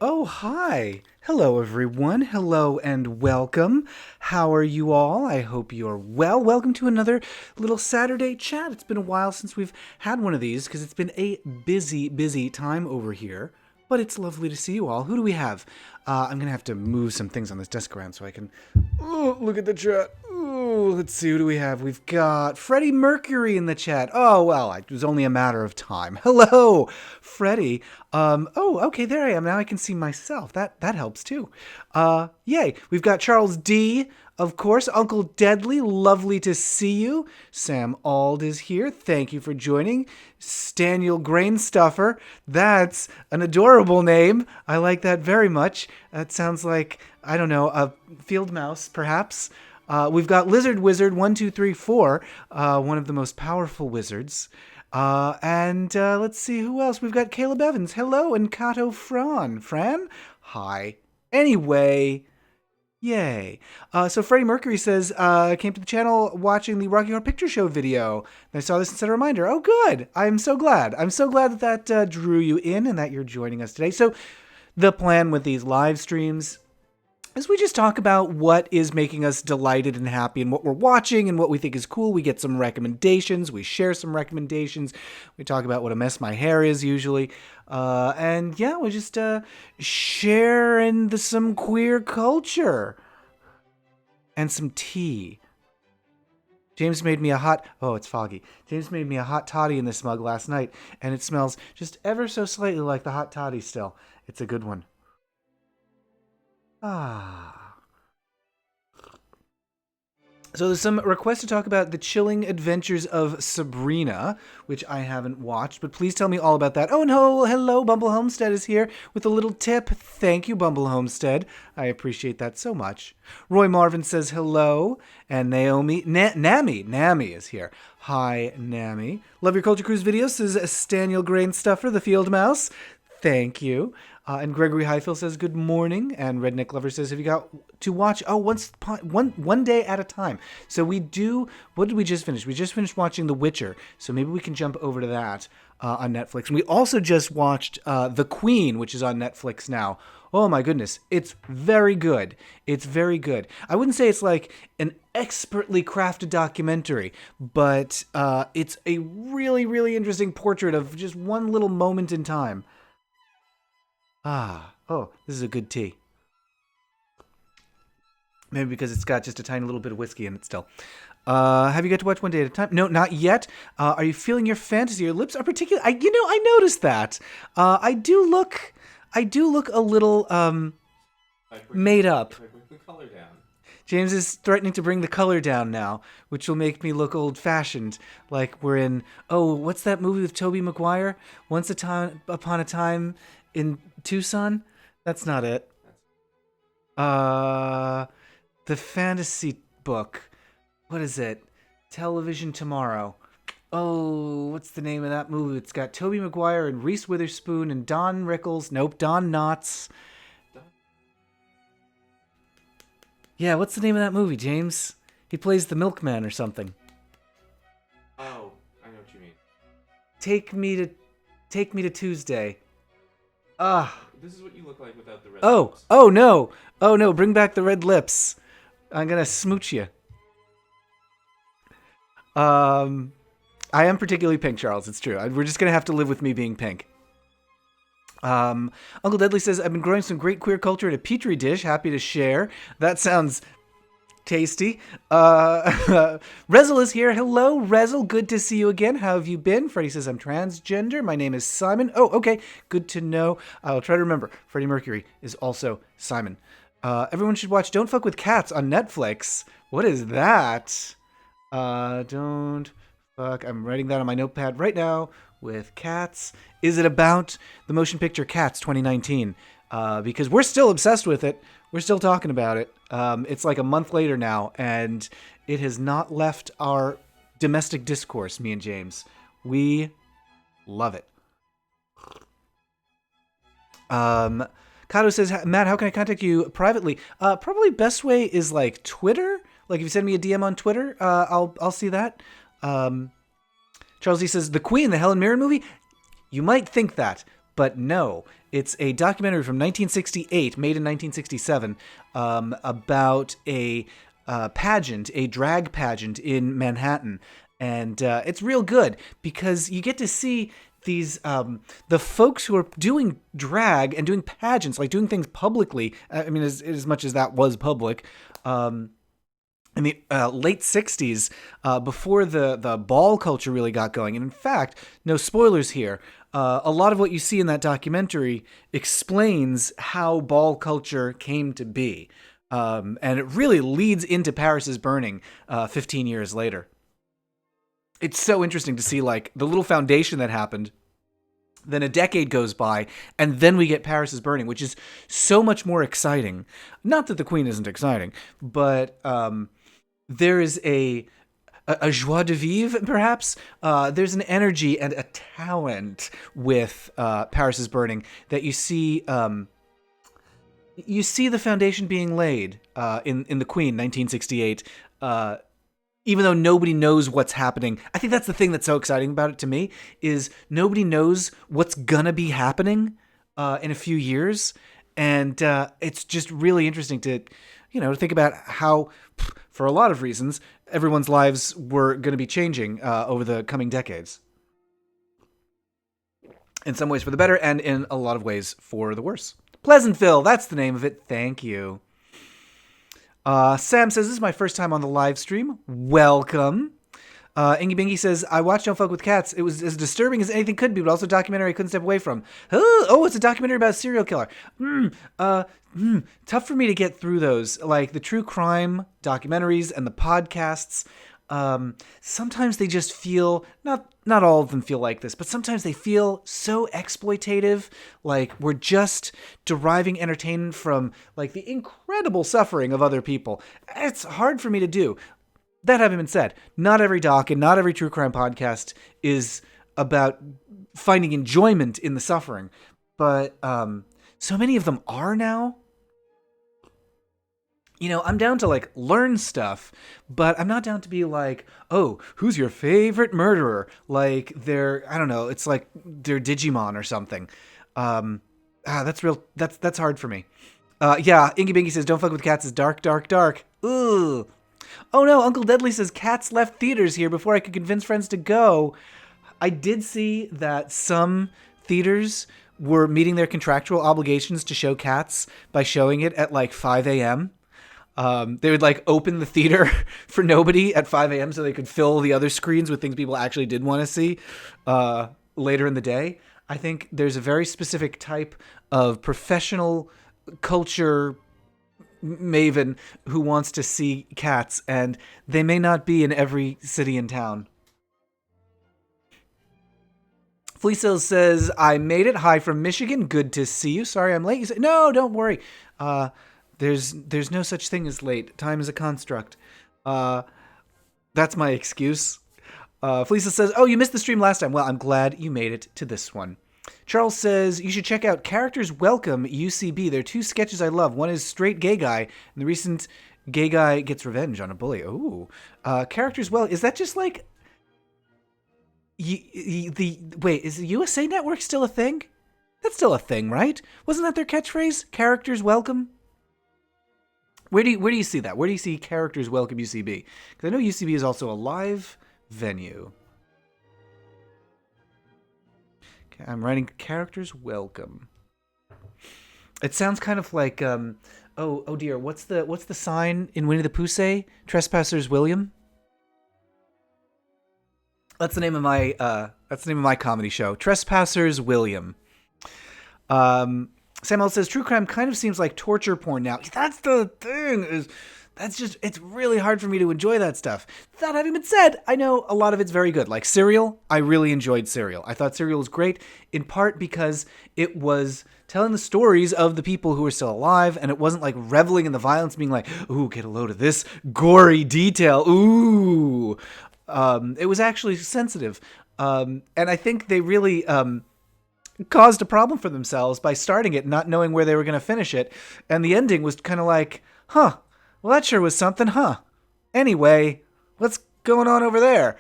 Oh, hi. Hello, everyone. Hello and welcome. How are you all? I hope you're well. Welcome to another little Saturday chat. It's been a while since we've had one of these because it's been a busy time over here. But it's lovely to see you all. Who do we have? I'm going to have to move some things on this desk around so I can... Oh, look at the chat. Oh, let's see. Who do we have? We've got Freddie Mercury in the chat. Oh, well, it was only a matter of time. Hello, Freddie. Oh, okay, there I am. Now I can see myself. That helps too. Yay. We've got Charles D., of course. Uncle Deadly, lovely to see you. Sam Ald is here. Thank you for joining. Staniel Grainstuffer. That's an adorable name. I like that very much. That sounds like, I don't know, a field mouse, perhaps. We've got Lizard Wizard 1234, one of the most powerful wizards. And let's see who else. We've got Caleb Evans. Hello, and Kato Fran. Fran? Hi. Anyway, yay. So Freddie Mercury says, came to the channel watching the Rocky Horror Picture Show video. And I saw this and set a reminder. Oh, good. I'm so glad. I'm so glad that drew you in and that you're joining us today. So the plan with these live streams as we just talk about what is making us delighted and happy and what we're watching and what we think is cool. We get some recommendations. We share some recommendations. We talk about what a mess my hair is usually. And yeah, we just share in some queer culture. And some tea. James made me a hot... Oh, it's foggy. James made me a hot toddy in this mug last night. And it smells just ever so slightly like the hot toddy still. It's a good one. So there's some requests to talk about the chilling adventures of Sabrina, which I haven't watched, but please tell me all about that. Oh no, hello, Bumble Homestead is here with a little tip. Thank you, Bumble Homestead. I appreciate that so much. Roy Marvin says hello, and Nami is here. Hi, Nami. Love your Culture Cruise videos, says Staniel Grainstuffer, the field mouse. Thank you. And Gregory Highfield says, good morning. And Redneck Lover says, have you got to watch? Oh, one day at a time. So we do, what did we just finish? We just finished watching The Witcher. So maybe we can jump over to that on Netflix. And we also just watched The Queen, which is on Netflix now. Oh my goodness. It's very good. It's very good. I wouldn't say it's like an expertly crafted documentary, but it's a really, really interesting portrait of just one little moment in time. Oh, this is a good tea. Maybe because it's got just a tiny little bit of whiskey in it still. Have you got to watch One Day at a Time? No, not yet. Are you feeling your fantasy? Your lips are particular. I noticed that. I do look a little made up. The color down. James is threatening to bring the color down now, which will make me look old-fashioned, like we're in. Oh, what's that movie with Tobey Maguire? Once Upon a Time in Tucson? That's not it. The fantasy book. What is it? Television Tomorrow. Oh, what's the name of that movie? It's got Tobey Maguire and Reese Witherspoon and Don Rickles. Nope, Don Knotts. Yeah, what's the name of that movie, James? He plays the milkman or something. Oh, I know what you mean. Take me to Tuesday. This is what you look like without the red lips. Oh no, bring back the red lips. I'm gonna smooch you. I am particularly pink, Charles, it's true. We're just gonna have to live with me being pink. Uncle Deadly says, I've been growing some great queer culture in a petri dish, happy to share. That sounds tasty. Rezel is here. Hello, Rezel. Good to see you again. How have you been? Freddie says, I'm transgender. My name is Simon. Oh, okay. Good to know. I'll try to remember. Freddie Mercury is also Simon. Everyone should watch Don't Fuck with Cats on Netflix. What is that? Don't fuck. I'm writing that on my notepad right now with Cats. Is it about the motion picture Cats 2019? Because we're still obsessed with it. We're still talking about it. It's like a month later now, and it has not left our domestic discourse, me and James. We love it. Kato says, Matt, how can I contact you privately? Probably best way is like Twitter. Like if you send me a DM on Twitter, I'll see that. Charles D says, The Queen, the Helen Mirren movie? You might think that, But no, it's a documentary from 1968, made in 1967, about a pageant, a drag pageant in Manhattan. And it's real good because you get to see these the folks who are doing drag and doing pageants, like doing things publicly. I mean, as much as that was public. In the late 60s, before the ball culture really got going. And in fact, no spoilers here, a lot of what you see in that documentary explains how ball culture came to be. And it really leads into Paris is Burning 15 years later. It's so interesting to see like the little foundation that happened. Then a decade goes by, and then we get Paris is Burning, which is so much more exciting. Not that the Queen isn't exciting, but there is a joie de vivre, perhaps. There's an energy and a talent with Paris is Burning that you see. You see the foundation being laid in the Queen, 1968. Even though nobody knows what's happening. I think that's the thing that's so exciting about it to me, is nobody knows what's gonna be happening in a few years. And it's just really interesting to, think about how, for a lot of reasons, everyone's lives were going to be changing over the coming decades. In some ways for the better, and in a lot of ways for the worse. Pleasantville, that's the name of it. Thank you. Sam says, this is my first time on the live stream. Welcome. Ingy Bingy says, I watched Don't Fuck with Cats. It was as disturbing as anything could be, but also a documentary I couldn't step away from. Oh, it's a documentary about a serial killer. Tough for me to get through those. Like the true crime documentaries and the podcasts. Sometimes they just feel, not all of them feel like this, but sometimes they feel so exploitative, like we're just deriving entertainment from like the incredible suffering of other people. It's hard for me to do. That having been said, not every doc and not every true crime podcast is about finding enjoyment in the suffering, but so many of them are now. I'm down to like learn stuff, but I'm not down to be like, oh, who's your favorite murderer? Like I don't know, it's like they're Digimon or something. That's real. That's hard for me. Yeah, Ingy Bingy says, don't fuck with cats is dark, dark, dark. Ugh. Oh no, Uncle Deadly says, Cats left theaters here before I could convince friends to go. I did see that some theaters were meeting their contractual obligations to show Cats by showing it at like 5 a.m. They would like open the theater for nobody at 5 a.m. so they could fill the other screens with things people actually did want to see later in the day. I think there's a very specific type of professional culture maven who wants to see Cats, and they may not be in every city and town. Fleecel says, I made it. Hi from Michigan. Good to see you. Sorry I'm late. You say, no, don't worry. There's no such thing as late. Time is a construct. That's my excuse. Felicia says, oh, you missed the stream last time. Well, I'm glad you made it to this one. Charles says, you should check out Characters Welcome UCB. There are two sketches I love. One is Straight Gay Guy, and the recent Gay Guy Gets Revenge on a Bully. Ooh. Characters Well, is that just like... Wait, is the USA Network still a thing? That's still a thing, right? Wasn't that their catchphrase? Characters Welcome? Where do you see that? Where do you see Characters Welcome UCB? Because I know UCB is also a live venue. Okay, I'm writing Characters Welcome. It sounds kind of like oh dear, what's the sign in Winnie the Pooh say? Trespassers William. That's the name of my comedy show. Trespassers William. Samuel says, true crime kind of seems like torture porn now. That's the thing. It's really hard for me to enjoy that stuff. That having been said, I know a lot of it's very good. Like Serial, I really enjoyed Serial. I thought Serial was great, in part because it was telling the stories of the people who were still alive, and it wasn't like reveling in the violence, being like, ooh, get a load of this gory detail. Ooh. It was actually sensitive. And I think they really... caused a problem for themselves by starting it, not knowing where they were going to finish it. And the ending was kind of like, huh, well, that sure was something, huh? Anyway, what's going on over there?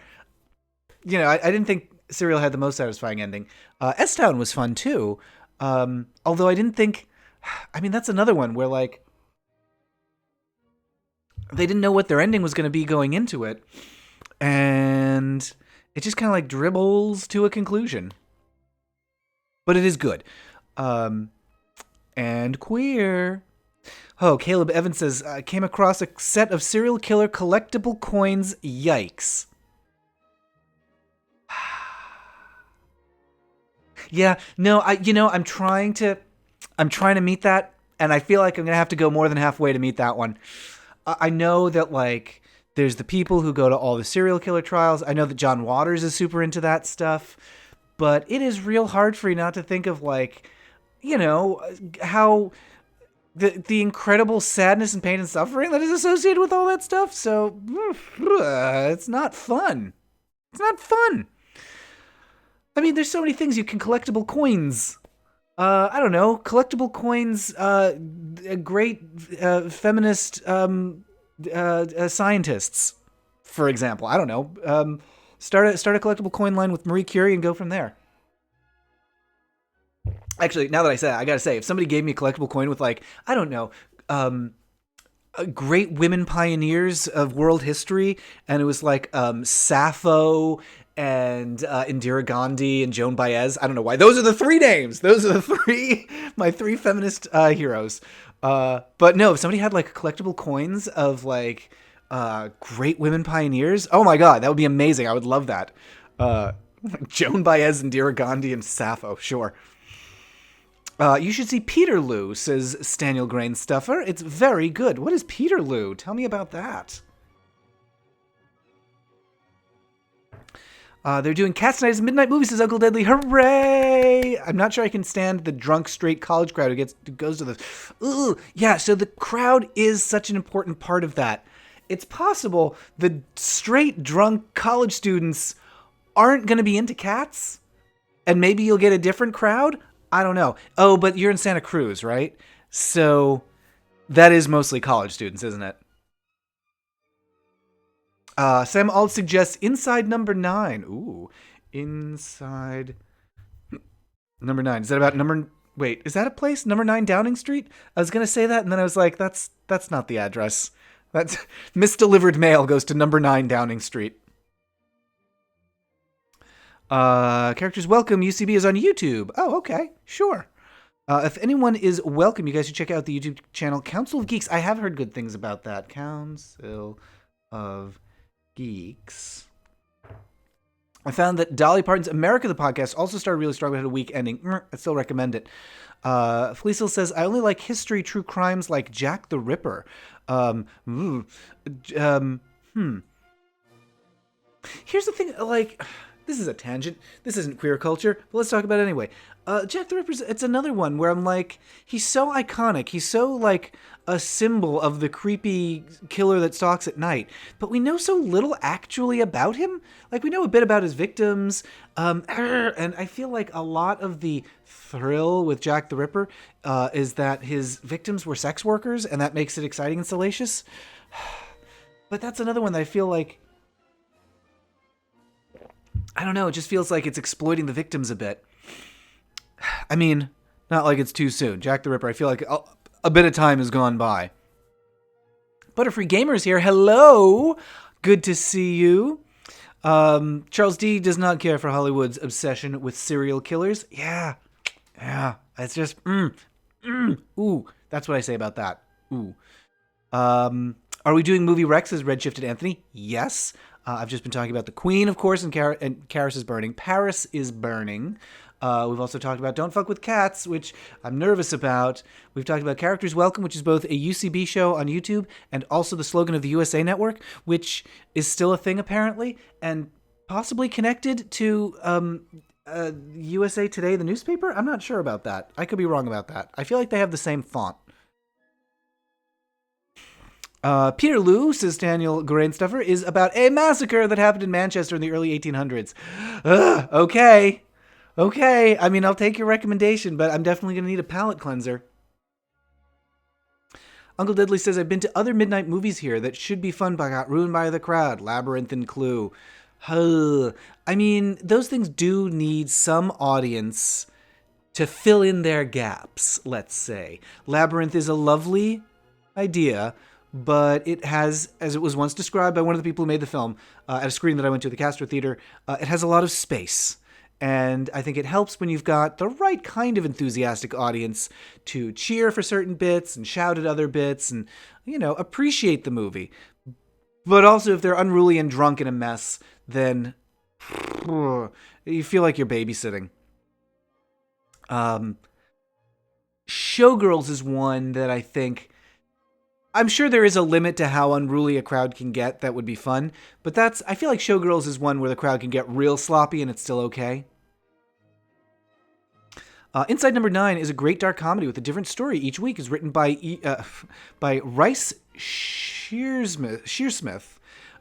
I didn't think Serial had the most satisfying ending. S-Town was fun too. Although I didn't think, I mean, that's another one where like they didn't know what their ending was going to be going into it. And it just kind of like dribbles to a conclusion. But it is good. And queer. Oh, Caleb Evans says, came across a set of serial killer collectible coins. Yikes. Yeah, no, I'm trying to meet that, and I feel like I'm gonna have to go more than halfway to meet that one. I know that like there's the people who go to all the serial killer trials. I know that John Waters is super into that stuff, but it is real hard for you not to think of like, how the incredible sadness and pain and suffering that is associated with all that stuff. So it's not fun. It's not fun. I mean, there's so many things you can collectible coins. I don't know, collectible coins. Great feminist scientists, for example. I don't know. Start a collectible coin line with Marie Curie and go from there. Actually, now that I said it, I gotta say, if somebody gave me a collectible coin with like, I don't know, great women pioneers of world history, and it was like Sappho and Indira Gandhi and Joan Baez. I don't know why. Those are the three names. Those are my three feminist heroes. But no, if somebody had like collectible coins of like great women pioneers, oh my god, that would be amazing. I would love that. Joan Baez, Indira Gandhi, and Sappho, sure. You should see Peterloo, says Staniel Grainstuffer. It's very good. What is Peterloo? Tell me about that. They're doing Cats Night as Midnight Movie, says Uncle Deadly. Hooray! I'm not sure I can stand the drunk, straight college crowd who goes to this. Ooh, yeah, so the crowd is such an important part of that. It's possible the straight, drunk college students aren't going to be into cats, and maybe you'll get a different crowd? I don't know. Oh, but you're in Santa Cruz, right? So that is mostly college students, isn't it? Sam Ald suggests Inside Number 9. Ooh, Inside Number 9. Is that about Wait, is that a place? Number 9 Downing Street? I was going to say that, and then I was like, that's not the address. That's misdelivered mail goes to Number 9 Downing Street. Characters welcome. UCB is on YouTube. Oh, okay. Sure. If anyone is welcome, you guys should check out the YouTube channel Council of Geeks. I have heard good things about that. Council of Geeks. I found that Dolly Parton's America the Podcast also started really strong but had a weak ending. I still recommend it. Fleecil says, I only like history true crimes like Jack the Ripper. Here's the thing, like... This is a tangent. This isn't queer culture, but let's talk about it anyway. Jack the Ripper, it's another one where I'm like, he's so iconic. He's so like a symbol of the creepy killer that stalks at night. But we know so little actually about him. Like, we know a bit about his victims. And I feel like a lot of the thrill with Jack the Ripper is that his victims were sex workers, and that makes it exciting and salacious. But that's another one that I feel like, I don't know, it just feels like it's exploiting the victims a bit. I mean, not like it's too soon. Jack the Ripper, I feel like a bit of time has gone by. Butterfree Gamers here, hello! Good to see you. Charles D. does not care for Hollywood's obsession with serial killers. Yeah, it's just, ooh, that's what I say about that. Ooh. Are we doing movie Rex as Redshifted Anthony? Yes. I've just been talking about The Queen, of course, and Paris is Burning. Paris is Burning. We've also talked about Don't Fuck with Cats, which I'm nervous about. We've talked about Characters Welcome, which is both a UCB show on YouTube and also the slogan of the USA Network, which is still a thing, apparently, and possibly connected to USA Today, the newspaper? I'm not sure about that. I could be wrong about that. I feel like they have the same font. Peterloo, says Daniel Grainstuffer, is about a massacre that happened in Manchester in the early 1800s. Okay. I mean, I'll take your recommendation, but I'm definitely going to need a palate cleanser. Uncle Deadly says, I've been to other midnight movies here that should be fun but got ruined by the crowd. Labyrinth and Clue. I mean, those things do need some audience to fill in their gaps, let's say. Labyrinth is a lovely idea, but it has, as it was once described by one of the people who made the film at a screening that I went to at the Castro Theater, it has a lot of space. And I think it helps when you've got the right kind of enthusiastic audience to cheer for certain bits and shout at other bits and, appreciate the movie. But also, if they're unruly and drunk and a mess, then you feel like you're babysitting. Showgirls is one that I think... I'm sure there is a limit to how unruly a crowd can get that would be fun, but I feel like Showgirls is one where the crowd can get real sloppy and it's still okay. Inside Number 9 is a great dark comedy with a different story each week. Is written by Rice Shearsmith.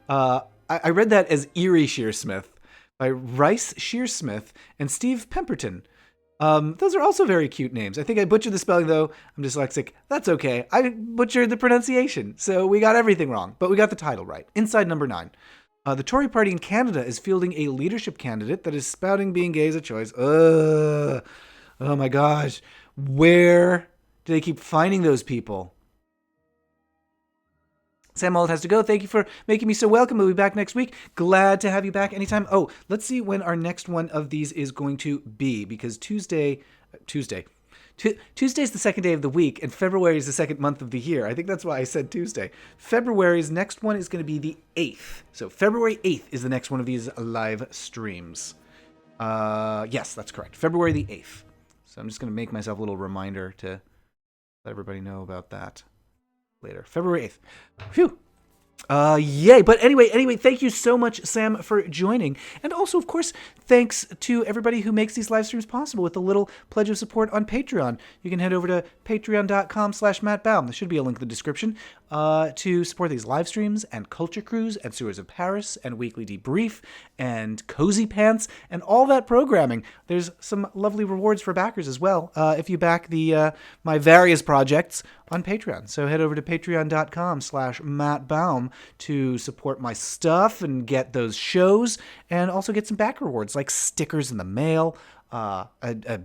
I read that as Eerie Shearsmith. By Rice Shearsmith and Steve Pemberton. Those are also very cute names. I think I butchered the spelling, though. I'm dyslexic. That's okay. I butchered the pronunciation, so we got everything wrong. But we got the title right. Inside Number 9. The Tory party in Canada is fielding a leadership candidate that is spouting being gay as a choice. Oh my gosh. Where do they keep finding those people? Sam Mullett has to go. Thank you for making me so welcome. We'll be back next week. Glad to have you back anytime. Oh, let's see when our next one of these is going to be, because Tuesday's the second day of the week, and February is the second month of the year. I think that's why I said Tuesday. February's next one is going to be the 8th. So February 8th is the next one of these live streams. Yes, that's correct. February the 8th. So I'm just going to make myself a little reminder to let everybody know about that later. February 8th. Phew. Yay. But anyway, thank you so much, Sam, for joining. And also, of course, thanks to everybody who makes these live streams possible with a little pledge of support on Patreon. You can head over to patreon.com/MattBaum. There should be a link in the description to support these live streams and Culture Cruise and Sewers of Paris and Weekly Debrief and Cozy Pants and all that programming. There's some lovely rewards for backers as well if you back my various projects on Patreon. So head over to patreon.com/MattBaum to support my stuff and get those shows and also get some backer rewards like stickers in the mail, a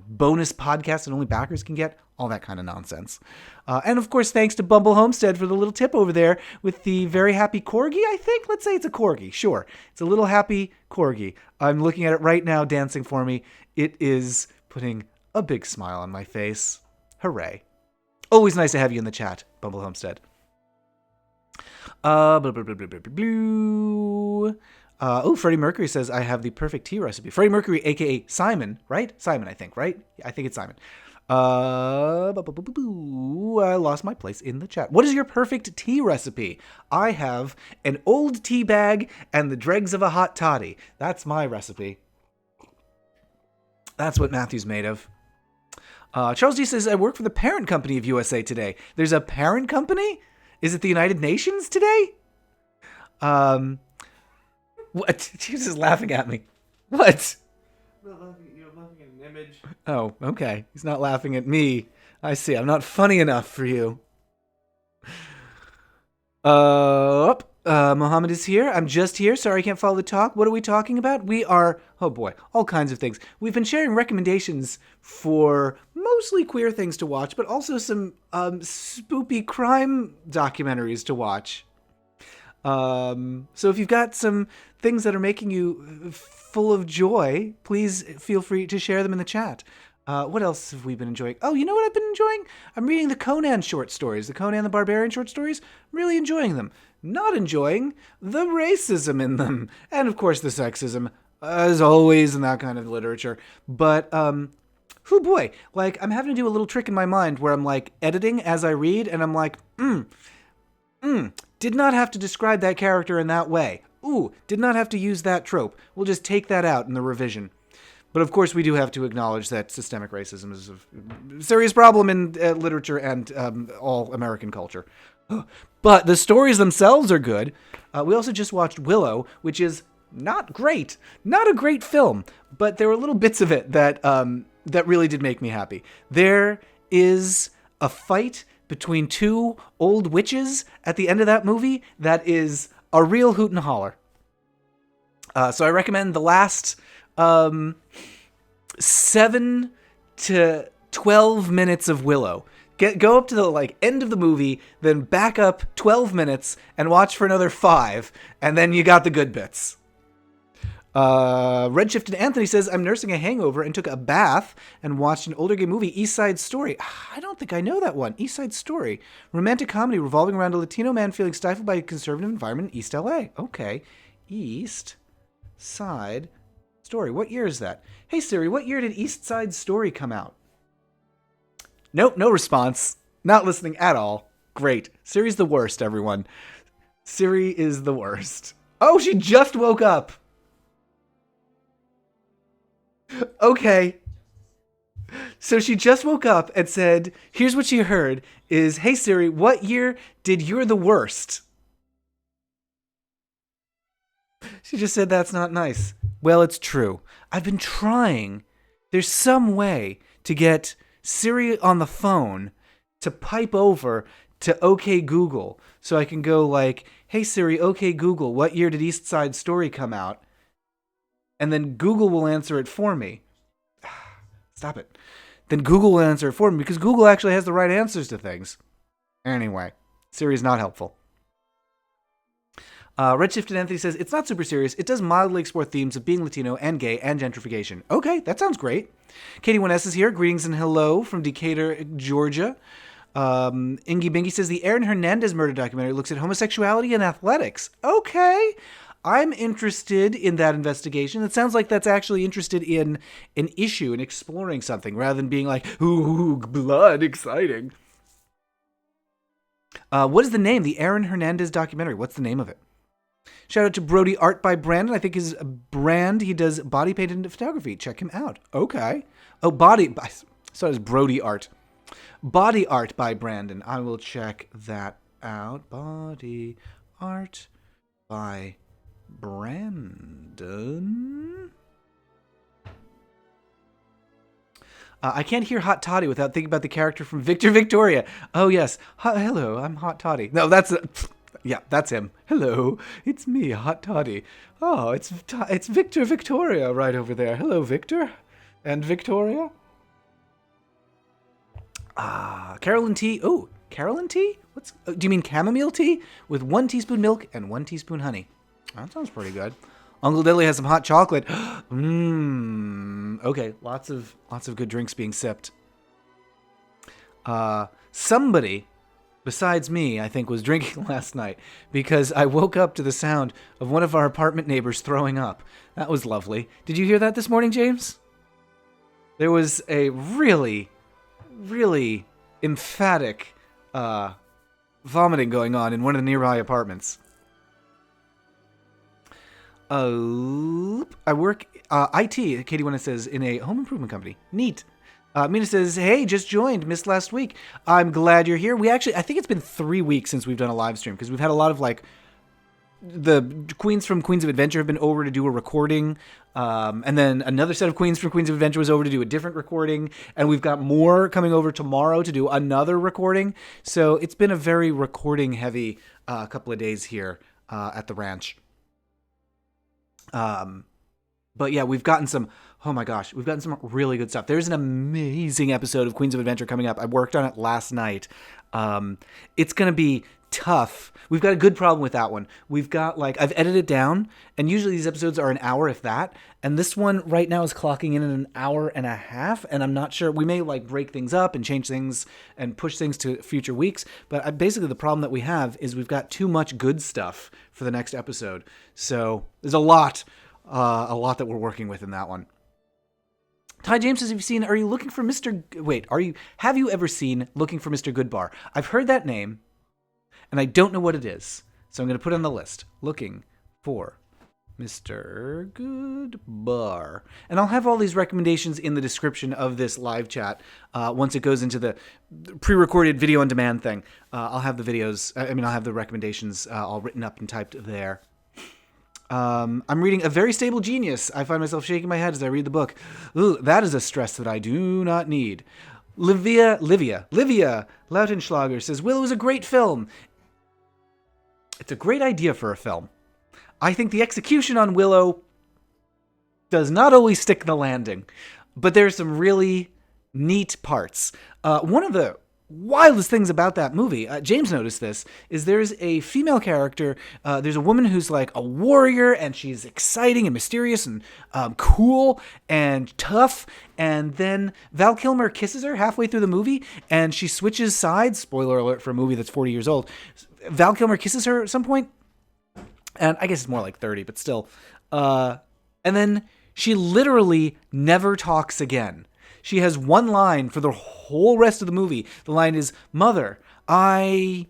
bonus podcast that only backers can get, all that kind of nonsense. And of course, thanks to Bumble Homestead for the little tip over there with the very happy corgi, I think. Let's say it's a corgi. Sure. It's a little happy corgi. I'm looking at it right now dancing for me. It is putting a big smile on my face. Hooray. Always nice to have you in the chat, Bumble Homestead. Freddie Mercury says, I have the perfect tea recipe. Freddie Mercury, a.k.a. Simon, right? Simon, I think, right? Yeah, I think it's Simon. I lost my place in the chat. What is your perfect tea recipe? I have an old tea bag and the dregs of a hot toddy. That's my recipe. That's what Matthew's made of. Charles D says, I work for the parent company of USA Today. There's a parent company? Is it the United Nations today? What? She's just laughing at me. What? You're laughing at an image. Oh, okay. He's not laughing at me. I see. I'm not funny enough for you. Mohammed is here. I'm just here. Sorry I can't follow the talk. What are we talking about? We are, oh boy, all kinds of things. We've been sharing recommendations for mostly queer things to watch, but also some spoopy crime documentaries to watch. So if you've got some things that are making you full of joy, please feel free to share them in the chat. What else have we been enjoying? Oh, you know what I've been enjoying? I'm reading the Conan short stories, the Conan the Barbarian short stories. I'm really enjoying them. Not enjoying the racism in them. And of course the sexism, as always in that kind of literature. But, oh boy, like I'm having to do a little trick in my mind where I'm like editing as I read and I'm like, did not have to describe that character in that way. Ooh, did not have to use that trope. We'll just take that out in the revision. But of course, we do have to acknowledge that systemic racism is a serious problem in literature and all American culture. But the stories themselves are good. We also just watched Willow, which is not great. Not a great film, but there were little bits of it that that really did make me happy. There is a fight between two old witches at the end of that movie that is a real hoot and holler. So I recommend the last 7 to 12 minutes of Willow. Go up to the end of the movie, then back up 12 minutes and watch for another 5, and then you got the good bits. Redshifted Anthony says, I'm nursing a hangover and took a bath and watched an older gay movie, East Side Story. I don't think I know that one. East Side Story. Romantic comedy revolving around a Latino man feeling stifled by a conservative environment in East LA. Okay. East Side Story. What year is that? Hey Siri, what year did East Side Story come out? Nope, no response. Not listening at all. Great. Siri's the worst, everyone. Siri is the worst. Oh, she just woke up. Okay. So she just woke up and said, here's what she heard is, hey Siri, what year did You're the Worst? She just said that's not nice. Well, it's true. I've been trying. There's some way to get Siri on the phone to pipe over to OK Google so I can go hey Siri, OK Google, what year did East Side Story come out? And then Google will answer it for me. Stop it. Then Google will answer it for me because Google actually has the right answers to things. Anyway, Siri's not helpful. Redshifted Anthony says, it's not super serious. It does mildly explore themes of being Latino and gay and gentrification. Okay, that sounds great. Katie 1S is here. Greetings and hello from Decatur, Georgia. Ingy Bingy says, the Aaron Hernandez murder documentary looks at homosexuality and athletics. Okay. I'm interested in that investigation. It sounds like that's actually interested in an issue and exploring something rather than being ooh, blood, exciting. What is the name? The Aaron Hernandez documentary. What's the name of it? Shout out to Brody Art by Brandon. I think his brand, he does body paint and photography. Check him out. Okay. Oh, so it's Brody Art. Body Art by Brandon. I will check that out. Body Art by Brandon. I can't hear Hot Toddy without thinking about the character from Victor Victoria. Oh, yes. Hello, I'm Hot Toddy. No, that's him. Hello, it's me, Hot Toddy. Oh, it's Victor Victoria right over there. Hello, Victor and Victoria. Carolyn tea. Oh, Carolyn tea? Do you mean chamomile tea? With 1 teaspoon milk and 1 teaspoon honey. That sounds pretty good. Uncle Dilly has some hot chocolate. Okay, lots of good drinks being sipped. Somebody besides me, I think, was drinking last night because I woke up to the sound of one of our apartment neighbors throwing up. That was lovely. Did you hear that this morning, James? There was a really, really emphatic vomiting going on in one of the nearby apartments. I work IT, Katie Winna says, in a home improvement company. Neat. Mina says, hey, just joined, missed last week. I'm glad you're here. I think it's been 3 weeks since we've done a live stream because we've had a lot of the queens from Queens of Adventure have been over to do a recording. And then another set of queens from Queens of Adventure was over to do a different recording. And we've got more coming over tomorrow to do another recording. So it's been a very recording heavy couple of days here at the ranch. But yeah, we've gotten some really good stuff. There's an amazing episode of Queens of Adventure coming up. I worked on it last night. It's going to be tough. We've got a good problem with that one. We've got I've edited it down, and usually these episodes are an hour, if that. And this one right now is clocking in at an hour and a half, and I'm not sure. We may break things up and change things and push things to future weeks. But basically the problem that we have is we've got too much good stuff for the next episode. So there's a lot that we're working with in that one. Ty James says, have you ever seen Looking for Mr. Goodbar? I've heard that name, and I don't know what it is. So I'm going to put it on the list. Looking for Mr. Goodbar. And I'll have all these recommendations in the description of this live chat once it goes into the pre-recorded video on demand thing. I'll have the videos, I'll have the recommendations all written up and typed there. I'm reading A Very Stable Genius. I find myself shaking my head as I read the book. Ooh, that is a stress that I do not need. Livia Lautenschlager says, Willow is a great film. It's a great idea for a film. I think the execution on Willow does not always stick the landing, but there's some really neat parts. One of the wildest things about that movie, James noticed this, is there's a female character. There's a woman who's like a warrior, and she's exciting and mysterious and cool and tough. And then Val Kilmer kisses her halfway through the movie, and she switches sides. Spoiler alert for a movie that's 40 years old. Val Kilmer kisses her at some point, and I guess it's more like 30, but still. And then she literally never talks again. She has one line for the whole rest of the movie. The line is, "Mother, I... ...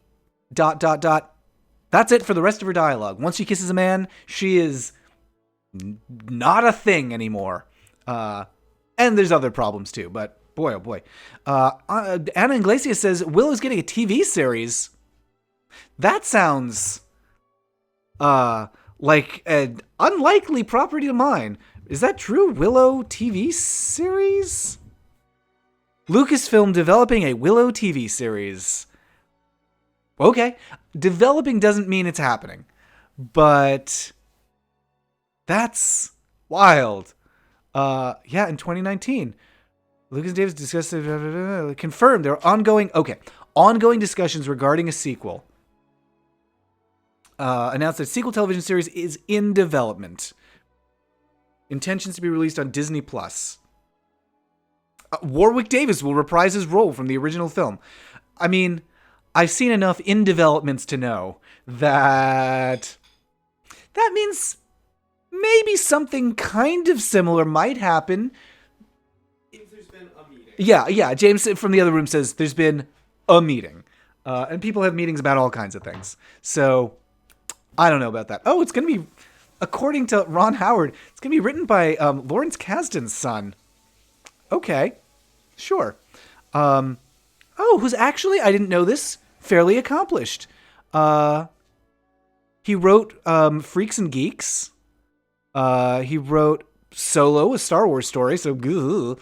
That's it for the rest of her dialogue. Once she kisses a man, she is not a thing anymore. And there's other problems too, but boy, oh boy. Anna Iglesias says, Willow's getting a TV series. That sounds like an unlikely property of mine. Is that true? Willow TV series? Lucasfilm developing a Willow TV series. Okay. Developing doesn't mean it's happening. But that's wild. Yeah, in 2019. Lucas and Davis discussed confirmed there are ongoing discussions regarding a sequel. Announced that a sequel television series is in development. Intentions to be released on Disney+. Warwick Davis will reprise his role from the original film. I mean, I've seen enough in developments to know that means maybe something kind of similar might happen. There's been a meeting. Yeah. James from the other room says there's been a meeting. And people have meetings about all kinds of things. So, I don't know about that. Oh, it's going to be, according to Ron Howard, it's going to be written by Lawrence Kasdan's son. Okay, sure. Who's actually, I didn't know this, fairly accomplished. He wrote Freaks and Geeks. He wrote Solo, a Star Wars story, so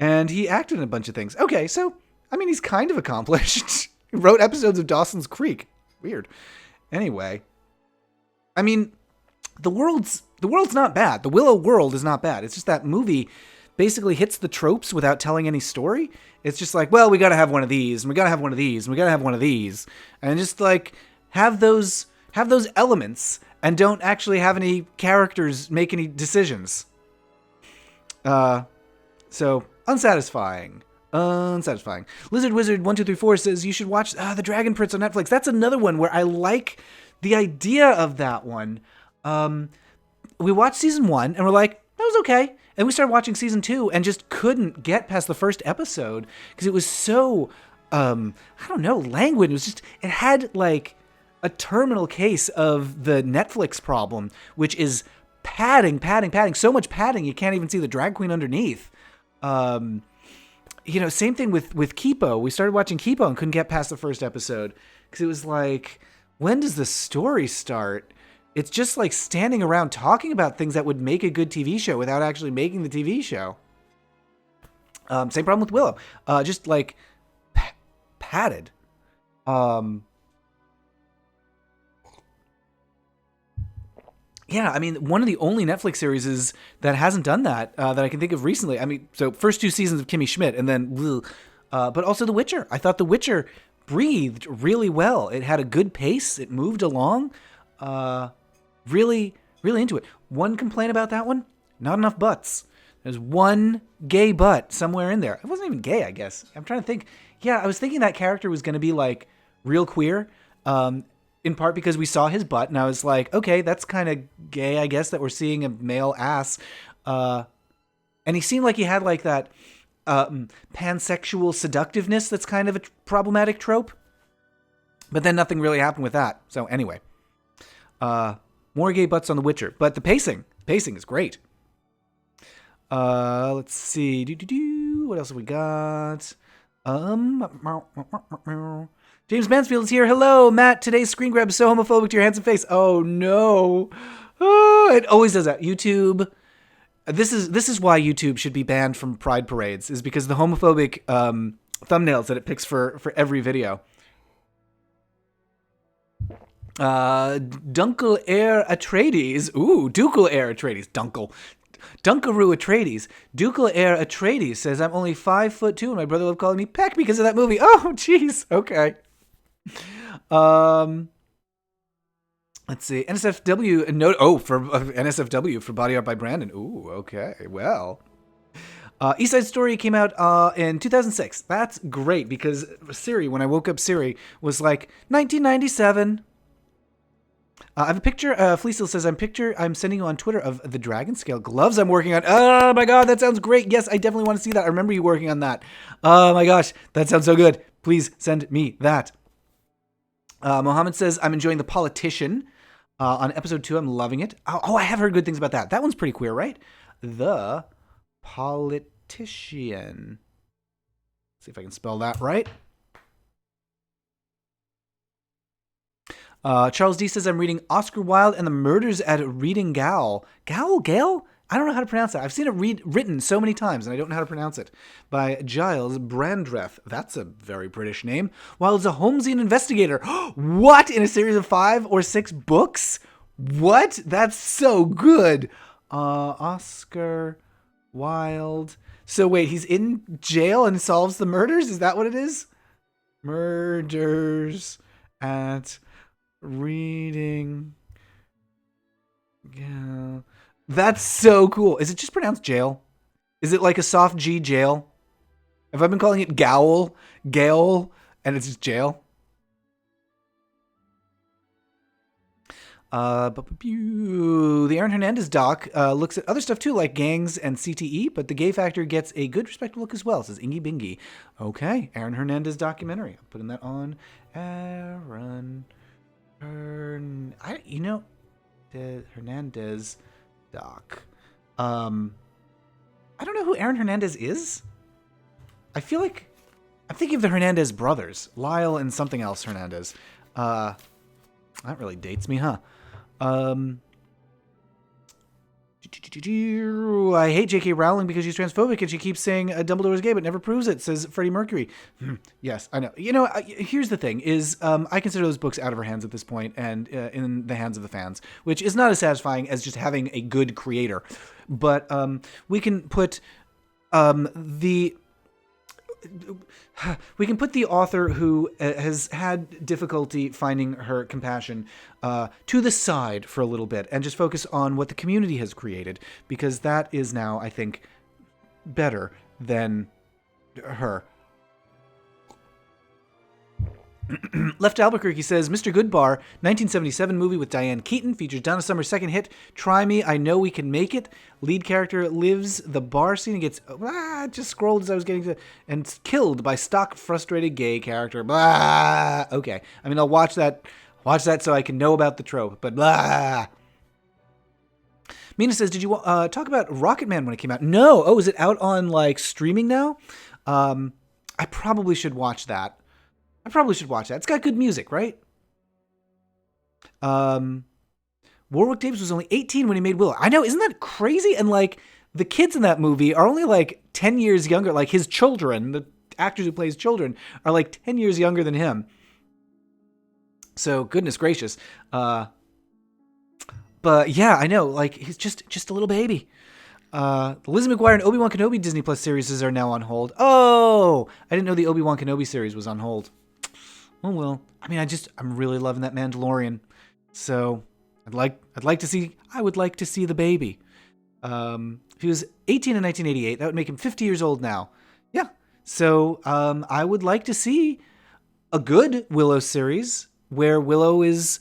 and he acted in a bunch of things. Okay, so, I mean, he's kind of accomplished. He wrote episodes of Dawson's Creek. Weird. Anyway, I mean, the world's not bad. The Willow world is not bad. It's just that movie basically hits the tropes without telling any story. It's just like, well, we got to have one of these, and we got to have one of these, and we got to have one of these, and just like have those elements, and don't actually have any characters make any decisions. So unsatisfying. Lizard Wizard 1234 says you should watch The Dragon Prince on Netflix. That's another one where I like the idea of that one. We watched season 1 and we're like, that was okay. And we started watching season 2 and just couldn't get past the first episode because it was so, I don't know, languid. It had like a terminal case of the Netflix problem, which is padding. So much padding, you can't even see the drag queen underneath. Same thing with Kipo. We started watching Kipo and couldn't get past the first episode because it was like, when does the story start? It's just like standing around talking about things that would make a good TV show without actually making the TV show. Same problem with Willow. Just like padded. Yeah, I mean, one of the only Netflix series that hasn't done that that I can think of recently. I mean, so first 2 seasons of Kimmy Schmidt, and then, but also The Witcher. I thought The Witcher breathed really well. It had a good pace. It moved along. Really into it. One complaint about that one: not enough butts. There's one gay butt somewhere in there. It wasn't even gay, I guess. I'm trying to think. Yeah, I was thinking that character was going to be like real queer. In part because we saw his butt, and I was like, okay, that's kind of gay, I guess, that we're seeing a male ass. And he seemed like he had like that pansexual seductiveness that's kind of a problematic trope. But then nothing really happened with that. So anyway, more gay butts on The Witcher. But the pacing is great. Let's see. What else have we got? James Mansfield is here. Hello, Matt. Today's screen grab is so homophobic to your handsome face. Oh no. It always does that. YouTube. This is why YouTube should be banned from pride parades, is because the homophobic thumbnails that it picks for every video. Dunkel Air Atreides. Ooh, Dukel Air Atreides. Dunkaroo Atreides. Dukel Air Atreides says, I'm only 5'2", and my brother loved calling me Peck because of that movie. Oh, jeez. Okay. Let's see. NSFW note. Oh, for NSFW for body art by Brandon. Ooh, okay. Well, East Side Story came out in 2006. That's great because Siri, when I woke up, Siri was like 1997. I have a picture. Fleecil says, I'm sending you on Twitter of the dragon scale gloves I'm working on. Oh my god, that sounds great. Yes, I definitely want to see that. I remember you working on that. Oh my gosh, that sounds so good. Please send me that. Mohammed says, I'm enjoying The Politician. On episode 2, I'm loving it. Oh, I have heard good things about that. That one's pretty queer, right? The Politician. See if I can spell that right. Charles D says, I'm reading Oscar Wilde and the Murders at Reading Gaol. Gale? I don't know how to pronounce that. I've seen it written so many times, and I don't know how to pronounce it. By Giles Brandreth. That's a very British name. Wilde's a Holmesian investigator. What? In a series of 5 or 6 books? What? That's so good. Oscar Wilde. So wait, he's in jail and solves the murders? Is that what it is? Murders at Reading. Yeah. That's so cool. Is it just pronounced jail? Is it like a soft G jail? Have I been calling it Gale, and it's just jail? The Aaron Hernandez doc looks at other stuff too, like gangs and CTE, but the gay factor gets a good, respectable look as well, says Ingy Bingy. Okay, Aaron Hernandez documentary. I'm putting that on. Aaron Hernandez doc. I don't know who Aaron Hernandez is. I feel like I'm thinking of the Hernandez brothers, Lyle and something else Hernandez. That really dates me, huh? I hate J.K. Rowling because she's transphobic and she keeps saying Dumbledore is gay but never proves it, says Freddie Mercury. Yes, I know. Here's the thing is I consider those books out of her hands at this point and in the hands of the fans, which is not as satisfying as just having a good creator. But we can put the author who has had difficulty finding her compassion to the side for a little bit and just focus on what the community has created, because that is now, I think, better than her. Left Albuquerque says, Mr. Goodbar, 1977 movie with Diane Keaton, features Donna Summer's second hit, Try Me, I Know We Can Make It. Lead character lives the bar scene and gets, just scrolled as I was getting to, and killed by stock frustrated gay character. Blah. Okay, I mean, I'll watch that so I can know about the trope, but blah. Mina says, did you talk about Rocket Man when it came out? No. Oh, is it out on, like, streaming now? I probably should watch that. It's got good music, right? Warwick Davis was only 18 when he made Willow. I know, isn't that crazy? And, like, the kids in that movie are only, like, 10 years younger. Like, his children, the actors who play his children, are, like, 10 years younger than him. So, goodness gracious. But, yeah, I know. Like, he's just a little baby. The Lizzie McGuire and Obi-Wan Kenobi Disney Plus series are now on hold. Oh! I didn't know the Obi-Wan Kenobi series was on hold. Oh well. I mean, I'm really loving that Mandalorian. So I would like to see the baby. If he was 18 in 1988, that would make him 50 years old now. Yeah. So I would like to see a good Willow series where Willow is,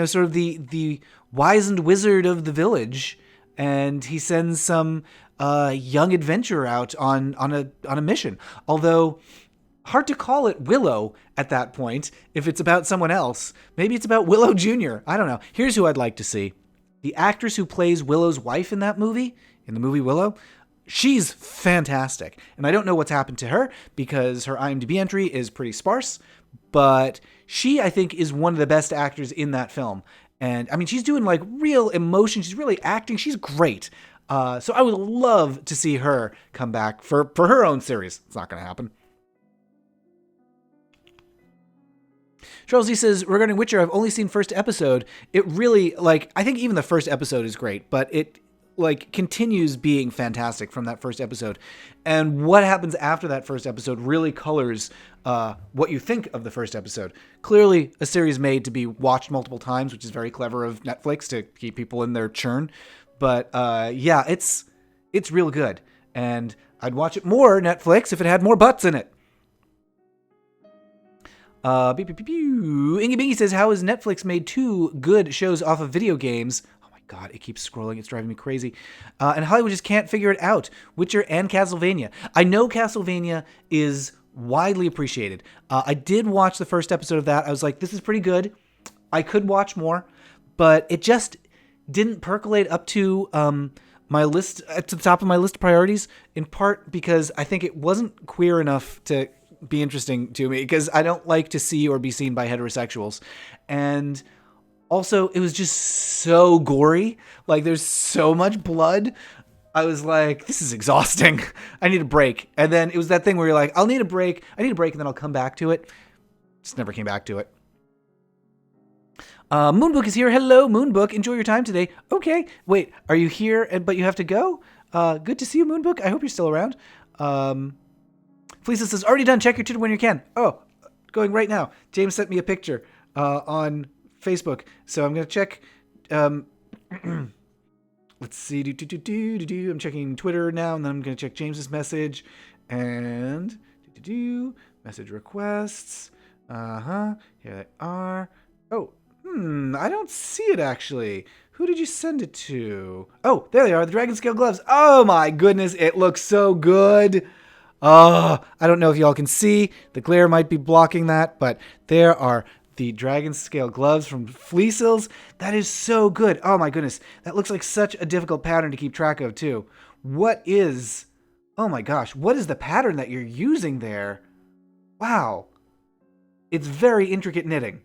sort of the wizened wizard of the village, and he sends some young adventurer out on a mission. Although hard to call it Willow at that point if it's about someone else. Maybe it's about Willow Jr. I don't know. Here's who I'd like to see. The actress who plays Willow's wife in the movie Willow, she's fantastic. And I don't know what's happened to her because her IMDb entry is pretty sparse, but she, I think, is one of the best actors in that film. And, I mean, she's doing, like, real emotion. She's really acting. She's great. So I would love to see her come back for her own series. It's not going to happen. Charles D says, regarding Witcher, I've only seen first episode. It really, like, I think even the first episode is great, but it, like, continues being fantastic from that first episode. And what happens after that first episode really colors what you think of the first episode. Clearly, a series made to be watched multiple times, which is very clever of Netflix to keep people in their churn. But yeah, it's real good. And I'd watch it more, Netflix, if it had more butts in it. Ingy Bingy says, how has Netflix made 2 good shows off of video games? God, it keeps scrolling. It's driving me crazy. And Hollywood just can't figure it out. Witcher and Castlevania. I know Castlevania is widely appreciated. I did watch the first episode of that. I was like, this is pretty good. I could watch more. But it just didn't percolate up to my list, to the top of my list of priorities, in part because I think it wasn't queer enough to be interesting to me, because I don't like to see or be seen by heterosexuals. And also, it was just so gory. Like, there's so much blood. I was like, this is exhausting. I need a break. And then it was that thing where you're like, I need a break, and then I'll come back to it. Just never came back to it. Moonbook is here. Hello, Moonbook. Enjoy your time today. Okay. Wait, are you here, but you have to go? Good to see you, Moonbook. I hope you're still around. Fleeca says, already done. Check your Twitter when you can. Oh, going right now. James sent me a picture on Facebook, so I'm gonna check. Let's see. I'm checking Twitter now, and then I'm gonna check James's message and message requests. Here they are. Oh, I don't see it actually. Who did you send it to? Oh, there they are. The Dragon Scale gloves. Oh my goodness, it looks so good. I don't know if y'all can see. The glare might be blocking that, but there are the Dragon Scale gloves from Fleecils. That is so good. Oh my goodness. That looks like such a difficult pattern to keep track of too. Oh my gosh, what is the pattern that you're using there? Wow. It's very intricate knitting.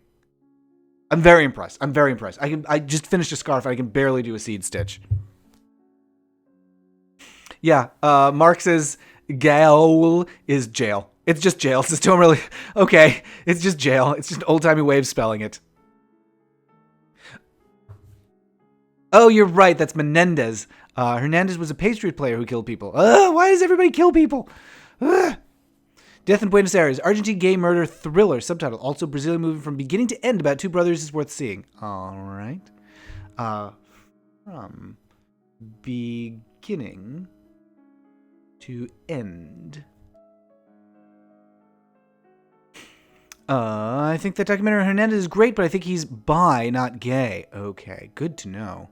I'm very impressed. I just finished a scarf. I can barely do a seed stitch. Yeah, Mark says Gaol is jail. It's just jail. It's don't really... Okay, it's just jail. It's just an old-timey way of spelling it. Oh, you're right. That's Menendez. Hernandez was a Patriot player who killed people. Why does everybody kill people? Death in Buenos Aires. Argentine gay murder thriller. Subtitle. Also Brazilian movie from beginning to end about 2 brothers is worth seeing. All right. From beginning to end. I think that documentary Hernandez is great, but I think he's bi, not gay. Okay, good to know.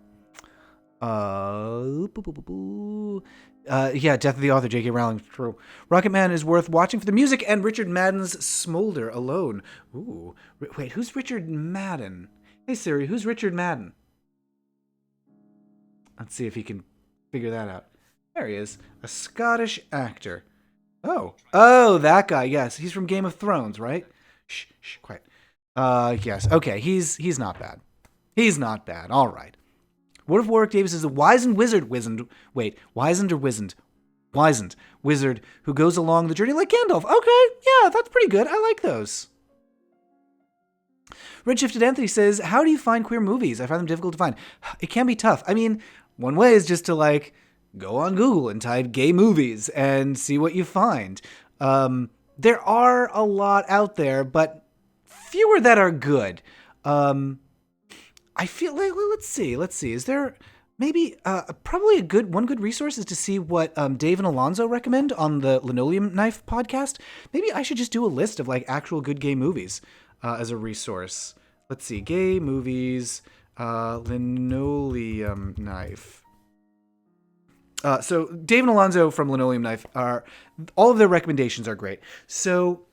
Yeah, Death of the Author, J.K. Rowling, true. Rocket Man is worth watching for the music and Richard Madden's Smolder alone. Ooh, wait, who's Richard Madden? Hey Siri, who's Richard Madden? Let's see if he can figure that out. There he is, a Scottish actor. Oh, that guy, yes. He's from Game of Thrones, right? Shh, quiet. Yes, okay, he's not bad. He's not bad, all right. World of Warwick Davis is a wizened wizard. Wizened wizard who goes along the journey like Gandalf. Okay, yeah, that's pretty good. I like those. Redshifted Anthony says, how do you find queer movies? I find them difficult to find. It can be tough. I mean, one way is just to, like, go on Google and type gay movies and see what you find. There are a lot out there, but fewer that are good. I feel like, let's see. Is there maybe probably one good resource is to see what Dave and Alonzo recommend on the Linoleum Knife podcast. Maybe I should just do a list of like actual good gay movies as a resource. Let's see, gay movies, Linoleum Knife. So Dave and Alonzo from Linoleum Knife all of their recommendations are great. So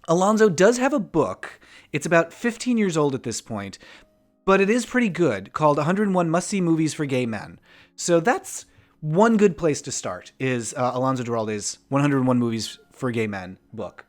Alonzo does have a book. It's about 15 years old at this point, but it is pretty good, called 101 Must-See Movies for Gay Men. So that's one good place to start, is Alonzo Duralde's 101 Movies for Gay Men book.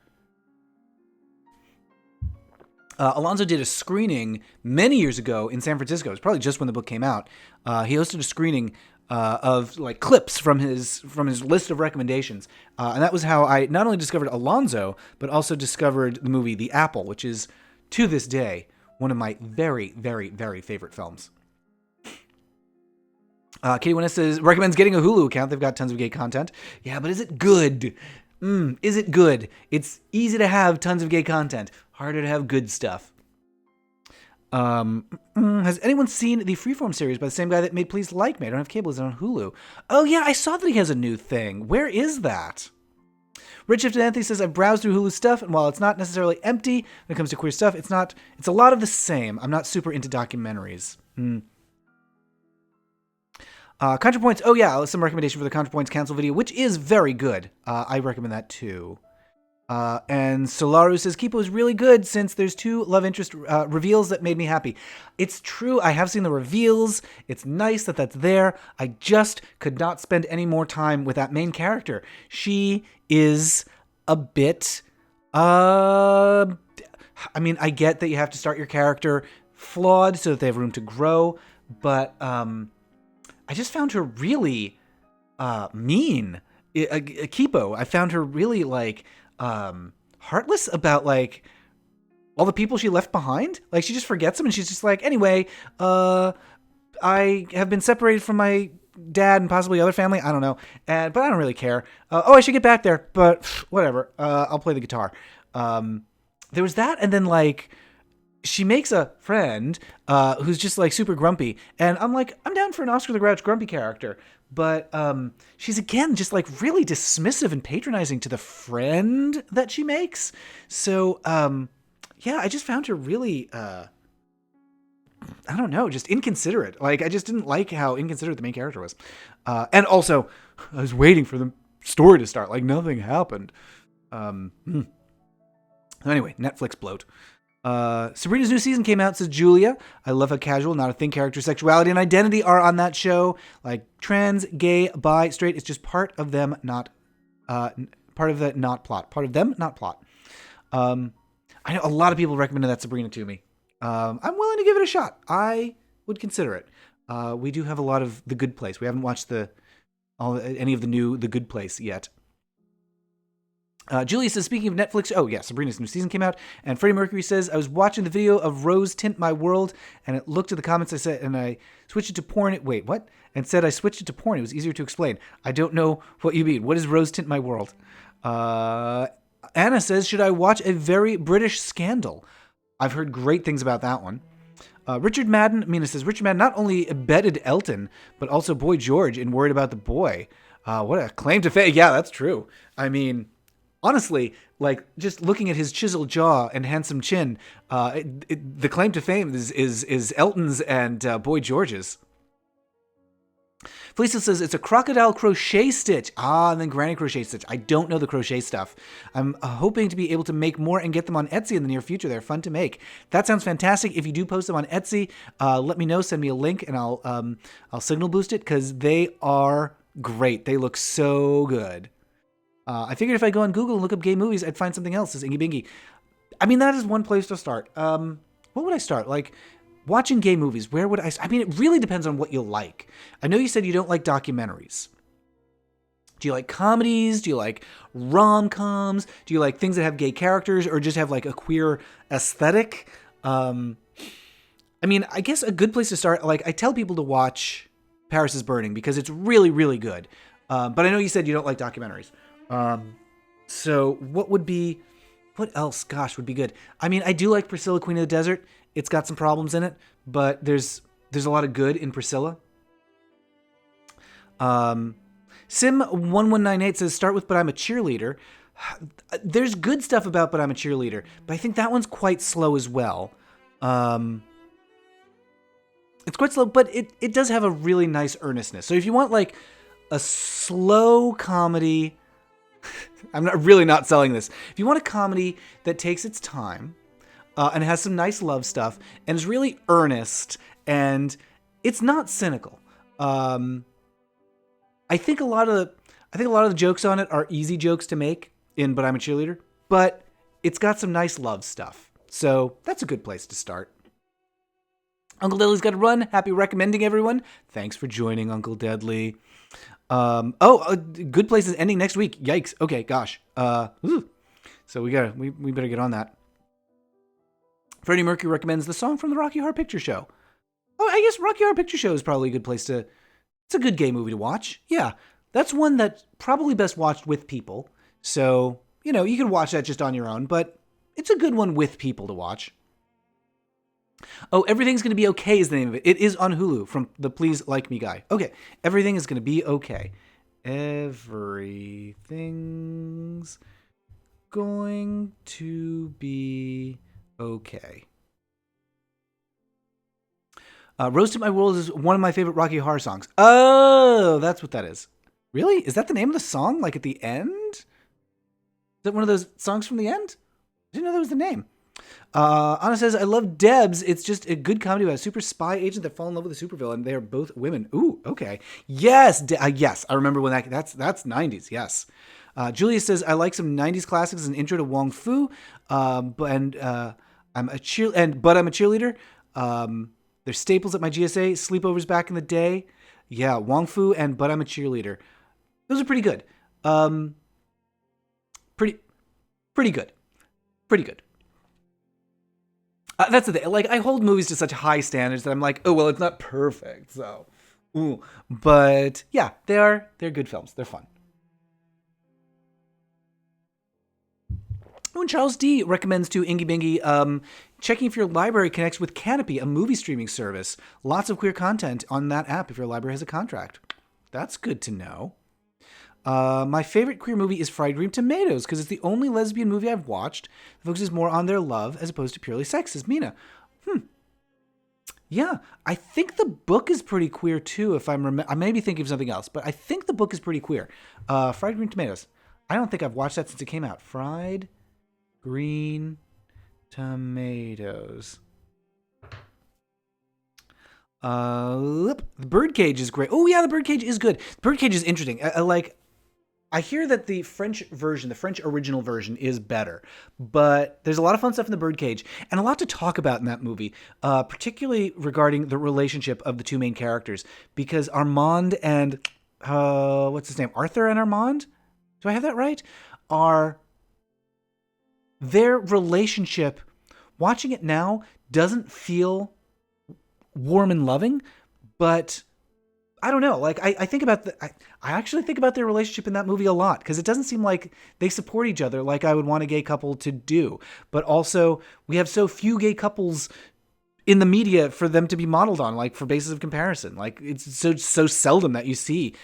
Alonzo did a screening many years ago in San Francisco. It was probably just when the book came out. He hosted a screening of like clips from his list of recommendations, and that was how I not only discovered Alonzo, but also discovered the movie The Apple, which is to this day one of my very, very, very favorite films. Katie Winnes says, recommends getting a Hulu account. They've got tons of gay content. Yeah, but is it good? Is it good? It's easy to have tons of gay content. Harder to have good stuff. Has anyone seen the Freeform series by the same guy that made Please Like Me? I don't have cable. Is it on Hulu? Oh, yeah, I saw that he has a new thing. Where is that? Redshift Anthony says, I've browsed through Hulu stuff, and while it's not necessarily empty when it comes to queer stuff, it's a lot of the same. I'm not super into documentaries. ContraPoints. Oh, yeah, some recommendation for the ContraPoints cancel video, which is very good. I recommend that, too. And Solaru says, Kipo is really good since there's 2 love interest reveals that made me happy. It's true. I have seen the reveals. It's nice that that's there. I just could not spend any more time with that main character. She is a bit... I mean, I get that you have to start your character flawed so that they have room to grow, but I just found her really mean. Kipo, I found her really, like... heartless about like all the people she left behind. Like she just forgets them and she's just like, anyway, I have been separated from my dad and possibly other family. I don't know. But I don't really care. I should get back there, but whatever. I'll play the guitar. There was that. And then like, she makes a friend, who's just like super grumpy. And I'm like, I'm down for an Oscar the Grouch grumpy character. But she's, again, just, like, really dismissive and patronizing to the friend that she makes. So, yeah, I just found her really, I don't know, just inconsiderate. Like, I just didn't like how inconsiderate the main character was. And also, I was waiting for the story to start. Like, nothing happened. Anyway, Netflix bloat. Sabrina's new season came out, says Julia. I love how casual, not a thing, character, sexuality, and identity are on that show. Like trans, gay, bi, straight. It's just part of them, not part of the not plot. Part of them, not plot. I know a lot of people recommended that Sabrina to me. I'm willing to give it a shot. I would consider it. We do have a lot of The Good Place. We haven't watched any of the new The Good Place yet. Julia says, speaking of Netflix, oh yeah, Sabrina's new season came out, and Freddie Mercury says, I was watching the video of Rose Tint My World, and it looked at the comments, I switched it to porn, wait, what? And said I switched it to porn, it was easier to explain. I don't know what you mean. What is Rose Tint My World? Anna says, should I watch A Very British Scandal? I've heard great things about that one. Mina says, Richard Madden not only bedded Elton, but also Boy George in Worried About the Boy. What a claim to fame. Yeah, that's true. I mean... honestly, like, just looking at his chiseled jaw and handsome chin, the claim to fame is Elton's and Boy George's. Felicia says, it's a crocodile crochet stitch. And then granny crochet stitch. I don't know the crochet stuff. I'm hoping to be able to make more and get them on Etsy in the near future. They're fun to make. That sounds fantastic. If you do post them on Etsy, let me know. Send me a link, and I'll signal boost it, because they are great. They look so good. I figured if I go on Google and look up gay movies, I'd find something else, says Ingy Bingy. I mean, that is one place to start. What would I start? Like, watching gay movies, where would I mean, it really depends on what you like. I know you said you don't like documentaries. Do you like comedies? Do you like rom-coms? Do you like things that have gay characters or just have, like, a queer aesthetic? I mean, I guess a good place to start, like, I tell people to watch Paris is Burning because it's really, really good. But I know you said you don't like documentaries. So what else, gosh, would be good? I mean, I do like Priscilla, Queen of the Desert. It's got some problems in it, but there's a lot of good in Priscilla. Sim1198 says, start with But I'm a Cheerleader. There's good stuff about But I'm a Cheerleader, but I think that one's quite slow as well. It's quite slow, but it does have a really nice earnestness. So if you want, like, a slow comedy... I'm really not selling this. If you want a comedy that takes its time and has some nice love stuff and is really earnest and it's not cynical, I think a lot of the jokes on it are easy jokes to make in But I'm a Cheerleader, but it's got some nice love stuff. So that's a good place to start. Uncle Deadly's got to run. Happy recommending, everyone. Thanks for joining, Uncle Deadly. Good Place is ending next week. Yikes. Okay, gosh. So we better get on that. Freddie Mercury recommends the song from the Rocky Horror Picture Show. Oh, I guess Rocky Horror Picture Show is probably a good place to. It's a good gay movie to watch. Yeah, that's one that's probably best watched with people. So you can watch that just on your own, but it's a good one with people to watch. Oh, Everything's Gonna Be Okay is the name of it. It is on Hulu from the Please Like Me guy. Okay, Everything is Gonna Be Okay. Everything's going to be okay. Roasted My World is one of my favorite Rocky Horror songs. Oh, that's what that is. Really? Is that the name of the song? Like at the end? Is that one of those songs from the end? I didn't know that was the name. Anna says, I love Debs. It's just a good comedy about a super spy agent that fall in love with a supervillain. They are both women. Ooh, okay. Yes, yes. I remember when that's 90s. Yes. Julia says, I like some 90s classics as an intro to Wong Fu. I'm a cheerleader. They're staples at my GSA. Sleepovers back in the day. Yeah, Wong Fu and But I'm a Cheerleader. Those are pretty good. Pretty good. Pretty good. That's the thing. Like, I hold movies to such high standards that I'm like, oh, well, it's not perfect. So, but yeah, they're good films. They're fun. Oh, and Charles D recommends to Ingy Bingy checking if your library connects with Canopy, a movie streaming service. Lots of queer content on that app if your library has a contract. That's good to know. My favorite queer movie is Fried Green Tomatoes because it's the only lesbian movie I've watched that focuses more on their love as opposed to purely sex, says Mina. Yeah, I think the book is pretty queer too. If I may be thinking of something else, but I think the book is pretty queer. Fried Green Tomatoes. I don't think I've watched that since it came out. Fried Green Tomatoes. The Birdcage is great. Oh yeah, the Birdcage is good. The Birdcage is interesting. I hear that the French version, the French original version, is better, but there's a lot of fun stuff in the Birdcage and a lot to talk about in that movie, particularly regarding the relationship of the two main characters, because Armand and what's his name, Arthur and Armand, do I have that right? Their relationship, watching it now, doesn't feel warm and loving, but I don't know. Like I think about I actually think about their relationship in that movie a lot because it doesn't seem like they support each other like I would want a gay couple to do. But also, we have so few gay couples in the media for them to be modeled on, like for basis of comparison. Like it's so seldom that you see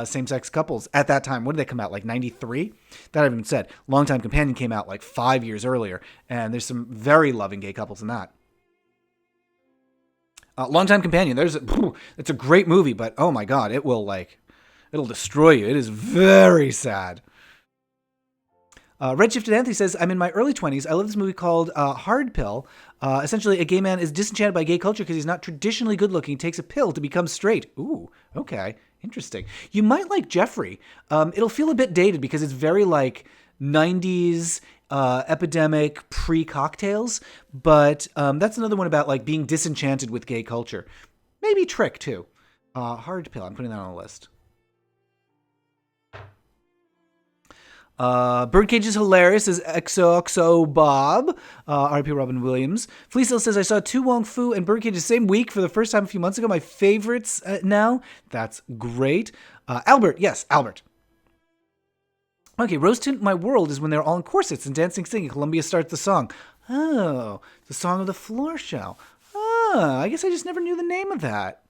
same-sex couples at that time. When did they come out? Like 93? That I haven't said. Longtime Companion came out like 5 years earlier, and there's some very loving gay couples in that. Longtime Companion. It's a great movie, but oh my god, it'll destroy you. It is very sad. Redshifted Anthony says, I'm in my early 20s. I love this movie called Hard Pill. Essentially, a gay man is disenchanted by gay culture because he's not traditionally good looking. He takes a pill to become straight. Ooh, okay. Interesting. You might like Jeffrey. It'll feel a bit dated because it's very like 90s epidemic pre-cocktails, but that's another one about like being disenchanted with gay culture. Maybe Trick too. Hard Pill. I'm putting that on the list. Birdcage is hilarious as XOXO Bob. RP Robin Williams. Fleecil says, I saw Tu Wong Fu and Birdcage the same week for the first time a few months ago. My favorites now. That's great. Albert. Yes, Albert. Okay, Rose Tint My World is when they're all in corsets and dancing, singing. Columbia starts the song. Oh, the song of the floor show. Oh, I guess I just never knew the name of that.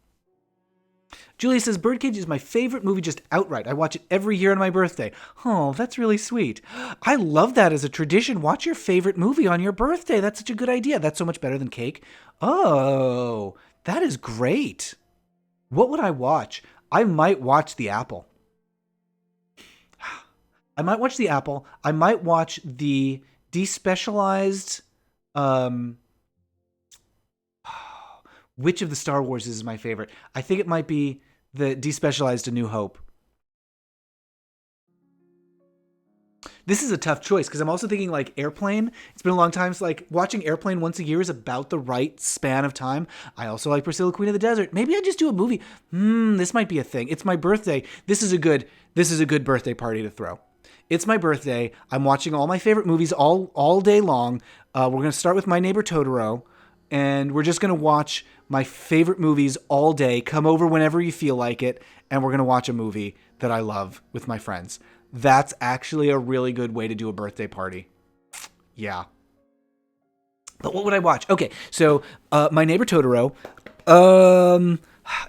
Julia says, Birdcage is my favorite movie just outright. I watch it every year on my birthday. Oh, that's really sweet. I love that as a tradition. Watch your favorite movie on your birthday. That's such a good idea. That's so much better than cake. Oh, that is great. What would I watch? I might watch The Apple. I might watch The Apple. I might watch the despecialized... which of the Star Wars is my favorite? I think it might be the despecialized A New Hope. This is a tough choice because I'm also thinking like Airplane. It's been a long time. So like watching Airplane once a year is about the right span of time. I also like Priscilla, Queen of the Desert. Maybe I just do a movie. This might be a thing. It's my birthday. This is a good birthday party to throw. It's my birthday. I'm watching all my favorite movies all day long. We're gonna start with My Neighbor Totoro, and we're just gonna watch my favorite movies all day. Come over whenever you feel like it, and we're gonna watch a movie that I love with my friends. That's actually a really good way to do a birthday party. Yeah. But what would I watch? Okay, so My Neighbor Totoro.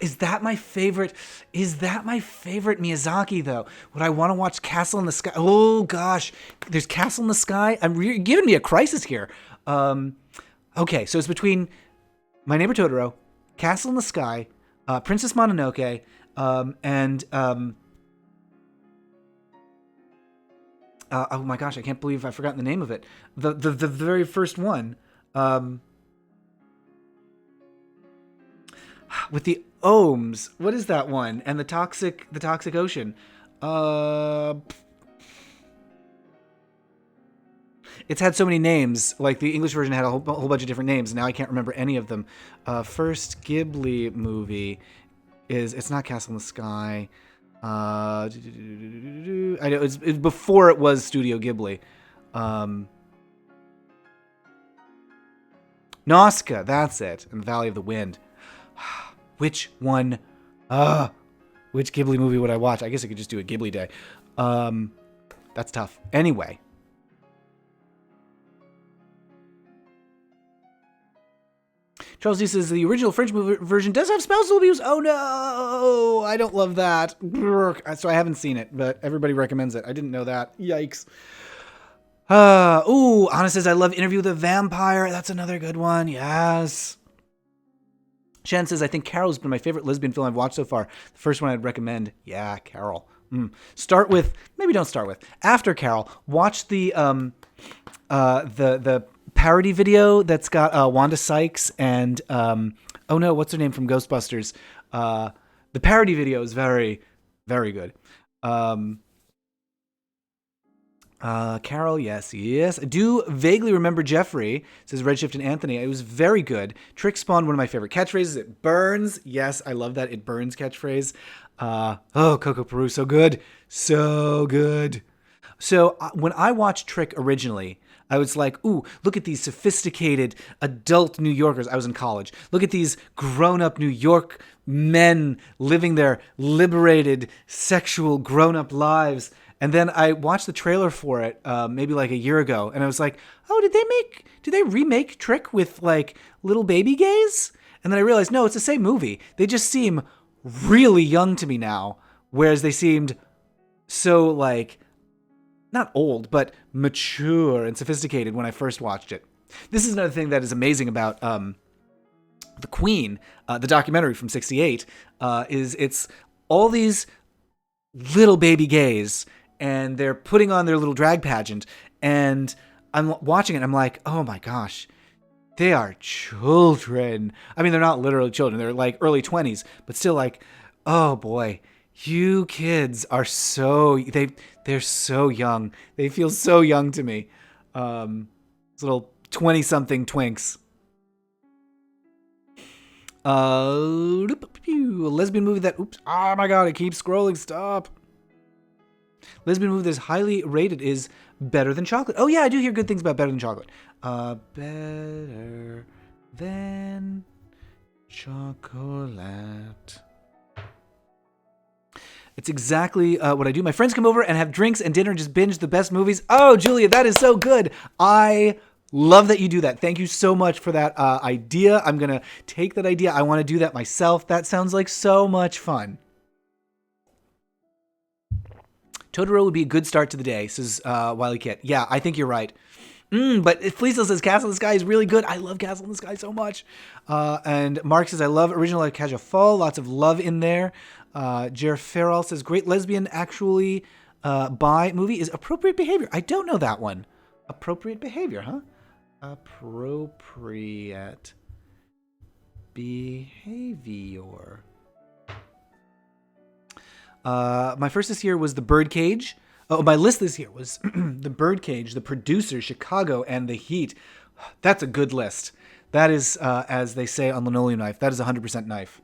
Is that my favorite? Is that my favorite Miyazaki though? Would I want to watch Castle in the Sky? Oh gosh, there's Castle in the Sky. You're giving me a crisis here. Okay, so it's between My Neighbor Totoro, Castle in the Sky, Princess Mononoke, and oh my gosh, I can't believe I've forgotten the name of it. The very first one. With the ohms. What is that one? And the toxic ocean. It's had so many names. Like the English version had a whole bunch of different names. And now I can't remember any of them. First Ghibli movie is, it's not Castle in the Sky. I know it's before it was Studio Ghibli. Nausicaa, that's it. And Valley of the Wind. Which one? Which Ghibli movie would I watch? I guess I could just do a Ghibli day. That's tough. Anyway. Charles D says the original French movie version does have spousal abuse. Oh no, I don't love that. So I haven't seen it, but everybody recommends it. I didn't know that. Yikes. Anna says I love Interview with a Vampire. That's another good one. Yes. Shan says I think Carol's been my favorite lesbian film I've watched so far. The first one I'd recommend. Yeah, Carol. Start with, maybe don't start with. After Carol, watch the parody video that's got Wanda Sykes and oh no, what's her name from Ghostbusters? The parody video is very, very good. Carol, yes. I do vaguely remember Jeffrey, says Redshift and Anthony. It was very good. Trick spawned one of my favorite catchphrases. It burns. Yes, I love that. It burns catchphrase. Coco Peru, so good. So good. So when I watched Trick originally, I was like, ooh, look at these sophisticated adult New Yorkers. I was in college. Look at these grown-up New York men living their liberated, sexual, grown-up lives. And then I watched the trailer for it maybe like a year ago, and I was like, oh, did they remake Trick with like little baby gays? And then I realized, no, it's the same movie. They just seem really young to me now, whereas they seemed so like, not old, but mature and sophisticated when I first watched it. This is another thing that is amazing about The Queen, the documentary from '68, is it's all these little baby gays, and they're putting on their little drag pageant, and I'm watching it, and I'm like, oh my gosh, they are children. I mean, they're not literally children. They're like early 20s, but still like, oh boy, you kids are they're so young. They feel so young to me. These little 20-something twinks. A lesbian movie that, oh my god, it keeps scrolling, stop. Lesbian movie that's highly rated is Better Than Chocolate. Oh yeah, I do hear good things about Better Than Chocolate. Better Than Chocolate. It's exactly what I do. My friends come over and have drinks and dinner and just binge the best movies. Oh, Julia, that is so good. I love that you do that. Thank you so much for that idea. I'm going to take that idea. I want to do that myself. That sounds like so much fun. Totoro would be a good start to the day, says Wiley Kit. Yeah, I think you're right. But Felicia says Castle in the Sky is really good. I love Castle in the Sky so much. And Mark says, I love Original like Kaja Fall. Lots of love in there. Jer Farrell says, great lesbian actually bi movie is Appropriate Behavior. I don't know that one. Appropriate Behavior, huh? Appropriate Behavior. My first this year was The Birdcage. Oh, my list this year was The Birdcage, The Producer, Chicago, and The Heat. That's a good list. That is, as they say on Linoleum Knife, that is 100% knife.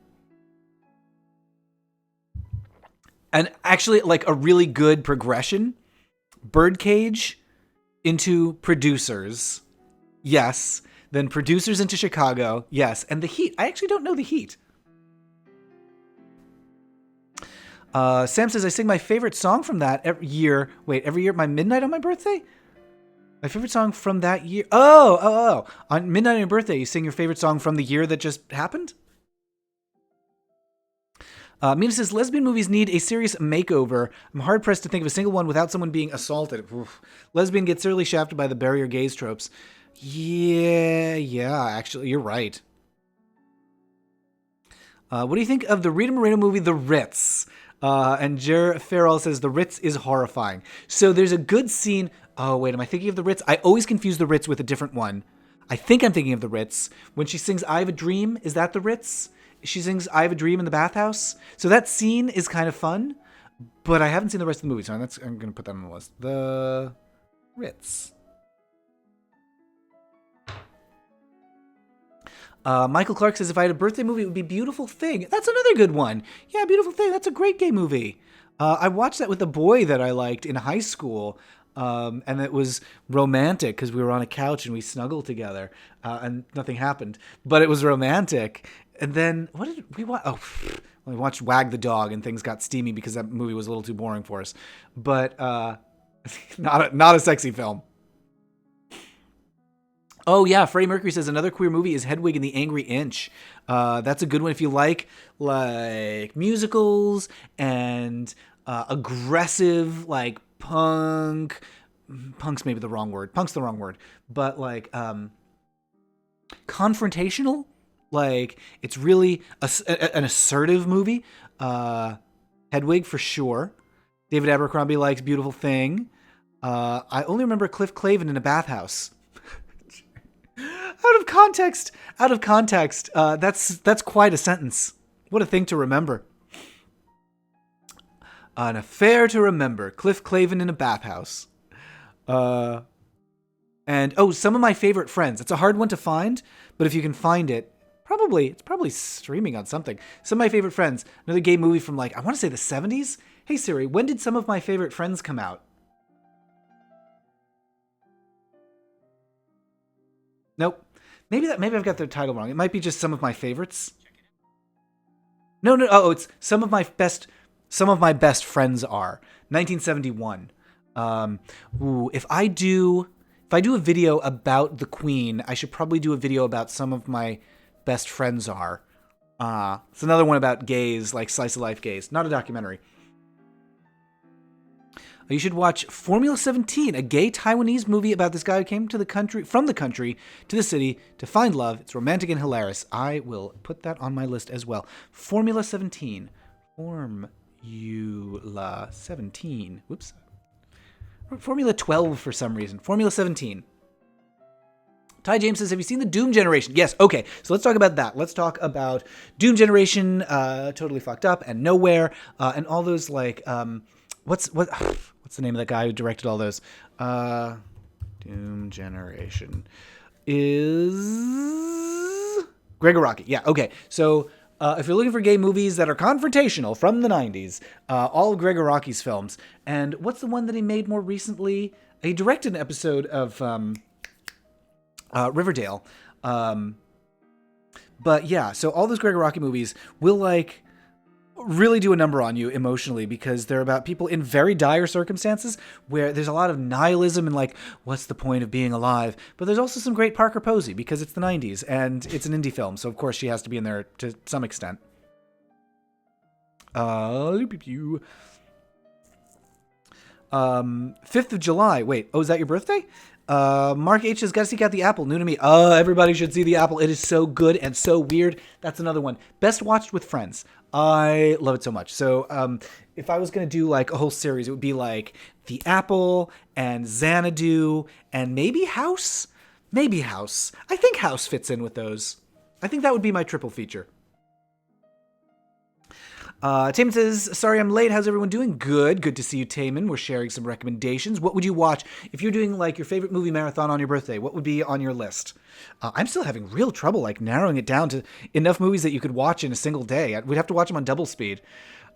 And actually, like a really good progression. Birdcage into Producers. Yes. Then Producers into Chicago. Yes. And The Heat. I actually don't know The Heat. Sam says, I sing my favorite song from that every year. Wait, every year at my midnight on my birthday? My favorite song from that year. Oh. On midnight on your birthday, you sing your favorite song from the year that just happened? Mina says, lesbian movies need a serious makeover. I'm hard-pressed to think of a single one without someone being assaulted. Oof. Lesbian gets early shafted by the barrier gaze tropes. Yeah, actually, you're right. What do you think of the Rita Moreno movie, The Ritz? And Jer Farrell says, The Ritz is horrifying. So there's a good scene. Oh, wait, am I thinking of The Ritz? I always confuse The Ritz with a different one. I think I'm thinking of The Ritz. When she sings I Have a Dream, is that The Ritz? She sings I Have a Dream in the bathhouse. So that scene is kind of fun, but I haven't seen the rest of the movie, so I'm going to put that on the list. The Ritz. Michael Clark says, if I had a birthday movie, it would be Beautiful Thing. That's another good one. Yeah, Beautiful Thing. That's a great gay movie. I watched that with a boy that I liked in high school. And it was romantic because we were on a couch and we snuggled together, and nothing happened. But it was romantic. And then what did we watch? Oh, we watched Wag the Dog, and things got steamy because that movie was a little too boring for us. But not a sexy film. Oh yeah, Freddie Mercury says another queer movie is Hedwig and the Angry Inch. That's a good one if you like musicals and aggressive like punk. Punk's maybe the wrong word. Punk's the wrong word. But like confrontational. Like it's really an assertive movie. Hedwig for sure. David Abercrombie likes Beautiful Thing. I only remember Cliff Clavin in a bathhouse. Out of context. That's quite a sentence. What a thing to remember. An affair to remember. Cliff Clavin in a bathhouse. And some of my favorite friends. It's a hard one to find, but if you can find it, it's probably streaming on something. Some of my favorite friends. Another gay movie from I want to say the 70s. Hey Siri, when did Some of My Favorite Friends come out? Nope. Maybe I've got the title wrong. It might be just Some of My Favorites. No. Oh, it's Some of My Best Friends Are 1971. If I do a video about the Queen, I should probably do a video about Some of My Best Friends Are. It's another one about gays, like slice of life gays, not a documentary. You should watch Formula 17, a gay Taiwanese movie about this guy who came from the country to the city to find love. It's romantic and hilarious. I will put that on my list as well. Formula 17. Formula 17. Whoops. Formula 12 for some reason. Formula 17. Ty James says, have you seen the Doom Generation? Yes. Okay. So let's talk about that. Let's talk about Doom Generation, Totally Fucked Up, and Nowhere, and all those what's the name of that guy who directed all those? Doom Generation is Gregor Rocky. Yeah. Okay. So if you're looking for gay movies that are confrontational from the 90s, all of Gregor Rocky's films. And what's the one that he made more recently? He directed an episode of Riverdale. But yeah, so all those Gregor Rocky movies will really do a number on you emotionally because they're about people in very dire circumstances where there's a lot of nihilism and what's the point of being alive? But there's also some great Parker Posey because it's the 90s and it's an indie film. So of course she has to be in there to some extent. 5th of July. Wait, is that your birthday? Mark H has got to seek out the Apple. New to me. Everybody should see the Apple. It is so good and so weird. That's another one. Best watched with friends. I love it so much. So, if I was going to do a whole series, it would be The Apple and Xanadu and maybe House. Maybe House. I think House fits in with those. I think that would be my triple feature. Taman says, sorry I'm late. How's everyone doing? Good. Good to see you, Taman. We're sharing some recommendations. What would you watch if you're doing like your favorite movie marathon on your birthday? What would be on your list? I'm still having real trouble like narrowing it down to enough movies that you could watch in a single day. We'd have to watch them on double speed.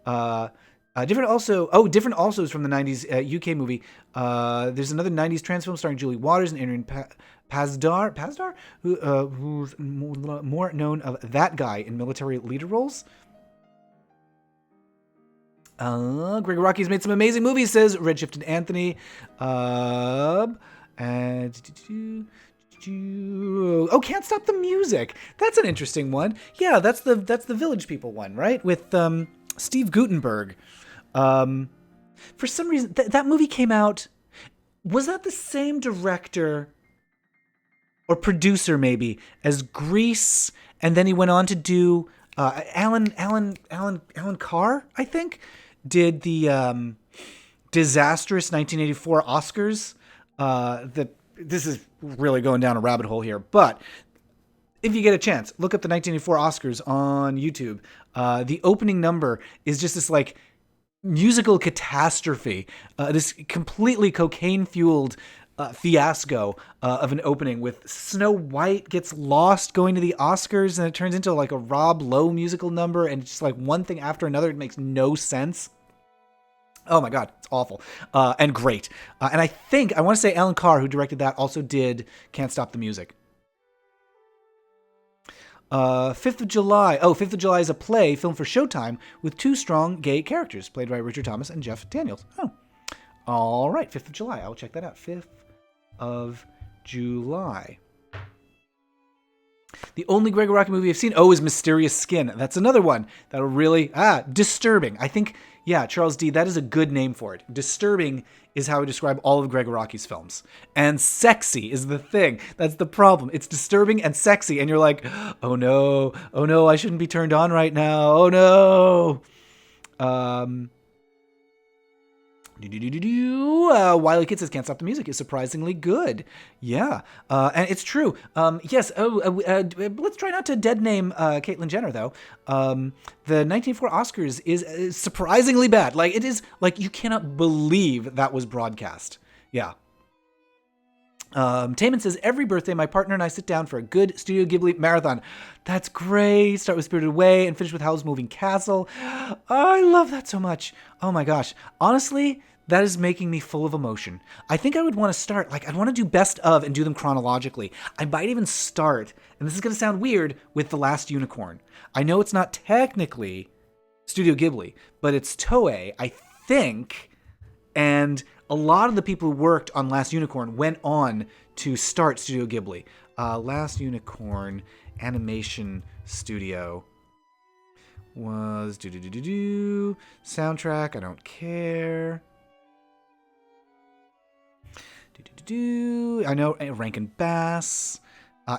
Different alsos from the 90s UK movie. There's another 90s trans film starring Julie Waters and Adrian Pasdar, who's more known of that guy in military leader roles. Gregor Rocky's made some amazing movies, says Redshift and Anthony. Can't Stop the Music. That's an interesting one. Yeah, that's the Village People one, right? With Steve Guttenberg. For some reason, that movie came out. Was that the same director or producer, maybe, as Grease? And then he went on to do Alan Carr, I think, did the disastrous 1984 Oscars. This is really going down a rabbit hole here, but if you get a chance, look up the 1984 Oscars on YouTube. The opening number is just this like musical catastrophe, this completely cocaine-fueled fiasco of an opening with Snow White gets lost going to the Oscars, and it turns into like a Rob Lowe musical number, and it's just like one thing after another. It makes no sense. Oh my God, it's awful and great. And I want to say Alan Carr, who directed that, also did Can't Stop the Music. 5th of July. 5th of July is a play filmed for Showtime with two strong gay characters played by Richard Thomas and Jeff Daniels. Oh, all right. 5th of July. I'll check that out. 5th of July. The only Gregor Rocky movie I've seen, is Mysterious Skin. That's another one that'll really, disturbing. I think, yeah, Charles D., that is a good name for it. Disturbing is how I describe all of Gregor Rocky's films. And sexy is the thing. That's the problem. It's disturbing and sexy, and you're like, oh no, I shouldn't be turned on right now. Oh no. Wiley Kid says Can't Stop the Music is surprisingly good. Yeah, and it's true. Yes. Let's try not to dead name Caitlyn Jenner though. The 1984 Oscars is surprisingly bad. Like it is like you cannot believe that was broadcast. Yeah. Taman says, every birthday, my partner and I sit down for a good Studio Ghibli marathon. That's great. Start with Spirited Away and finish with Howl's Moving Castle. Oh, I love that so much. Oh my gosh. Honestly, that is making me full of emotion. I think I would want to start, I'd want to do best of and do them chronologically. I might even start, and this is going to sound weird, with The Last Unicorn. I know it's not technically Studio Ghibli, but it's Toei, I think, and a lot of the people who worked on Last Unicorn went on to start Studio Ghibli. Last Unicorn Animation Studio was soundtrack. I don't care. I know Rankin Bass.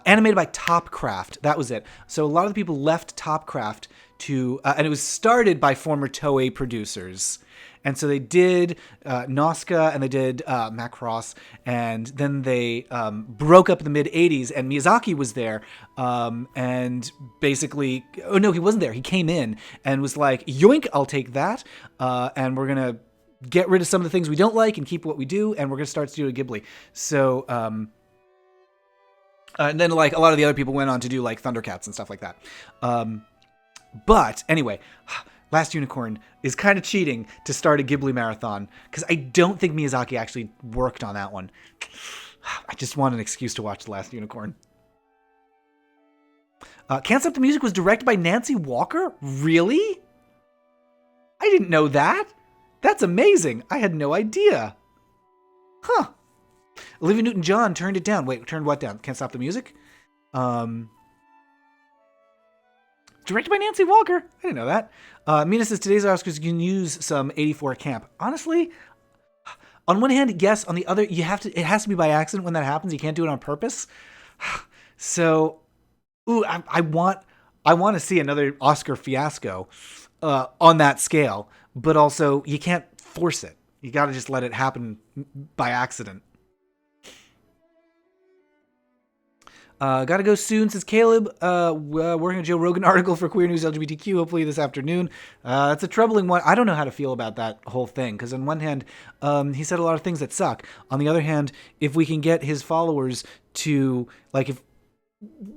Animated by Topcraft. That was it. So a lot of the people left Topcraft to, and it was started by former Toei producers. And so they did Nausicaa and they did Macross, and then they broke up in the mid-'80s, and Miyazaki was there, and basically, he wasn't there. He came in and was like, yoink, I'll take that, and we're going to get rid of some of the things we don't like and keep what we do, and we're going to start Studio Ghibli. So, and then a lot of the other people went on to do Thundercats and stuff like that. But anyway, Last Unicorn is kind of cheating to start a Ghibli marathon because I don't think Miyazaki actually worked on that one. I just want an excuse to watch The Last Unicorn. Can't Stop the Music was directed by Nancy Walker? Really? I didn't know that. That's amazing. I had no idea. Huh. Olivia Newton-John turned it down. Wait, turned what down? Can't Stop the Music? Directed by Nancy Walker. I didn't know that. Mina says, today's Oscars, you can use some 84 camp. Honestly, on one hand, yes. On the other, it has to be by accident when that happens. You can't do it on purpose. So, I want to see another Oscar fiasco on that scale. But also, you can't force it. You got to just let it happen by accident. Gotta go soon, says Caleb. Working on a Joe Rogan article for Queer News LGBTQ, hopefully this afternoon. That's a troubling one. I don't know how to feel about that whole thing, because on one hand, he said a lot of things that suck. On the other hand, if we can get his followers to, like, if,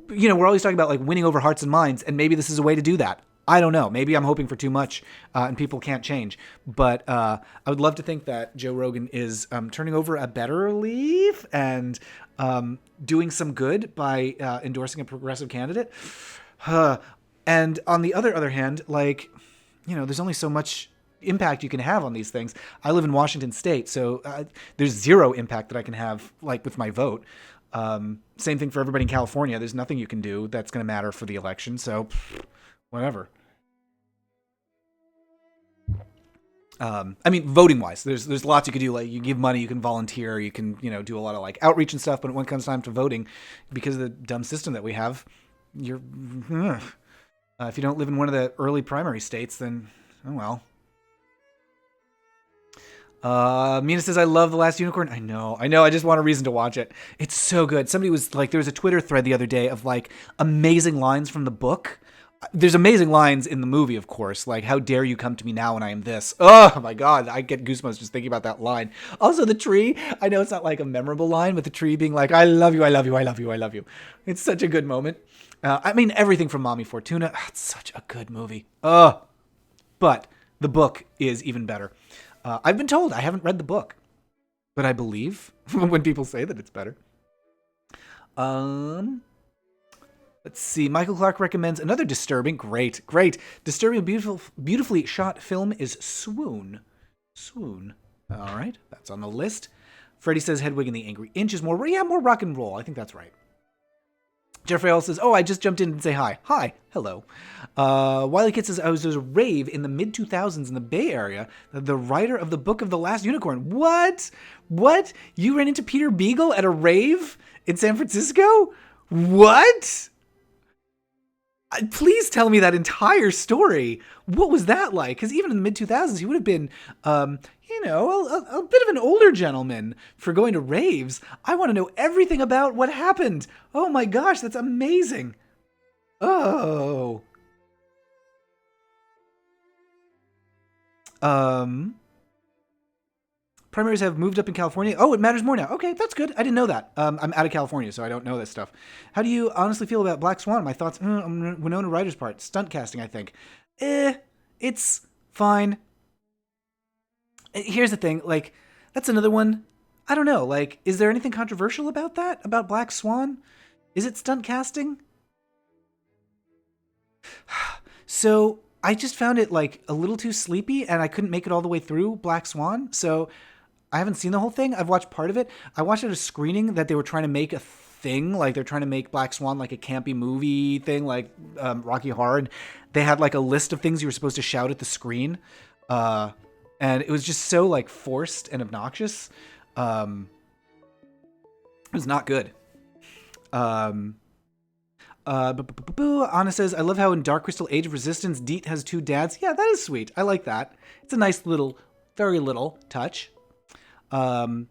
we're always talking about, like, winning over hearts and minds, and maybe this is a way to do that. I don't know. Maybe I'm hoping for too much, and people can't change. But I would love to think that Joe Rogan is turning over a better leaf and doing some good by endorsing a progressive candidate. And on the other hand, like, there's only so much impact you can have on these things. I live in Washington State, so there's zero impact that I can have, like, with my vote. Same thing for everybody in California. There's nothing you can do that's going to matter for the election. So whatever. I mean, voting wise, there's lots you could do. Like, you give money, you can volunteer, you can, do a lot of, like, outreach and stuff. But when it comes time to voting, because of the dumb system that we have, you're, if you don't live in one of the early primary states, then, oh well. Mina says, I love The Last Unicorn. I know. I just want a reason to watch it. It's so good. Somebody was like, there was a Twitter thread the other day of, like, amazing lines from the book. There's amazing lines in the movie, of course, like, how dare you come to me now when I am this? Oh my God, I get goosebumps just thinking about that line. Also, the tree, I know it's not like a memorable line, but the tree being like, I love you, I love you, I love you, I love you. It's such a good moment. I mean, everything from Mommy Fortuna, it's such a good movie. But the book is even better. I've been told, I haven't read the book, but I believe when people say that it's better. Let's see. Michael Clark recommends another disturbing, great, disturbing, beautifully shot film is Swoon. Swoon. All right, that's on the list. Freddie says Hedwig and the Angry Inch is more rock and roll. I think that's right. Jeffrey L says, I just jumped in and say hi. Hi. Hello. Wiley Kid says, there was a rave in the mid-2000s in the Bay Area. The writer of the book of The Last Unicorn. What? You ran into Peter Beagle at a rave in San Francisco? What? Please tell me that entire story. What was that like? Because even in the mid-2000s, he would have been, a bit of an older gentleman for going to raves. I want to know everything about what happened. Oh my gosh, that's amazing. Oh. Primaries have moved up in California. Oh, it matters more now. Okay, that's good. I didn't know that. I'm out of California, so I don't know this stuff. How do you honestly feel about Black Swan? My thoughts, on Winona Ryder's part. Stunt casting, I think. It's fine. Here's the thing. Like, that's another one. I don't know. Like, is there anything controversial about that? About Black Swan? Is it stunt casting? So, I just found it, like, a little too sleepy, and I couldn't make it all the way through Black Swan, so I haven't seen the whole thing. I've watched part of it. I watched at a screening that they were trying to make a thing, like they're trying to make Black Swan like a campy movie thing, like Rocky Horror. And they had like a list of things you were supposed to shout at the screen, and it was just so like forced and obnoxious. It was not good. Anna says, I love how in Dark Crystal Age of Resistance, Deet has two dads. Yeah, that is sweet. I like that. It's a nice little, very little touch. While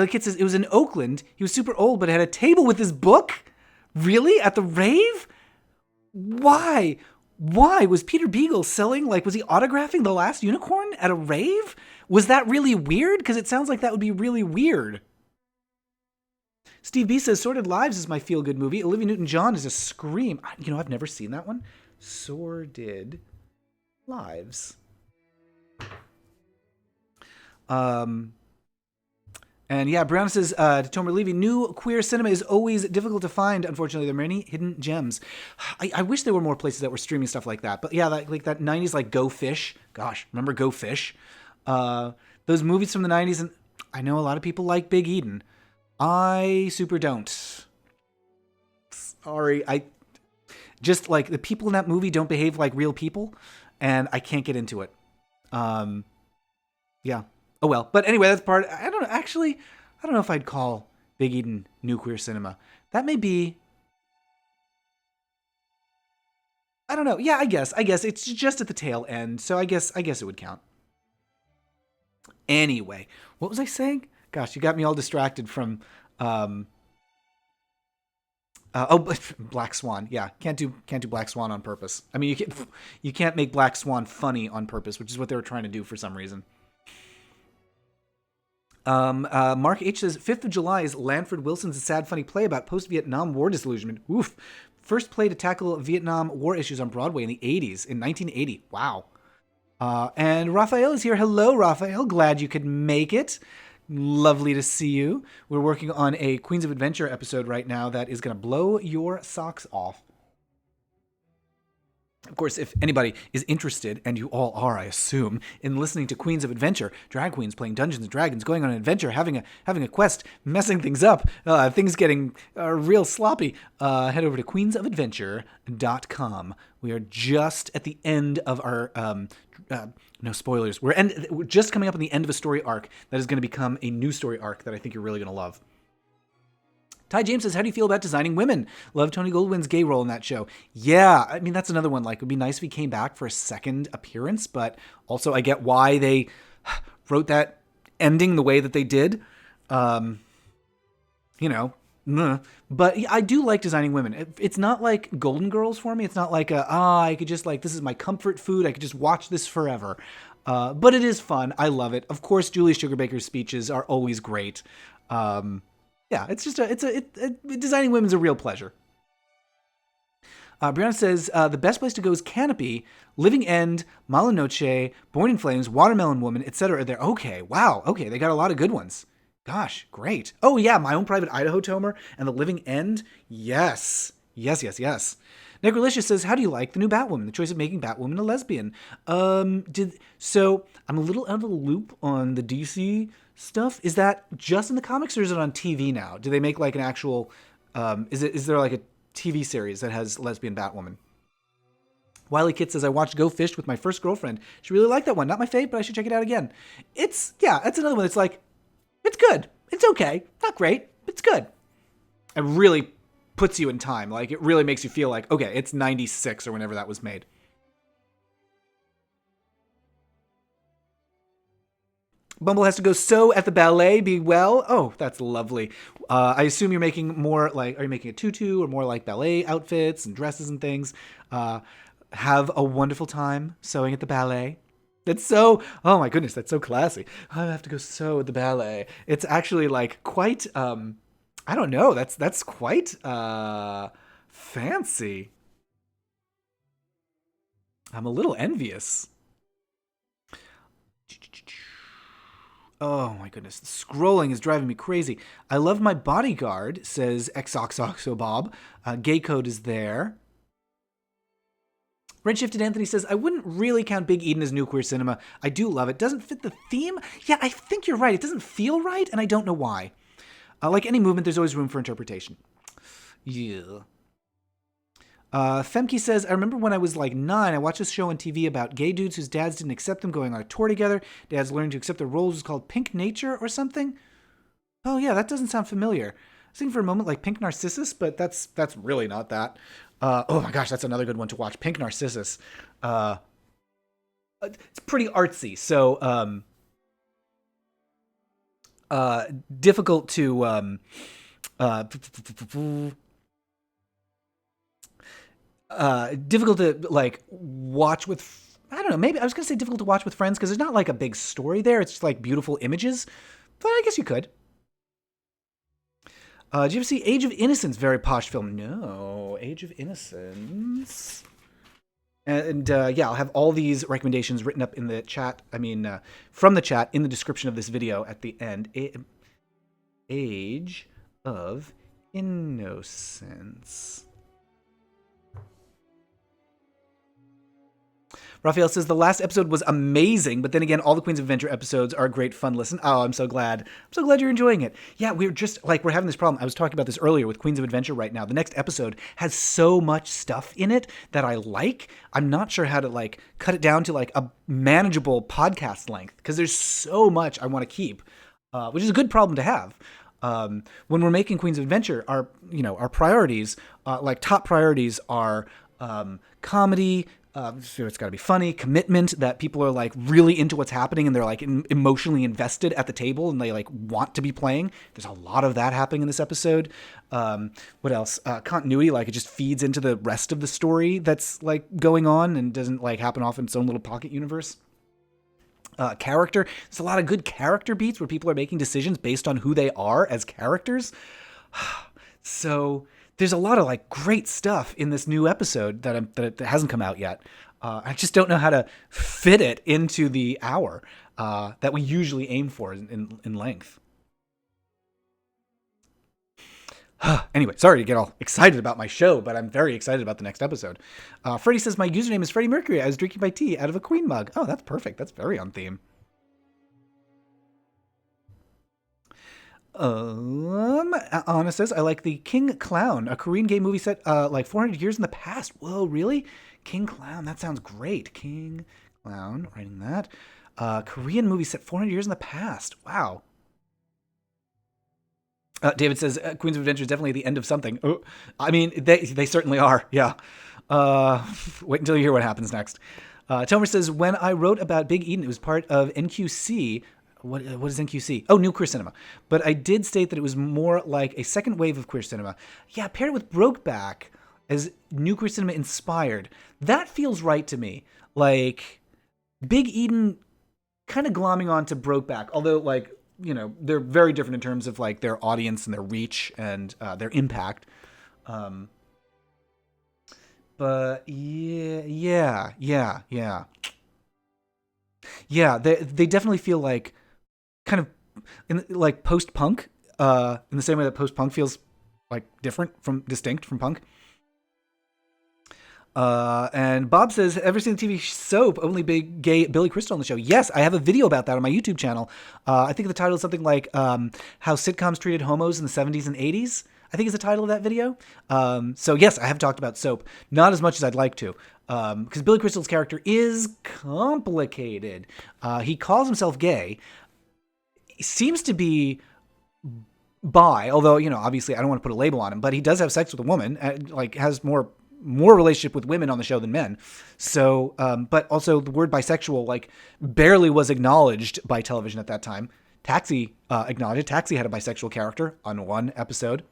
the kid says it was in Oakland, he was super old, but had a table with his book. Really? At the rave? Why? Was Peter Beagle selling, like, was he autographing The Last Unicorn at a rave? Was that really weird? Because it sounds like that would be really weird. Steve B says, Sordid Lives is my feel-good movie. Olivia Newton-John is a scream. I've never seen that one. Sordid Lives. And yeah, Brown says to Tomer Levy, new queer cinema is always difficult to find. Unfortunately, there are many hidden gems. I wish there were more places that were streaming stuff like that. But yeah, like that 90s, like Go Fish. Gosh, remember Go Fish? Those movies from the 90s. And I know a lot of people like Big Eden. I super don't. Sorry. I just like the people in that movie don't behave like real people. And I can't get into it. Yeah. Oh well, but anyway, that's part. I don't know. Actually, I don't know if I'd call Big Eden new queer cinema. That may be. I don't know. Yeah, I guess it's just at the tail end, so I guess it would count. Anyway, what was I saying? Gosh, you got me all distracted from Black Swan. Yeah, can't do Black Swan on purpose. I mean, you can't make Black Swan funny on purpose, which is what they were trying to do for some reason. Mark H says 5th of July is Lanford Wilson's A Sad Funny Play about post-Vietnam War disillusionment. Oof. First play to tackle Vietnam War issues on Broadway in the 80s, in 1980. Wow. And Raphael is here. Hello, Raphael. Glad you could make it. Lovely to see you. We're working on a Queens of Adventure episode right now that is going to blow your socks off. Of course, if anybody is interested, and you all are, I assume, in listening to Queens of Adventure, drag queens playing Dungeons and Dragons, going on an adventure, having a quest, messing things up, things getting real sloppy, head over to queensofadventure.com. We are just at the end of our no spoilers. We're just coming up on the end of a story arc that is going to become a new story arc that I think you're really going to love. Ty James says, how do you feel about designing women? Love Tony Goldwyn's gay role in that show. Yeah, I mean, that's another one. Like, it would be nice if he came back for a second appearance, but also I get why they wrote that ending the way that they did. But I do like designing women. It's not like Golden Girls for me. It's not like I could just this is my comfort food. I could just watch this forever. But it is fun. I love it. Of course, Julie Sugarbaker's speeches are always great. Yeah, it's just designing women's a real pleasure. Brianna says, the best place to go is Canopy, Living End, Malinoche, Born in Flames, Watermelon Woman, etc. They're okay. Wow. Okay. They got a lot of good ones. Gosh, great. Oh yeah. My Own Private Idaho Tomer and The Living End. Yes. Yes. Necrolicious says, how do you like the new Batwoman? The choice of making Batwoman a lesbian. I'm a little out of the loop on the DC stuff. Is that just in the comics or is it on TV now? Do they make an actual is there a TV series that has lesbian Batwoman? Wiley Kit says, I watched Go Fish with my first girlfriend. She really liked that one. Not my fave, but I should check it out again. It's another one that's it's good. It's okay. Not great. It's good. It really puts you in time. It really makes you feel okay, it's 96 or whenever that was made. Bumble has to go sew at the ballet. Be well. Oh, that's lovely. I assume you're making more are you making a tutu or more ballet outfits and dresses and things? Have a wonderful time sewing at the ballet. That's so, oh my goodness, that's so classy. I have to go sew at the ballet. It's actually quite, I don't know, that's quite fancy. I'm a little envious. Oh my goodness, the scrolling is driving me crazy. I love my bodyguard, says XOXOXOBob. Gay code is there. Redshifted Anthony says, I wouldn't really count Big Eden as new queer cinema. I do love it. Doesn't fit the theme? Yeah, I think you're right. It doesn't feel right, and I don't know why. Like any movement, there's always room for interpretation. Yeah. Femke says, I remember when I was 9, I watched this show on TV about gay dudes whose dads didn't accept them going on a tour together. Dads learning to accept their roles. It was called Pink Nature or something. Oh yeah, that doesn't sound familiar. I was thinking for a moment Pink Narcissus, but that's really not that. Oh my gosh, that's another good one to watch. Pink Narcissus. It's pretty artsy, so difficult to watch with, I don't know, maybe I was gonna say difficult to watch with friends because there's not a big story there. It's just beautiful images, but I guess you could. Did you ever see Age of Innocence? Very posh film. No, Age of Innocence. And yeah, I'll have all these recommendations written up in the chat. I mean, from the chat in the description of this video at the end. Age of Innocence. Raphael says, the last episode was amazing, but then again, all the Queens of Adventure episodes are a great fun listen. Oh, I'm so glad. I'm so glad you're enjoying it. Yeah, we're just, we're having this problem. I was talking about this earlier with Queens of Adventure right now. The next episode has so much stuff in it that I like. I'm not sure how to, cut it down to, a manageable podcast length, because there's so much I want to keep, which is a good problem to have. When we're making Queens of Adventure, our priorities, top priorities are comedy, So it's got to be funny, commitment, that people are like really into what's happening and they're like emotionally invested at the table and they like want to be playing. There's a lot of that happening in this episode. What else? Continuity, like it just feeds into the rest of the story that's like going on and doesn't like happen off in its own little pocket universe. Character. There's a lot of good character beats where people are making decisions based on who they are as characters. So there's a lot of like great stuff in this new episode that hasn't come out yet. I just don't know how to fit it into the hour that we usually aim for in length. Anyway, sorry to get all excited about my show, but I'm very excited about the next episode. Freddie says, my username is Freddie Mercury. I was drinking my tea out of a Queen mug. Oh, that's perfect. That's very on theme. Anna says, I like the King Clown, a Korean gay movie set like 400 years in the past. Whoa, really? King Clown, that sounds great. King Clown, writing that. Korean movie set 400 years in the past. Wow. David says, Queens of Adventure is definitely the end of something. Oh, I mean, they certainly are, yeah. Wait until you hear what happens next. Tomer says, when I wrote about Big Eden, it was part of NQC. What is NQC? Oh, New Queer Cinema. But I did state that it was more like a second wave of queer cinema. Yeah, paired with Brokeback as New Queer Cinema inspired. That feels right to me. Like, Big Eden kind of glomming on to Brokeback, although, like, you know, they're very different in terms of like their audience and their reach and their impact. But yeah. They definitely feel like kind of like post-punk, in the same way that post-punk feels like distinct from punk. And Bob says, ever seen the TV soap, Only Big Gay Billy Crystal on the show? Yes, I have a video about that on my YouTube channel. I think the title is something like How Sitcoms Treated Homos in the 70s and 80s, I think is the title of that video. So yes, I have talked about soap. Not as much as I'd like to. Because Billy Crystal's character is complicated. He calls himself gay. He seems to be bi, although, you know, obviously I don't want to put a label on him, but he does have sex with a woman, like has more relationship with women on the show than men. So, but also the word bisexual, like, barely was acknowledged by television at that time. Taxi acknowledged it. Taxi had a bisexual character on one episode.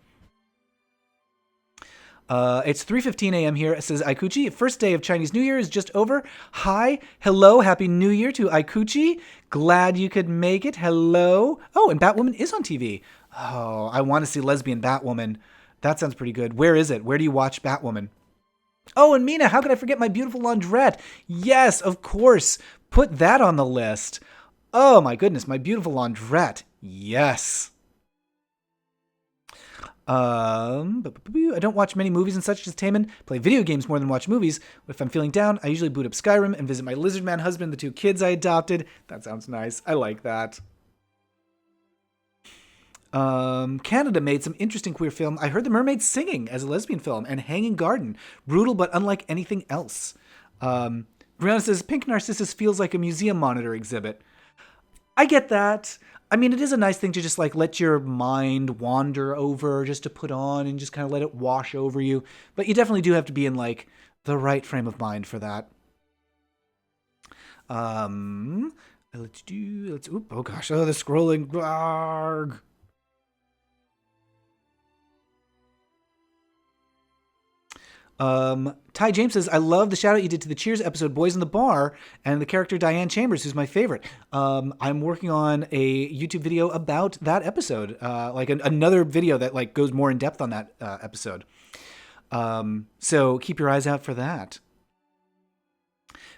It's 3:15 a.m. here. It says, Aikuchi, first day of Chinese New Year is just over. Hi. Hello. Happy New Year to Aikuchi. Glad you could make it. Hello. Oh, and Batwoman is on TV. Oh, I want to see lesbian Batwoman. That sounds pretty good. Where is it? Where do you watch Batwoman? Oh, and Mina, how could I forget my beautiful laundrette? Yes, of course. Put that on the list. Oh, my goodness, my beautiful laundrette. Yes. I don't watch many movies and such as Taman. Play video games more than watch movies. If I'm feeling down, I usually boot up Skyrim and visit my lizard man husband, the 2 kids I adopted. That sounds nice. I like that. Canada made some interesting queer film. I heard The Mermaid Singing as a lesbian film and Hanging Garden. Brutal, but unlike anything else. Brianna says, Pink Narcissus feels like a museum monitor exhibit. I get that. I mean, it is a nice thing to just like let your mind wander over, just to put on and just kind of let it wash over you. But you definitely do have to be in like the right frame of mind for that. Oh gosh, the scrolling. Arg. Ty James says, I love the shout out you did to the Cheers episode Boys in the Bar and the character Diane Chambers, who's my favorite. I'm working on a YouTube video about that episode, like another video that like goes more in depth on that episode. So keep your eyes out for that.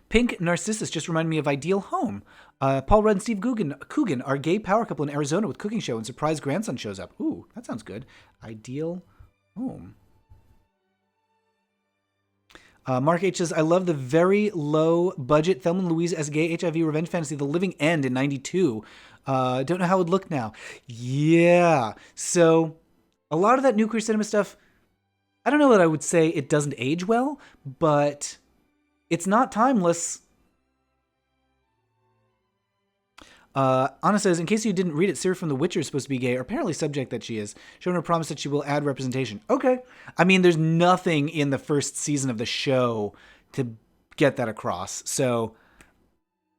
Pink Narcissus just reminded me of Ideal Home. Paul Rudd and Steve Coogan are a gay power couple in Arizona with cooking show and surprise grandson shows up. Ooh, that sounds good. Ideal Home. Mark H says, I love the very low budget Thelma and Louise as gay HIV revenge fantasy, The Living End in 92. Don't know how it would look now. Yeah. So a lot of that new queer cinema stuff, I don't know that I would say it doesn't age well, but it's not timeless. Anna says, in case you didn't read it, Ciri from The Witcher is supposed to be gay, or apparently subject that she is, showing her promise that she will add representation. Okay. I mean, there's nothing in the first season of the show to get that across. So,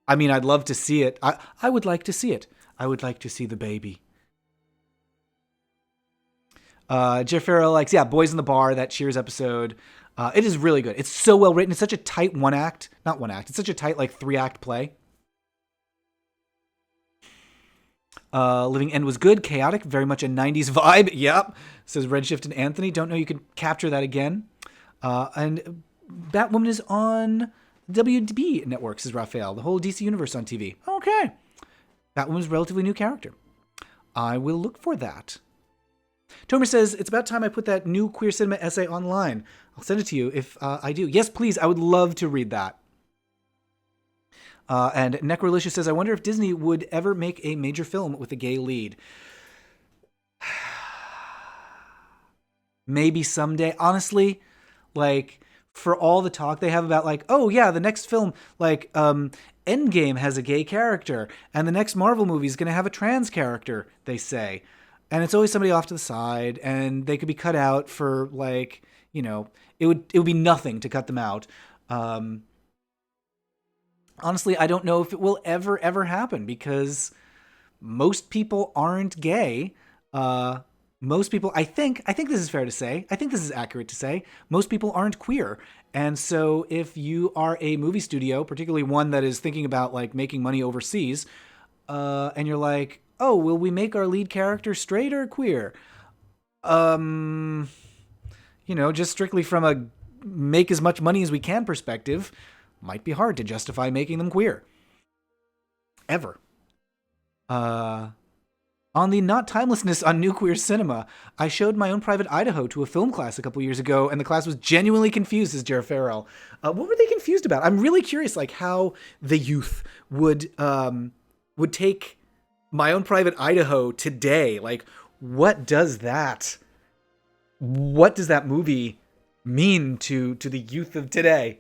I mean, I'd love to see it. I would like to see it. I would like to see the baby. Jeff Farrell likes, yeah, Boys in the Bar, that Cheers episode. It is really good. It's so well written. It's such a tight not one act. It's such a tight, like, 3-act play. Living End was good, chaotic, very much a 90s vibe. Yep, says Redshift and Anthony. Don't know you could capture that again. And Batwoman is on WB Network, says Raphael. The whole DC universe on TV. Okay. Batwoman's a relatively new character. I will look for that. Tomer says, it's about time I put that new queer cinema essay online. I'll send it to you if I do. Yes, please. I would love to read that. And Necrolicious says, I wonder if Disney would ever make a major film with a gay lead. Maybe someday. Honestly, like, for all the talk they have about, like, oh, yeah, the next film, like, Endgame has a gay character, and the next Marvel movie is going to have a trans character, they say. And it's always somebody off to the side, and they could be cut out for, like, you know, it would be nothing to cut them out. Honestly, I don't know if it will ever happen, because most people aren't gay. Most people, I think this is fair to say, I think this is accurate to say, most people aren't queer. And so if you are a movie studio, particularly one that is thinking about, like, making money overseas, and you're like, oh, will we make our lead character straight or queer? You know, just strictly from a make as much money as we can perspective, might be hard to justify making them queer. Ever. On the not timelessness on new queer cinema, I showed My Own Private Idaho to a film class a couple years ago, and the class was genuinely confused, as Jared Farrell. What were they confused about? I'm really curious, like, how the youth would take My Own Private Idaho today. Like, what does that movie mean to the youth of today?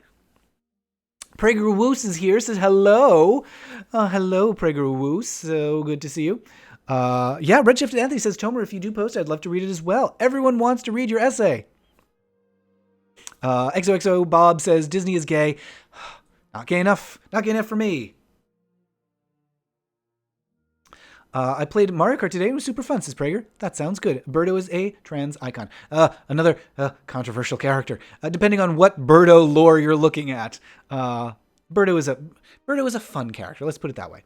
Prager Woos is here, says hello. Hello, Prager Woos. So good to see you. Yeah, Redshift Anthony says, Tomer, if you do post, I'd love to read it as well. Everyone wants to read your essay. XOXO Bob says, Disney is gay. Not gay enough. Not gay enough for me. I played Mario Kart today. It was super fun, says Prager. That sounds good. Birdo is a trans icon. Another controversial character. Depending on what Birdo lore you're looking at. Birdo is a fun character. Let's put it that way.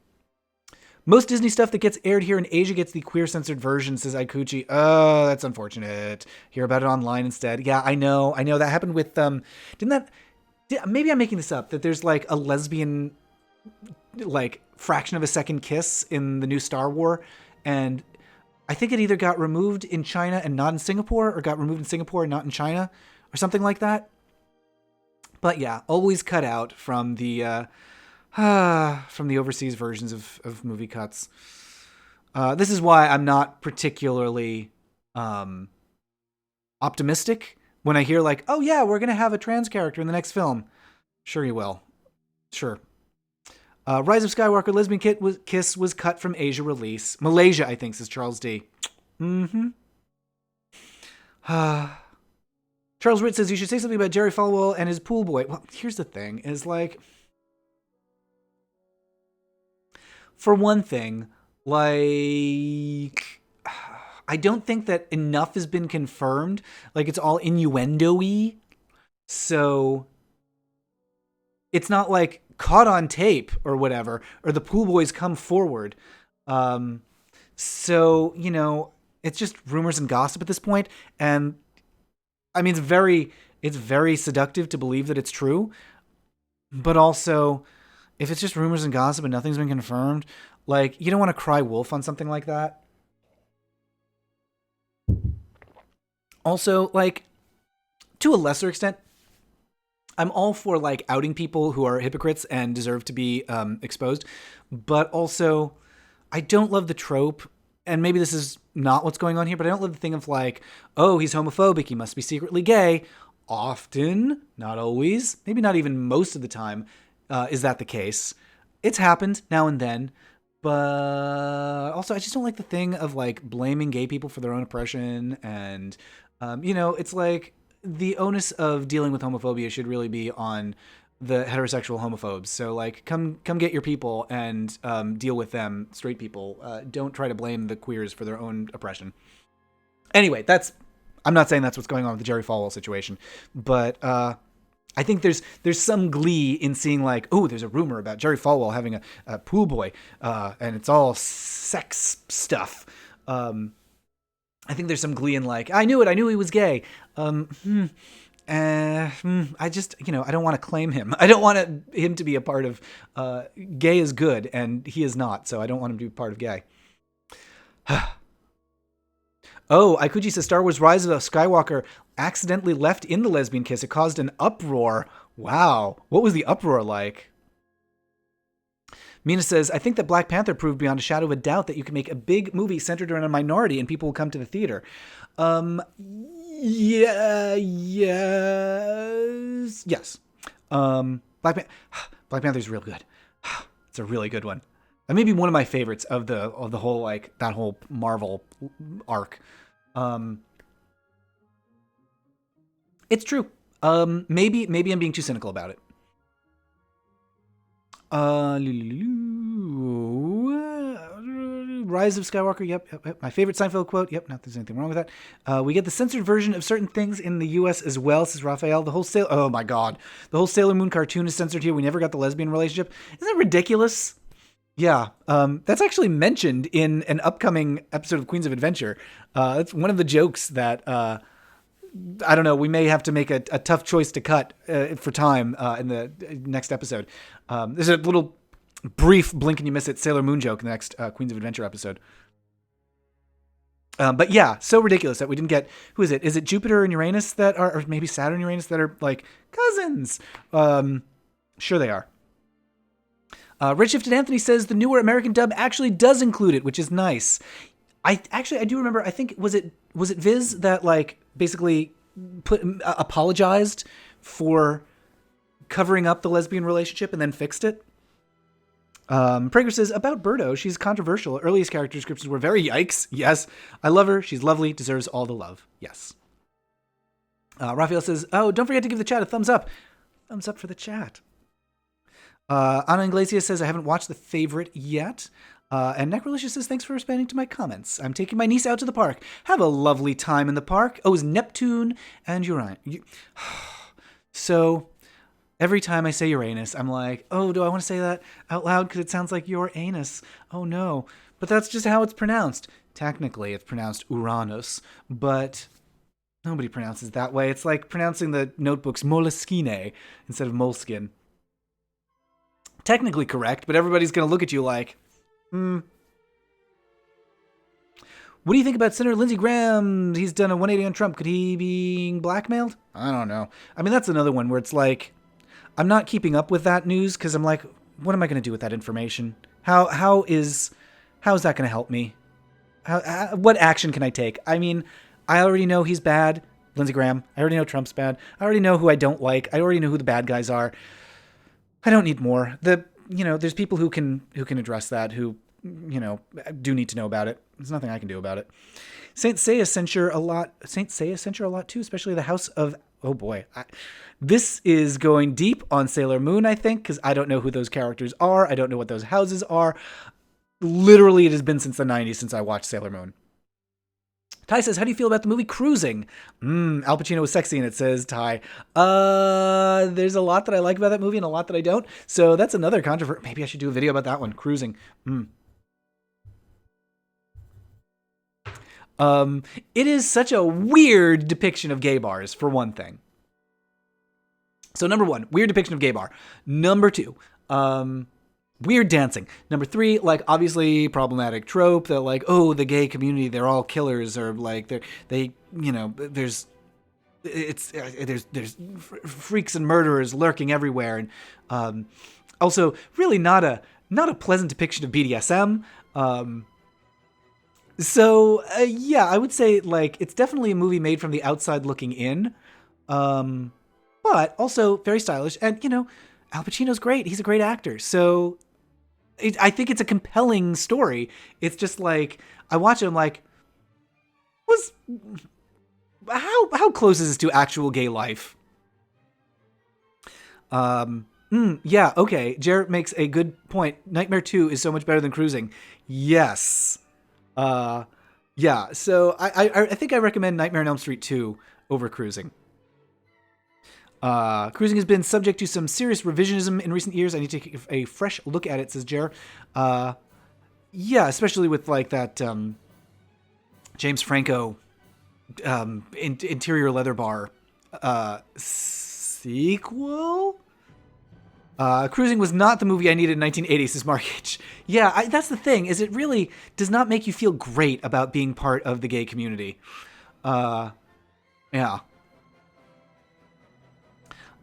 Most Disney stuff that gets aired here in Asia gets the queer censored version, says Aikuchi. Oh, that's unfortunate. Hear about it online instead. Yeah, I know. That happened with, maybe I'm making this up, that there's, like, a lesbian, like, fraction of a second kiss in the new Star Wars, and I think it either got removed in China and not in Singapore, or got removed in Singapore and not in China, or something like that. But yeah, always cut out from the overseas versions of movie cuts. This is why I'm not particularly optimistic when I hear, like, oh yeah, we're gonna have a trans character in the next film. Sure you will. Sure. Rise of Skywalker Lesbian Kiss was cut from Asia release. Malaysia, I think, says Charles D. Mm-hmm. Charles Ritt says, you should say something about Jerry Falwell and his pool boy. Well, here's the thing, is, like, for one thing, like, I don't think that enough has been confirmed. Like, it's all innuendo-y. So it's not, like, caught on tape or whatever, or the pool boys come forward. So, you know, it's just rumors and gossip at this point. And I mean, it's very seductive to believe that it's true, but also, if it's just rumors and gossip and nothing's been confirmed, like, you don't want to cry wolf on something like that. Also, like, to a lesser extent, I'm all for, like, outing people who are hypocrites and deserve to be exposed, but also, I don't love the trope, and maybe this is not what's going on here, but I don't love the thing of, like, oh, he's homophobic, he must be secretly gay. Often, not always, maybe not even most of the time, is that the case. It's happened now and then, but also I just don't like the thing of, like, blaming gay people for their own oppression, and, you know, it's like, the onus of dealing with homophobia should really be on the heterosexual homophobes. So like, come get your people and deal with them, straight people. Don't try to blame the queers for their own oppression. Anyway, I'm not saying that's what's going on with the Jerry Falwell situation, but I think there's some glee in seeing like, oh, there's a rumor about Jerry Falwell having a pool boy, and it's all sex stuff. I think there's some glee in like, I knew he was gay. I just, I don't want to claim him. I don't want him to be a part of, gay is good, and he is not, so I don't want him to be part of gay. Oh, Aikuji says Star Wars Rise of Skywalker accidentally left in the lesbian kiss. It caused an uproar. Wow. What was the uproar like? Mina says, I think that Black Panther proved beyond a shadow of a doubt that you can make a big movie centered around a minority and people will come to the theater. Yes. Black Panther's real good. It's a really good one. That may be one of my favorites of the whole, like, that whole Marvel arc. It's true. Maybe I'm being too cynical about it. Rise of Skywalker. Yep. My favorite Seinfeld quote. Yep. Not that there's anything wrong with that. We get the censored version of certain things in the U.S. as well, says Raphael. Oh my God. The whole Sailor Moon cartoon is censored here. We never got the lesbian relationship. Isn't that ridiculous? Yeah. That's actually mentioned in an upcoming episode of Queens of Adventure. That's one of the jokes that, I don't know, we may have to make a tough choice to cut for time in the next episode. There's a little brief blink and you miss it Sailor Moon joke in the next Queens of Adventure episode. But yeah, so ridiculous that we didn't get, who is it? Is it Jupiter and Uranus that are, or maybe Saturn and Uranus that are like cousins? Sure they are. Redshifted Anthony says the newer American dub actually does include it, which is nice. I do remember, I think, was it Viz that like basically apologized for covering up the lesbian relationship and then fixed it? Prager says, about Birdo, she's controversial. Earliest character descriptions were very yikes. Yes. I love her. She's lovely. Deserves all the love. Yes. Raphael says, oh, don't forget to give the chat a thumbs up. Thumbs up for the chat. Ana Iglesias says, I haven't watched The Favorite yet. And Necrolicious says, thanks for responding to my comments. I'm taking my niece out to the park. Have a lovely time in the park. Oh, it's Neptune and Uranus. So every time I say Uranus, I'm like, oh, do I want to say that out loud? Because it sounds like your anus. Oh, no. But that's just how it's pronounced. Technically, it's pronounced Uranus, but nobody pronounces it that way. It's like pronouncing the notebooks Moleskine instead of Moleskin. Technically correct, but everybody's going to look at you like, What do you think about Senator Lindsey Graham? He's done a 180 on Trump. Could he be blackmailed? I don't know. I mean, that's another one where it's like, I'm not keeping up with that news because I'm like, what am I going to do with that information? How is that going to help me? What action can I take? I mean, I already know he's bad, Lindsey Graham. I already know Trump's bad. I already know who I don't like. I already know who the bad guys are. I don't need more. There's people who can address that, who, do need to know about it. There's nothing I can do about it. Saint Seiya censure a lot too, especially the House of, oh boy. This is going deep on Sailor Moon, I think, because I don't know who those characters are. I don't know what those houses are. Literally, it has been since the 90s since I watched Sailor Moon. Ty says, how do you feel about the movie Cruising? Al Pacino was sexy in it, says Ty. There's a lot that I like about that movie and a lot that I don't. So that's another controversy. Maybe I should do a video about that one, Cruising. It is such a weird depiction of gay bars, for one thing. So number 1, weird depiction of gay bar. Number 2, weird dancing. Number 3, like, obviously problematic trope that, like, oh, the gay community, they're all killers, or like there's freaks and murderers lurking everywhere, and also really not a pleasant depiction of BDSM. Yeah, I would say, like, it's definitely a movie made from the outside looking in, but also very stylish, and Al Pacino's great. He's a great actor, so I think it's a compelling story. It's just like, I watch it, I'm like, how close is this to actual gay life? Yeah, okay. Jarrett makes a good point. Nightmare 2 is so much better than Cruising. Yes. Uh, yeah, so I think I recommend Nightmare on Elm Street 2 over Cruising. Cruising has been subject to some serious revisionism in recent years. I need to take a fresh look at it, says Jer. Uh, yeah, especially with like that James Franco interior leather bar sequel. Cruising was not the movie I needed in 1980, says Mark H. Yeah, that's the thing, is it really does not make you feel great about being part of the gay community. Yeah.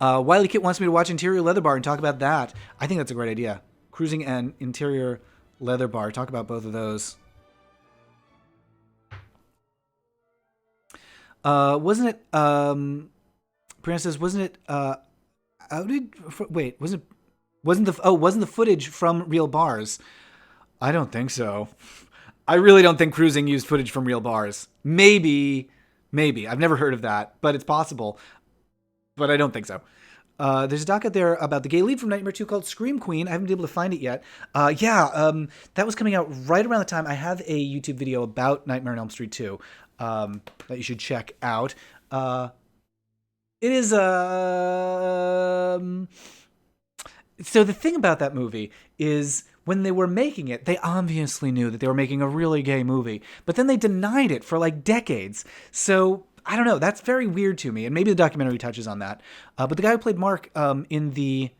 Wiley Kit wants me to watch Interior Leather Bar and talk about that. I think that's a great idea. Cruising and Interior Leather Bar. Talk about both of those. Wasn't it, Brianna says, wasn't it, wait, wasn't the footage from real bars? I don't think so. I really don't think Cruising used footage from real bars. Maybe. I've never heard of that, but it's possible. But I don't think so. There's a doc out there about the gay lead from Nightmare 2 called Scream Queen. I haven't been able to find it yet. That was coming out right around the time. I have a YouTube video about Nightmare on Elm Street 2 that you should check out. It is so the thing about that movie is when they were making it, they obviously knew that they were making a really gay movie, but then they denied it for like decades. So I don't know. That's very weird to me, and maybe the documentary touches on that. But the guy who played Mark in the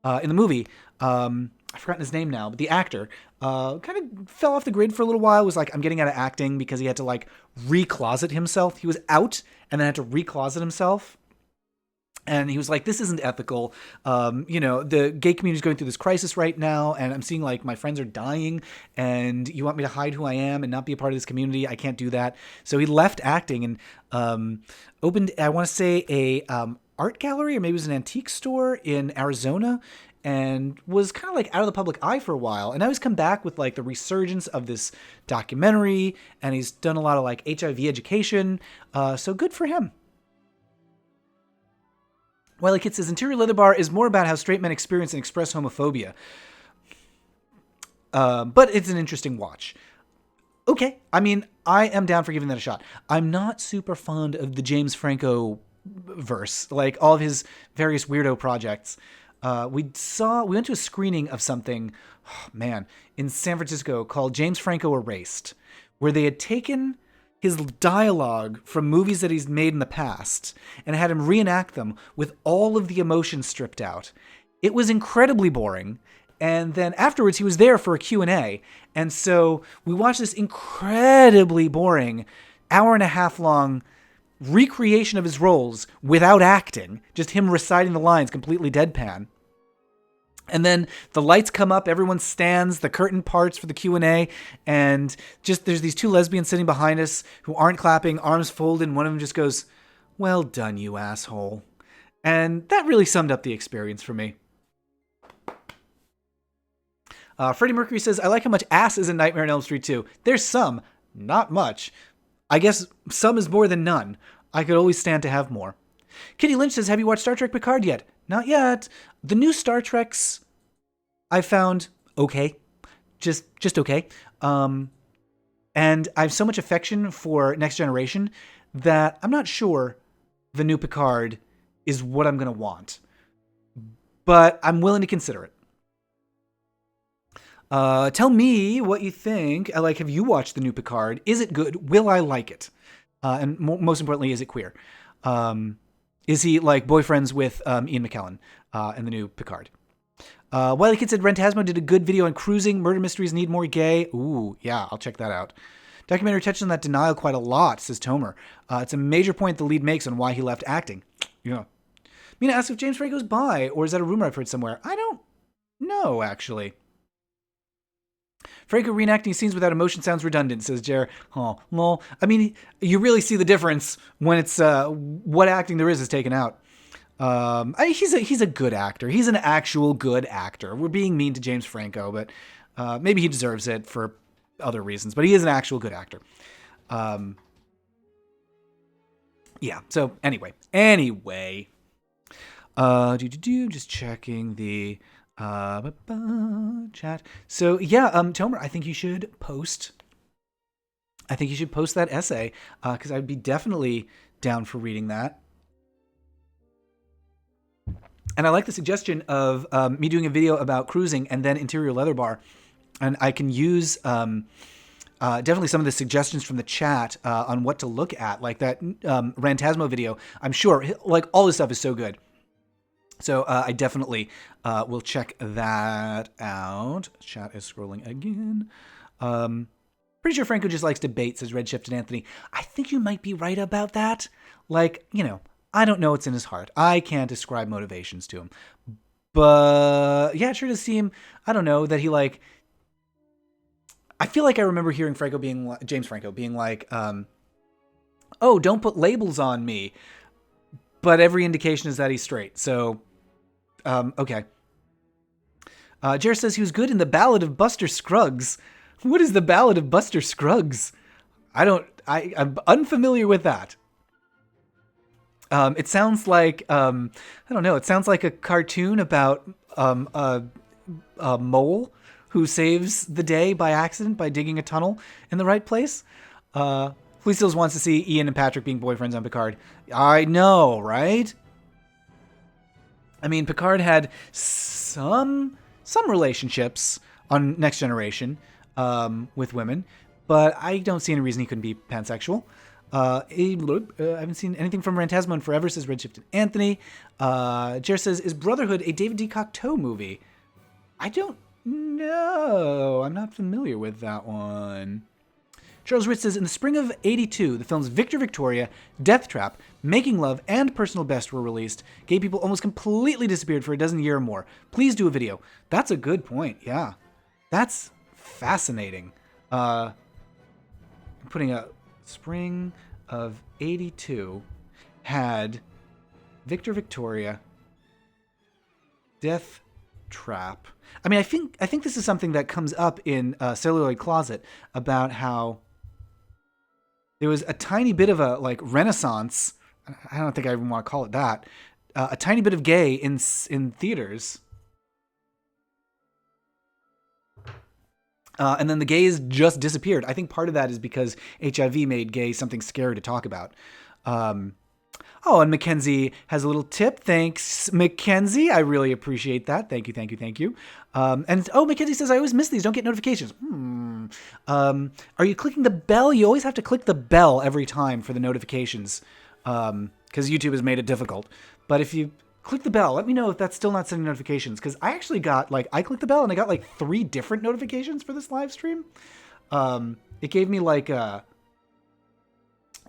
movie, I've forgotten his name now, but the actor kind of fell off the grid for a little while. Was like, I'm getting out of acting because he had to like recloset himself. He was out and then had to recloset himself. And he was like, this isn't ethical. The gay community is going through this crisis right now, and I'm seeing like my friends are dying, and you want me to hide who I am and not be a part of this community? I can't do that. So he left acting and opened, I want to say, a art gallery, or maybe it was an antique store in Arizona, and was kind of like out of the public eye for a while. And now he's come back with like the resurgence of this documentary, and he's done a lot of like HIV education. So good for him. Wiley Kit says, Interior Leather Bar is more about how straight men experience and express homophobia. But it's an interesting watch. Okay, I mean, I am down for giving that a shot. I'm not super fond of the James Franco verse, like all of his various weirdo projects. We went to a screening of something, in San Francisco called James Franco Erased, where they had taken his dialogue from movies that he's made in the past and had him reenact them with all of the emotion stripped out. It was incredibly boring. And then afterwards he was there for a Q&A. And so we watched this incredibly boring hour and a half long recreation of his roles without acting, just him reciting the lines completely deadpan. And then the lights come up, everyone stands, the curtain parts for the Q&A, and just there's these two lesbians sitting behind us who aren't clapping, arms folded, and one of them just goes, "Well done, you asshole." And that really summed up the experience for me. Freddie Mercury says, I like how much ass is in Nightmare on Elm Street 2. There's some, not much. I guess some is more than none. I could always stand to have more. Kitty Lynch says, have you watched Star Trek Picard yet? Not yet. The new Star Treks I found okay. Just okay. And I have so much affection for Next Generation that I'm not sure the new Picard is what I'm going to want. But I'm willing to consider it. Tell me what you think. Have you watched the new Picard? Is it good? Will I like it? And most importantly, is it queer? Is he like boyfriends with Ian McKellen in the new Picard? Wiley Kid said Rentasmo did a good video on cruising. Murder mysteries need more gay. Ooh, yeah, I'll check that out. Documentary touched on that denial quite a lot, says Tomer. It's a major point the lead makes on why he left acting. Yeah. Mina asks if James Franco's bi, or is that a rumor I've heard somewhere? I don't know, actually. Franco reenacting scenes without emotion sounds redundant, says Jer. Oh, lol. I mean, you really see the difference when it's what acting there is taken out. He's a good actor. He's an actual good actor. We're being mean to James Franco, but maybe he deserves it for other reasons. But he is an actual good actor. Yeah. So anyway. Just checking the chat. So yeah, Tomer, I think you should post. I think you should post that essay because I'd be definitely down for reading that. And I like the suggestion of me doing a video about cruising and then interior leather bar, and I can use definitely some of the suggestions from the chat on what to look at, like that Rantasmo video. I'm sure, like, all this stuff is so good. So I definitely will check that out. Chat is scrolling again. Pretty sure Franco just likes debate, says Redshift and Anthony. I think you might be right about that. Like, I don't know what's in his heart. I can't ascribe motivations to him. But yeah, it sure does seem, I don't know, that he like, I feel like I remember hearing James Franco being like, oh, don't put labels on me. But every indication is that he's straight. So, okay. Jer says he was good in the Ballad of Buster Scruggs. What is the Ballad of Buster Scruggs? I'm unfamiliar with that. It sounds like, I don't know, it sounds like a cartoon about a mole who saves the day by accident by digging a tunnel in the right place. Fleet Steels wants to see Ian and Patrick being boyfriends on Picard. I know, right? I mean, Picard had some relationships on Next Generation with women, but I don't see any reason he couldn't be pansexual. I haven't seen anything from Rantasmo in forever, says Redshift and Anthony. Jer says, is Brotherhood a David D. Cocteau movie? I don't know. I'm not familiar with that one. Charles Ritz says, in the spring of '82, the films Victor Victoria, Death Trap, Making Love, and Personal Best were released. Gay people almost completely disappeared for a dozen years or more. Please do a video. That's a good point, yeah. That's fascinating. I'm putting a spring of '82 had Victor Victoria, Death Trap. I mean, I think this is something that comes up in Celluloid Closet about how there was a tiny bit of a like renaissance. I don't think I even want to call it that. A tiny bit of gay in theaters. And then the gays just disappeared. I think part of that is because HIV made gay something scary to talk about. Oh, and Mackenzie has a little tip. Thanks, Mackenzie. I really appreciate that. Thank you, thank you, thank you. Mackenzie says, I always miss these. Don't get notifications. Are you clicking the bell? You always have to click the bell every time for the notifications because YouTube has made it difficult. But if you click the bell, let me know if that's still not sending notifications, because I actually got, I clicked the bell and I got 3 different notifications for this live stream. It gave me a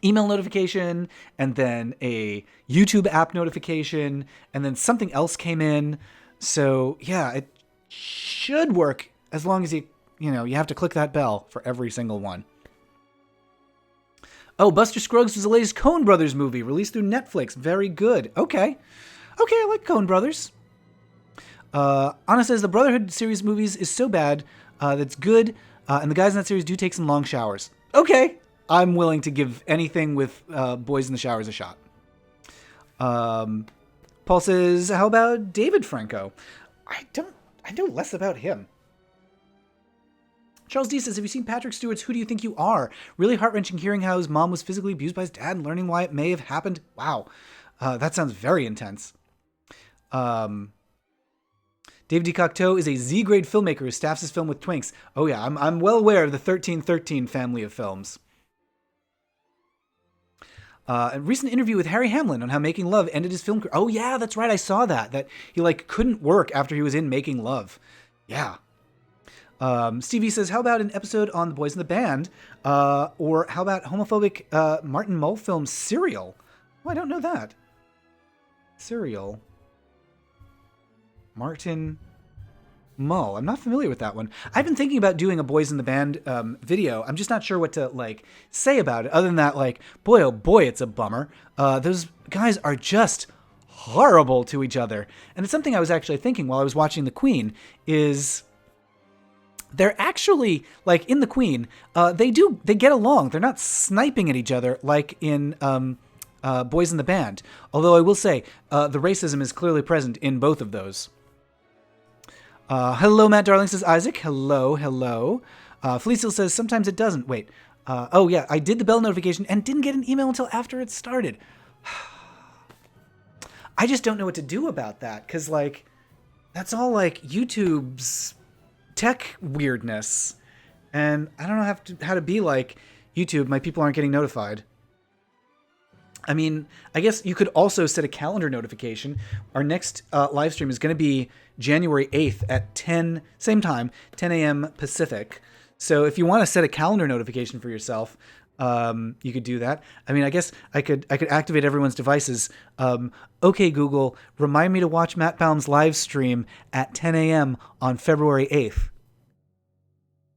email notification and then a YouTube app notification and then something else came in. So yeah, it should work as long as you have to click that bell for every single one. Oh, Buster Scruggs was the latest Coen Brothers movie released through Netflix. Very good. Okay, I like Coen Brothers. Anna says the Brotherhood series movies is so bad that's good, and the guys in that series do take some long showers. Okay, I'm willing to give anything with boys in the showers a shot. Paul says, how about David Franco? I know less about him. Charles D says, have you seen Patrick Stewart's Who Do You Think You Are? Really heart-wrenching hearing how his mom was physically abused by his dad and learning why it may have happened. Wow. That sounds very intense. David D. Cocteau is a Z-grade filmmaker who staffs his film with twinks. Oh yeah, I'm well aware of the 1313 family of films. A recent interview with Harry Hamlin on how Making Love ended his film career. Oh yeah, that's right, I saw that he couldn't work after he was in Making Love. Yeah. Stevie says, how about an episode on The Boys in the Band? Or how about homophobic Martin Mull film Serial? Oh, I don't know that. Serial. Martin Mull. I'm not familiar with that one. I've been thinking about doing a Boys in the Band video. I'm just not sure what to say about it, other than that, boy, oh boy, it's a bummer. Those guys are just horrible to each other. And it's something I was actually thinking while I was watching The Queen is they're actually, in The Queen, they get along. They're not sniping at each other like in Boys in the Band. Although I will say, the racism is clearly present in both of those. Hello, Matt Darling, says Isaac. Hello, hello. Felicia says, sometimes it doesn't. Wait. Oh, yeah, I did the bell notification and didn't get an email until after it started. I just don't know what to do about that, because, like, that's all, like, YouTube's tech weirdness. And I don't know how to be like, YouTube, my people aren't getting notified. I mean, I guess you could also set a calendar notification. Our next live stream is going to be January 8th at 10, same time, 10 a.m. Pacific. So if you want to set a calendar notification for yourself, you could do that. I mean, I guess I could activate everyone's devices. Okay, Google, remind me to watch Matt Baum's live stream at 10 a.m. on February 8th.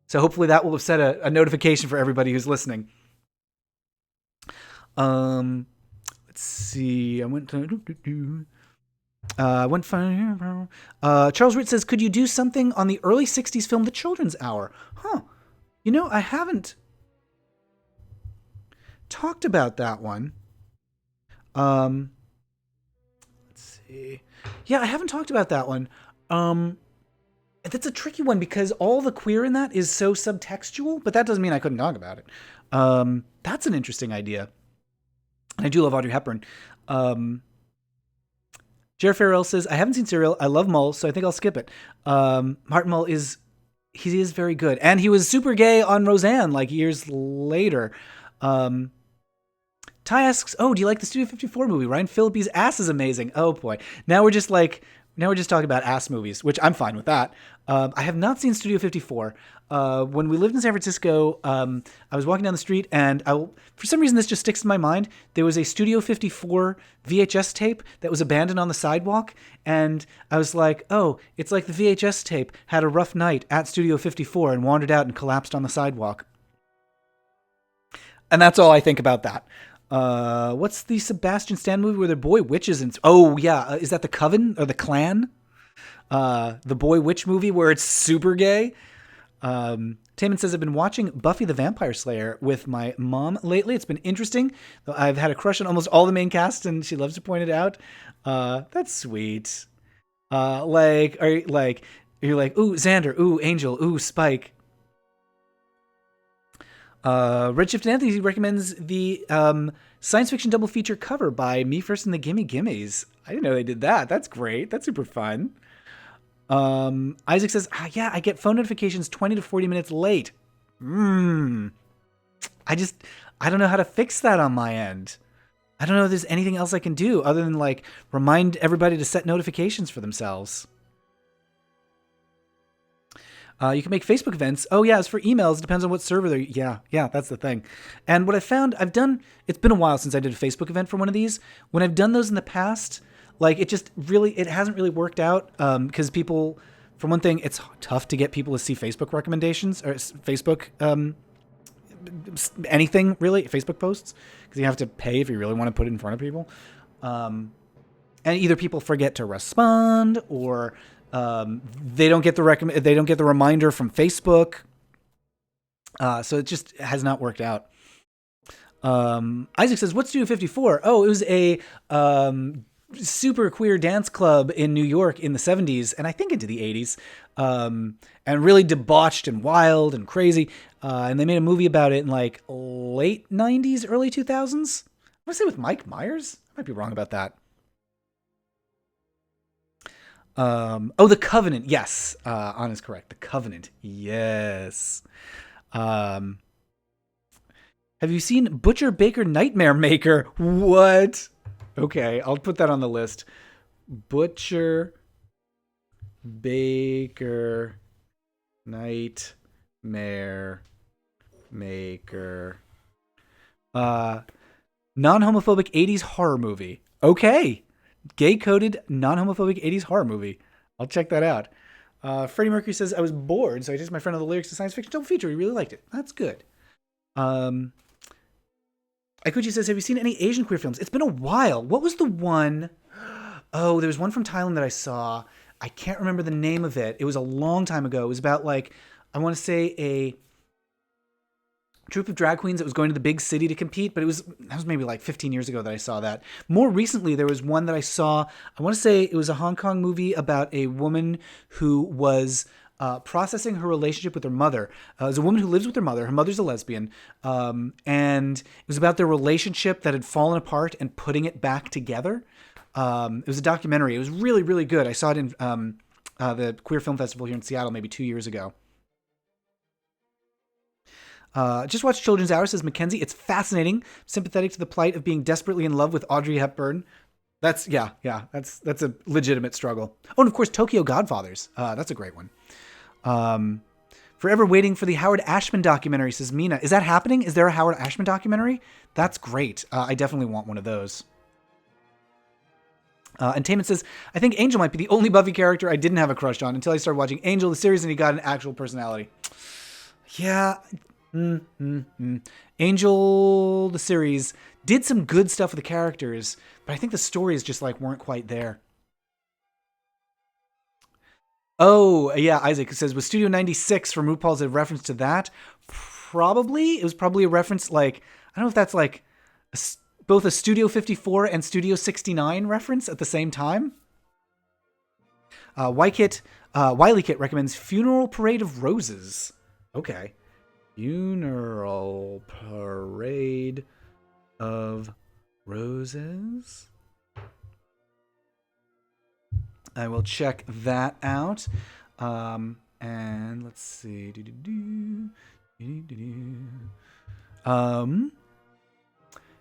So hopefully that will have set a notification for everybody who's listening. Let's see. Charles Ritt says, could you do something on the early 60s film The Children's Hour? Huh. You know, I haven't talked about that one. Let's see. Yeah, I haven't talked about that one. That's a tricky one because all the queer in that is so subtextual, but that doesn't mean I couldn't talk about it. That's an interesting idea. And I do love Audrey Hepburn. Jared Farrell says, I haven't seen Serial. I love Mull, so I think I'll skip it. Martin Mull he is very good. And he was super gay on Roseanne, like, years later. Ty asks, oh, do you like the Studio 54 movie? Ryan Phillippe's ass is amazing. Oh, boy. Now we're just talking about ass movies, which I'm fine with that. I have not seen Studio 54. When we lived in San Francisco, I was walking down the street, and for some reason this just sticks in my mind. There was a Studio 54 VHS tape that was abandoned on the sidewalk, and I was like, oh, it's like the VHS tape had a rough night at Studio 54 and wandered out and collapsed on the sidewalk. And that's all I think about that. What's the Sebastian Stan movie where they're boy witches and... Oh, yeah. Is that The Coven or The Clan? The boy witch movie where it's super gay. Taman says, I've been watching Buffy the Vampire Slayer with my mom lately. It's been interesting. I've had a crush on almost all the main cast, and she loves to point it out. That's sweet. You're like, ooh, Xander, ooh, Angel, ooh, Spike. Redshift Anthony recommends the science fiction double feature cover by Me First and the Gimme Gimmes. I didn't know they did that. That's great. That's super fun. Isaac says, yeah, I get phone notifications 20 to 40 minutes late. I don't know how to fix that on my end. I don't know if there's anything else I can do other than, like, remind everybody to set notifications for themselves. You can make Facebook events. Oh, yeah, as for emails, it depends on what server they're... Yeah, that's the thing. And what I found, it's been a while since I did a Facebook event for one of these. When I've done those in the past, like, it hasn't really worked out because people, for one thing, it's tough to get people to see Facebook recommendations or Facebook, anything really, Facebook posts, because you have to pay if you really want to put it in front of people. And either people forget to respond or... they don't get the reminder from Facebook. So it just has not worked out. Isaac says, what's Studio 54? Oh, it was a super queer dance club in New York in the 70s and I think into the 80s. And really debauched and wild and crazy. And they made a movie about it in like late 90s, early 2000s. I want to say with Mike Myers. I might be wrong about that. The Covenant. Yes. Anna's correct. The Covenant. Yes. Have you seen Butcher Baker Nightmare Maker? What? Okay, I'll put that on the list. Butcher Baker Nightmare Maker. Non-homophobic 80s horror movie. Okay. Gay-coded, non-homophobic 80s horror movie. I'll check that out. Freddie Mercury says, I was bored, so I just my friend on the lyrics to science fiction double feature. He really liked it. That's good. Aikuchi says, have you seen any Asian queer films? It's been a while. What was the one? Oh, there was one from Thailand that I saw. I can't remember the name of it. It was a long time ago. It was about, like, I want to say troupe of drag queens that was going to the big city to compete, but that was maybe like 15 years ago that I saw that. More recently, there was one that I saw. I want to say it was a Hong Kong movie about a woman who was processing her relationship with her mother. It was a woman who lives with her mother. Her mother's a lesbian, and it was about their relationship that had fallen apart and putting it back together. It was a documentary. It was really, really good. I saw it in the Queer Film Festival here in Seattle maybe 2 years ago. Just watch Children's Hour, says Mackenzie. It's fascinating, sympathetic to the plight of being desperately in love with Audrey Hepburn. That's a legitimate struggle. Oh, and of course, Tokyo Godfathers. That's a great one. Forever waiting for the Howard Ashman documentary, says Mina. Is that happening? Is there a Howard Ashman documentary? That's great. I definitely want one of those. And Taman says, I think Angel might be the only Buffy character I didn't have a crush on until I started watching Angel, the series, and he got an actual personality. Yeah. Angel, the series, did some good stuff with the characters, but I think the stories just weren't quite there. Oh, yeah, Isaac says, was Studio 96 from RuPaul's a reference to that? Probably. It was probably a reference, I don't know if that's both a Studio 54 and Studio 69 reference at the same time. Wiley Kit recommends Funeral Parade of Roses. Okay. Funeral Parade of Roses. I will check that out. And let's see.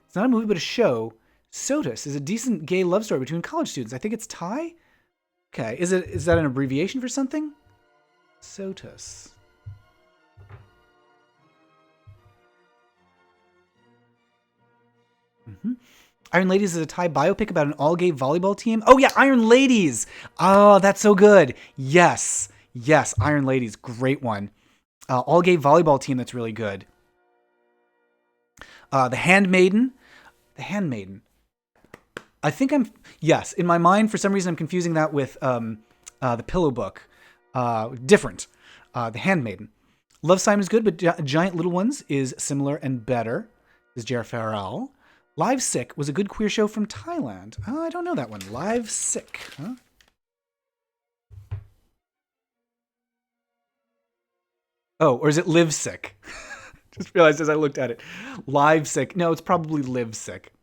It's not a movie, but a show. SOTUS is a decent gay love story between college students. I think it's Thai. Okay, is that an abbreviation for something? SOTUS. Iron Ladies is a Thai biopic about an all-gay volleyball team. Oh, yeah, Iron Ladies. Oh, that's so good. Yes, Iron Ladies. Great one. All-gay volleyball team that's really good. The Handmaiden. I think in my mind, for some reason, I'm confusing that with The Pillow Book. Different. The Handmaiden. Love Simon is good, but Giant Little Ones is similar and better, is Jer Farrell. Live Sick was a good queer show from Thailand. Oh, I don't know that one. Live Sick, huh? Oh, or is it Live Sick? Just realized as I looked at it. Live Sick. No, it's probably Live Sick.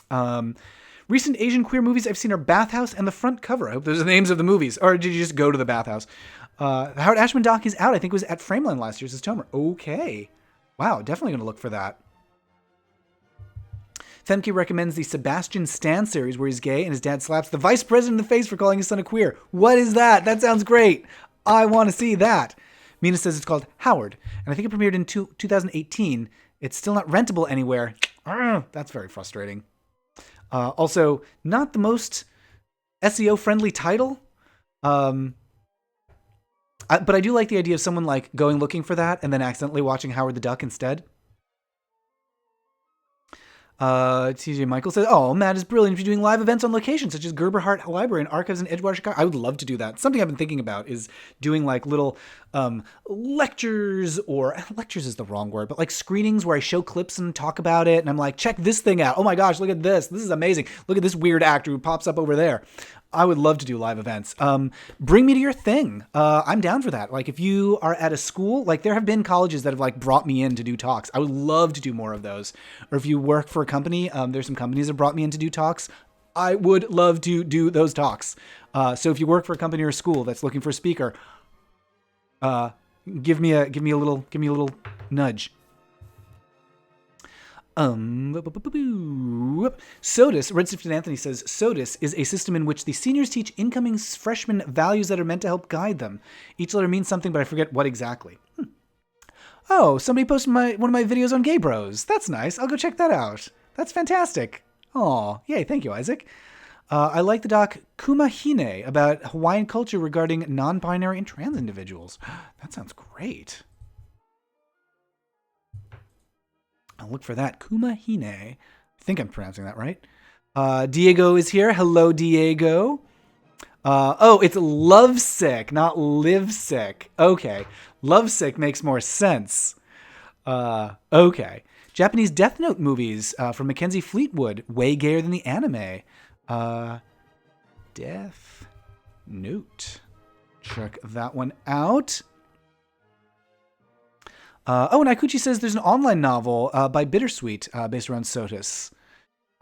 Recent Asian queer movies I've seen are Bathhouse and The Front Cover. I hope those are the names of the movies. Or did you just go to the Bathhouse? The Howard Ashman doc is out. I think it was at Frameland last year, says Tomer. Okay. Wow, definitely going to look for that. Femke recommends the Sebastian Stan series where he's gay and his dad slaps the vice president in the face for calling his son a queer. What is that? That sounds great. I want to see that. Mina says it's called Howard, and I think it premiered in 2018. It's still not rentable anywhere. That's very frustrating. Also, not the most SEO-friendly title. But I do like the idea of someone going looking for that and then accidentally watching Howard the Duck instead. TJ Michael says, oh, Matt is brilliant for doing live events on location, such as Gerber Hart Library and Archives in Edgewater, Chicago. I would love to do that. Something I've been thinking about is doing little lectures, or lectures is the wrong word, but screenings where I show clips and talk about it. And I'm check this thing out. Oh my gosh, look at this. This is amazing. Look at this weird actor who pops up over there. I would love to do live events. Bring me to your thing. I'm down for that. If you are at a school, there have been colleges that have brought me in to do talks. I would love to do more of those. Or if you work for a company, there's some companies that brought me in to do talks. I would love to do those talks. So if you work for a company or a school that's looking for a speaker, give me a little nudge. SOTUS, Red Sifted Anthony says, SOTUS is a system in which the seniors teach incoming freshmen values that are meant to help guide them. Each letter means something, but I forget what exactly. Oh, somebody posted one of my videos on Gay Bros. That's nice. I'll go check that out. That's fantastic. Aw, yay, thank you, Isaac. I like the doc Kumahine about Hawaiian culture regarding non-binary and trans individuals. That sounds great. I'll look for that. Kumahine. I think I'm pronouncing that right. Diego is here. Hello, Diego. It's Lovesick, not Live Sick. Okay. Lovesick makes more sense. Okay. Japanese Death Note movies from Mackenzie Fleetwood. Way gayer than the anime. Death Note. Check that one out. And Aikuchi says there's an online novel by Bittersweet based around Sotus.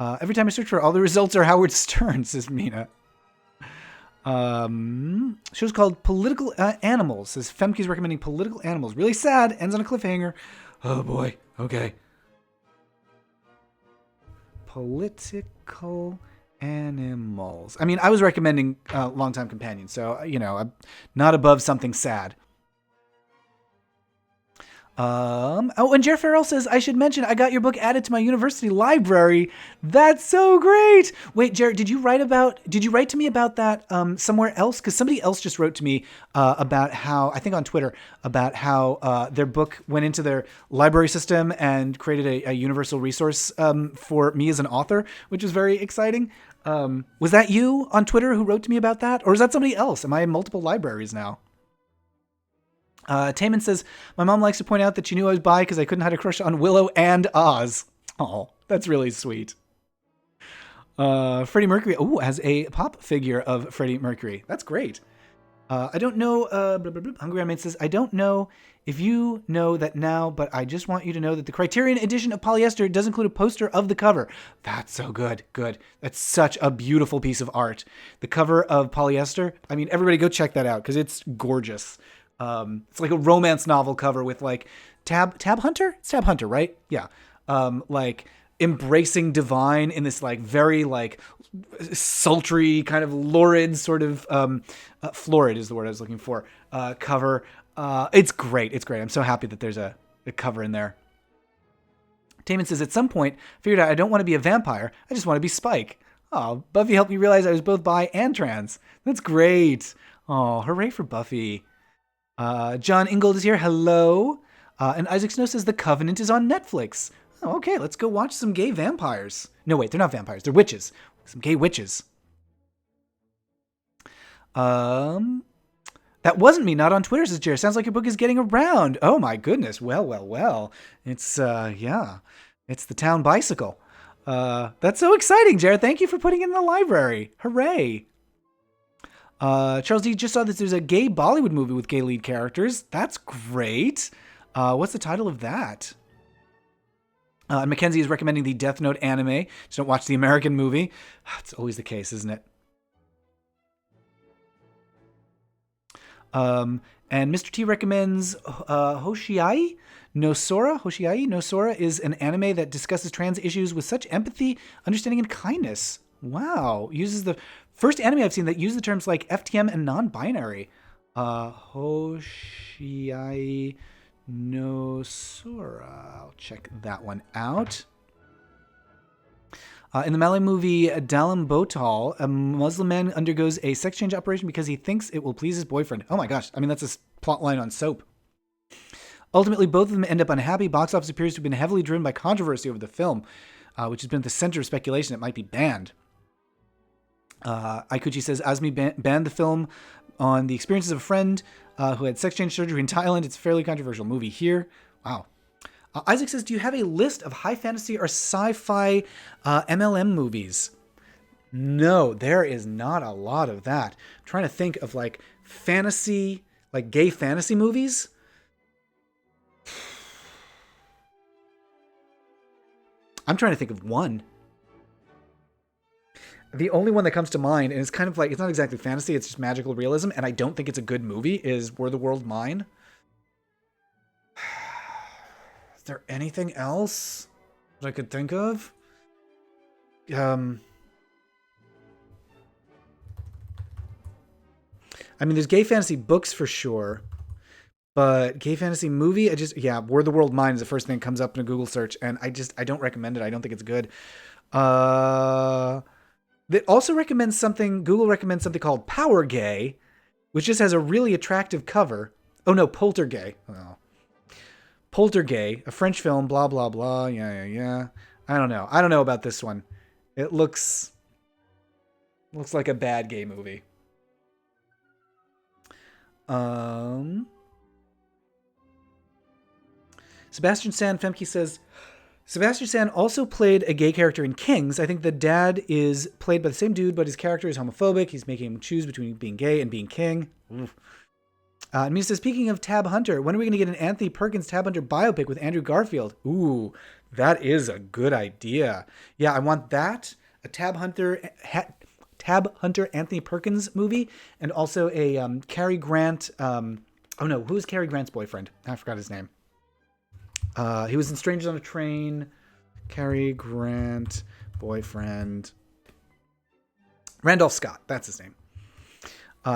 Every time I search for it, all the results are Howard Stern, says Mina. Show's called Political Animals. Says Femke's recommending Political Animals. Really sad. Ends on a cliffhanger. Oh boy. Okay. Political Animals. I mean, I was recommending Longtime Companion, so, I'm not above something sad. And Jeff Farrell says, I should mention I got your book added to my university library. That's so great. Wait, Jared, did you write to me about that somewhere else? Because somebody else just wrote to me about how, I think on Twitter, about how their book went into their library system and created a universal resource for me as an author, which was very exciting. Was that you on Twitter who wrote to me about that? Or is that somebody else? Am I in multiple libraries now? Taman says, my mom likes to point out that she knew I was bi because I couldn't hide a crush on Willow and Oz. Oh, that's really sweet. Freddie Mercury, has a pop figure of Freddie Mercury. That's great. I don't know, Hungry Remain says, I don't know if you know that now, but I just want you to know that the Criterion edition of Polyester does include a poster of the cover. That's so good. Good. That's such a beautiful piece of art. The cover of Polyester, I mean, everybody go check that out because it's gorgeous. It's like a romance novel cover with like Tab Hunter? It's Tab Hunter, right? Yeah. Like embracing divine in this like very like sultry kind of lurid sort of florid is the word I was looking for cover. It's great. It's great. I'm so happy that there's a cover in there. Taman says, at some point, figured out I don't want to be a vampire. I just want to be Spike. Oh, Buffy helped me realize I was both bi and trans. That's great. Oh, hooray for Buffy. John Ingold is here. Hello. And Isaac Snow says The Covenant is on Netflix. Oh, okay, let's go watch some gay vampires. No, wait, they're not vampires. They're witches. Some gay witches. That wasn't me, not on Twitter, says Jared. Sounds like your book is getting around. Oh, my goodness. Well. It's, it's the town bicycle. That's so exciting, Jared. Thank you for putting it in the library. Hooray. Charles D just saw that there's a gay Bollywood movie with gay lead characters. That's great. What's the title of that? Mackenzie is recommending the Death Note anime. Just don't watch the American movie. It's always the case, isn't it? And Mr. T recommends Hoshiai no Sora. Hoshiai no Sora is an anime that discusses trans issues with such empathy, understanding, and kindness. Wow. Uses the first anime I've seen that uses the terms like FTM and non-binary. Hoshiai no Sora. I'll check that one out. In the Malay movie Dalam Botal, a Muslim man undergoes a sex change operation because he thinks it will please his boyfriend. Oh my gosh. I mean, that's a plot line on Soap. Ultimately, both of them end up unhappy. Box office appears to have been heavily driven by controversy over the film, which has been at the center of speculation it might be banned. Aikuchi says, Azmi banned the film on the experiences of a friend who had sex change surgery in Thailand. It's a fairly controversial movie here. Wow. Isaac says, do you have a list of high fantasy or sci-fi MLM movies? No, there is not a lot of that. I'm trying to think of like fantasy, like gay fantasy movies. I'm trying to think of one. The only one that comes to mind, and it's kind of like, it's not exactly fantasy, it's just magical realism, and I don't think it's a good movie, is Were the World Mine? Is there anything else that I could think of? I mean, there's gay fantasy books for sure, but gay fantasy movie, Were the World Mine is the first thing that comes up in a Google search, and I don't recommend it. I don't think it's good. That also recommends something, Google recommends something called Power Gay, which just has a really attractive cover. Oh no, Poltergay. Oh. Poltergay, a French film, blah, blah, blah. Yeah. I don't know. I don't know about this one. It looks like a bad gay movie. Sebastian San Femke says, Sebastian Stan also played a gay character in Kings. I think the dad is played by the same dude, but his character is homophobic. He's making him choose between being gay and being king. And Mia says, speaking of Tab Hunter, when are we going to get an Anthony Perkins Tab Hunter biopic with Andrew Garfield? Ooh, that is a good idea. Yeah, I want that, a Tab Hunter Anthony Perkins movie, and also a Cary Grant. Who's Cary Grant's boyfriend? I forgot his name. He was in Strangers on a Train. Cary Grant, boyfriend. Randolph Scott, that's his name.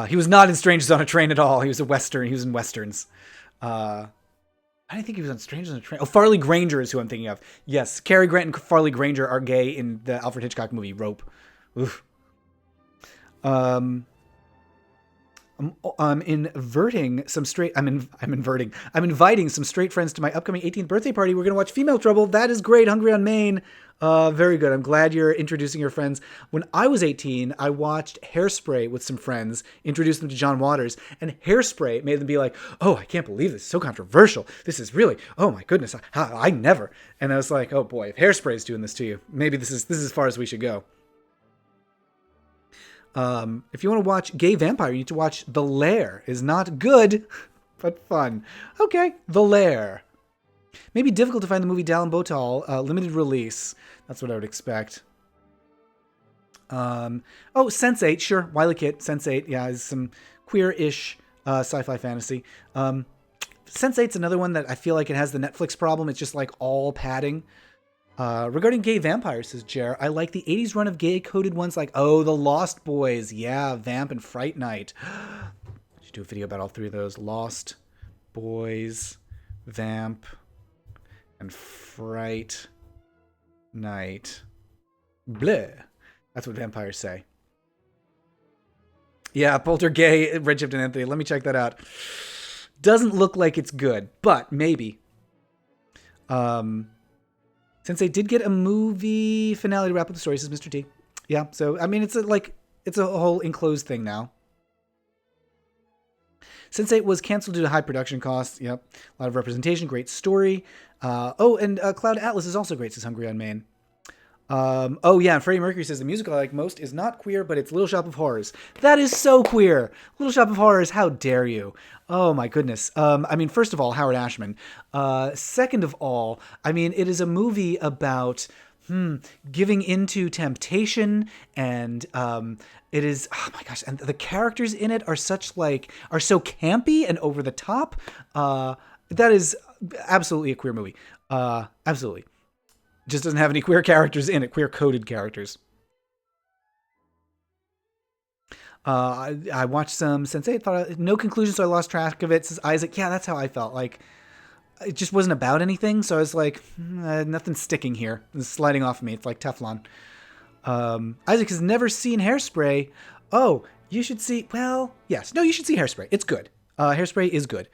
He was not in Strangers on a Train at all. He was a Western. He was in Westerns. I didn't think he was on Strangers on a Train. Oh, Farley Granger is who I'm thinking of. Yes, Cary Grant and Farley Granger are gay in the Alfred Hitchcock movie, Rope. Oof. I'm inviting some straight friends to my upcoming 18th birthday party. We're going to watch Female Trouble. That is great. Hungry on Maine. Very good. I'm glad you're introducing your friends. When I was 18, I watched Hairspray with some friends, introduced them to John Waters, and Hairspray made them be like, oh, I can't believe this. It's so controversial. This is really, oh my goodness. I never. And I was like, oh boy, if Hairspray is doing this to you, maybe this is as far as we should go. If you want to watch Gay Vampire, you need to watch The Lair. Is not good, but fun. Okay, The Lair. Maybe difficult to find the movie Dallin Botal, limited release. That's what I would expect. Sense8, sure. Wily Kit, Sense8, yeah, is some queer-ish sci-fi fantasy. Sense8's another one that I feel like it has the Netflix problem. It's just like all padding. Regarding Gay Vampires, says Jer, I like the 80s run of gay-coded ones like, The Lost Boys, yeah, Vamp and Fright Night. I should do a video about all three of those. Lost Boys, Vamp, and Fright Night. Bleh. That's what vampires say. Yeah, Poltergay, Redshift and Anthony. Let me check that out. Doesn't look like it's good, but maybe. Since they did get a movie finale to wrap up the story, says Mr. T. Yeah, so, I mean, it's a whole enclosed thing now. Sense8 was canceled due to high production costs. Yep. A lot of representation. Great story. And Cloud Atlas is also great, says Hungry on Maine. And Freddie Mercury says the musical I like most is not queer, but it's Little Shop of Horrors. That is so queer. Little Shop of Horrors, how dare you? Oh my goodness. First of all, Howard Ashman. Second of all, it is a movie about giving into temptation, and it is, oh my gosh, and the characters in it are so campy and over the top. That is absolutely a queer movie. Absolutely. Just doesn't have any queer characters in it, queer-coded characters. I watched some Sense8, thought no conclusion, so I lost track of it. Says Isaac, yeah, that's how I felt. Like, it just wasn't about anything, so I was like, nothing's sticking here. It's sliding off of me. It's like Teflon. Isaac has never seen Hairspray. Oh, you should see, well, yes. No, you should see Hairspray. It's good. Hairspray is good.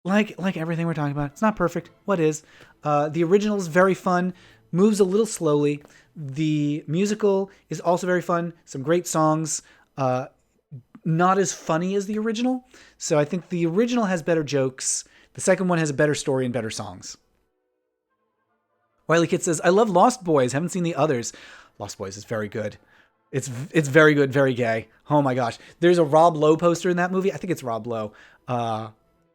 Like everything we're talking about, it's not perfect. What is? The original is very fun, moves a little slowly. The musical is also very fun. Some great songs. Not as funny as the original. So I think the original has better jokes. The second one has a better story and better songs. Wiley Kid says, I love Lost Boys. Haven't seen the others. Lost Boys is very good. It's very good, very gay. Oh my gosh. There's a Rob Lowe poster in that movie. I think it's Rob Lowe.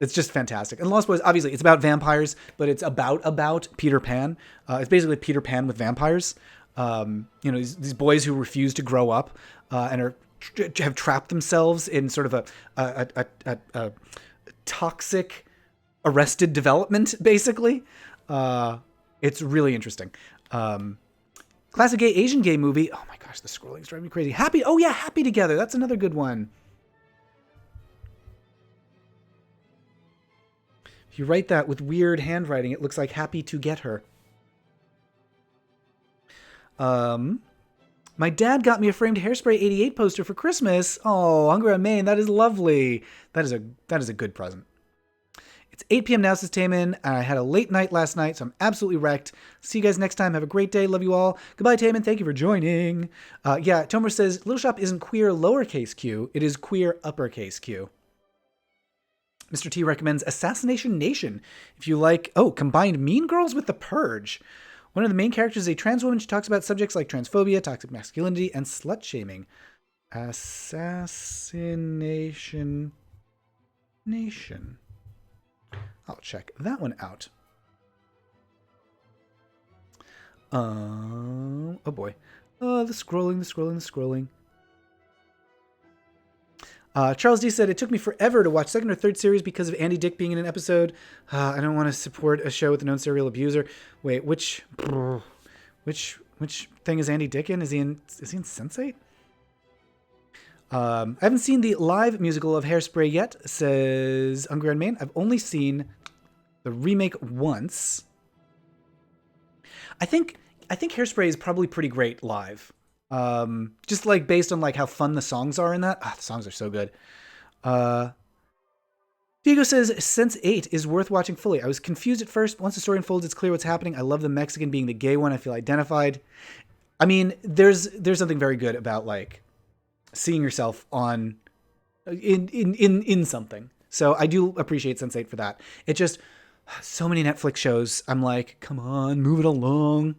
It's just fantastic. And Lost Boys, obviously, it's about vampires, but it's about Peter Pan. It's basically Peter Pan with vampires. These boys who refuse to grow up and have trapped themselves in sort of a toxic arrested development, basically. It's really interesting. Classic gay Asian gay movie. Oh my gosh, the scrolling's driving me crazy. Happy Together. That's another good one. If you write that with weird handwriting, it looks like Happy to Get Her. My dad got me a framed Hairspray 88 poster for Christmas. Oh, Hungry on Maine. That is lovely. That is a good present. It's 8 p.m. now, says Taman. I had a late night last night, so I'm absolutely wrecked. See you guys next time. Have a great day. Love you all. Goodbye, Taman. Thank you for joining. Tomer says, Little Shop isn't queer lowercase q. It is queer uppercase q. Mr. T recommends Assassination Nation. If you like, combined Mean Girls with The Purge. One of the main characters is a trans woman. She talks about subjects like transphobia, toxic masculinity, and slut shaming. Assassination Nation. I'll check that one out. Oh boy. The scrolling. Charles D said, it took me forever to watch second or third series because of Andy Dick being in an episode. I don't want to support a show with a known serial abuser. Wait, which thing is Andy Dick in? Is he in Sense8? I haven't seen the live musical of Hairspray yet, says Hungry on Main. I've only seen the remake once. I think Hairspray is probably pretty great live. Just like based on like how fun the songs are in that. The songs are so good. Diego says Sense8 is worth watching fully. I was confused at first. Once the story unfolds, it's clear what's happening. I love the Mexican being the gay one. I feel identified. I mean, there's something very good about like seeing yourself on in something. So I do appreciate Sense8 for that. It just so many Netflix shows. I'm like, come on, move it along.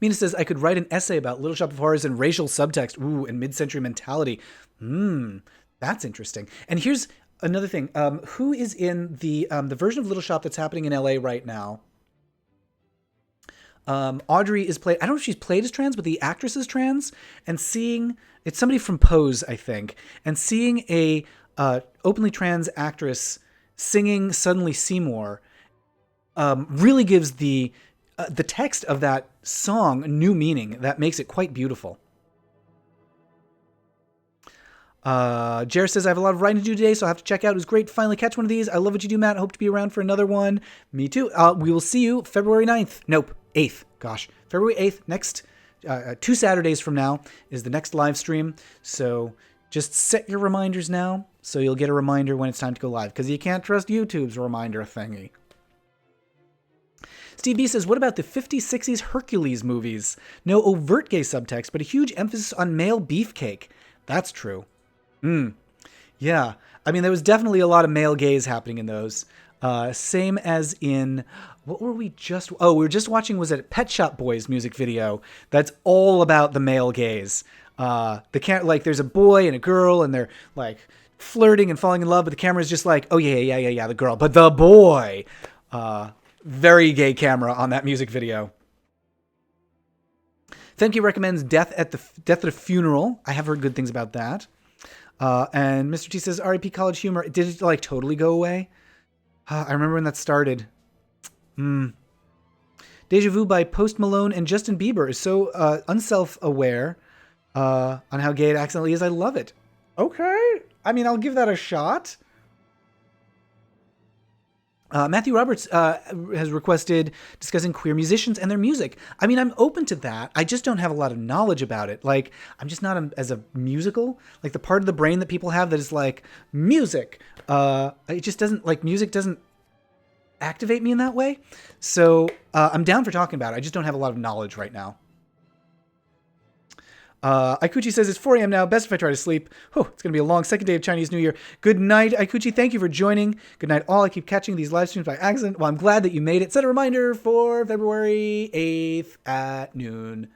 Mina says, I could write an essay about Little Shop of Horrors and racial subtext. Ooh, and mid-century mentality. That's interesting. And here's another thing. Who is in the version of Little Shop that's happening in LA right now? Audrey is played. I don't know if she's played as trans, but the actress is trans. And seeing, it's somebody from Pose, I think. And seeing a openly trans actress singing Suddenly Seymour really gives the text of that song new meaning that makes it quite beautiful. Jared says, I have a lot of writing to do today, so I'll have to check out. It was great to finally catch one of these. I love what you do, Matt. I hope to be around for another one. Me too. We will see you February 9th. Nope, 8th. Gosh. February 8th, next 2 Saturdays from now is the next live stream. So just set your reminders now so you'll get a reminder when it's time to go live, because you can't trust YouTube's reminder thingy. Steve B says, what about the 50s, 60s Hercules movies? No overt gay subtext, but a huge emphasis on male beefcake. That's true. Yeah. I mean, there was definitely a lot of male gaze happening in those. Same as in, what were we just... Oh, we were just watching, was it Pet Shop Boys music video? That's all about the male gaze. There's a boy and a girl, and they're like flirting and falling in love, but the camera is just like, oh yeah, the girl. But the boy... very gay camera on that music video. Femke recommends Death at a Funeral. I have heard good things about that. And Mr. T says, R.I.P. College Humor. Did it like totally go away? I remember when that started. Deja Vu by Post Malone and Justin Bieber is so unself-aware on how gay it accidentally is. I love it. Okay. I mean, I'll give that a shot. Matthew Roberts has requested discussing queer musicians and their music. I mean, I'm open to that. I just don't have a lot of knowledge about it. Like, I'm just not as a musical. Like, the part of the brain that people have that is like, music. It just doesn't, like, music doesn't activate me in that way. So I'm down for talking about it. I just don't have a lot of knowledge right now. Aikuchi says, it's 4 a.m. now. Best if I try to sleep. Oh, it's going to be a long second day of Chinese New Year. Good night, Aikuchi. Thank you for joining. Good night, all. I keep catching these live streams by accident. Well, I'm glad that you made it. Set a reminder for February 8th at noon.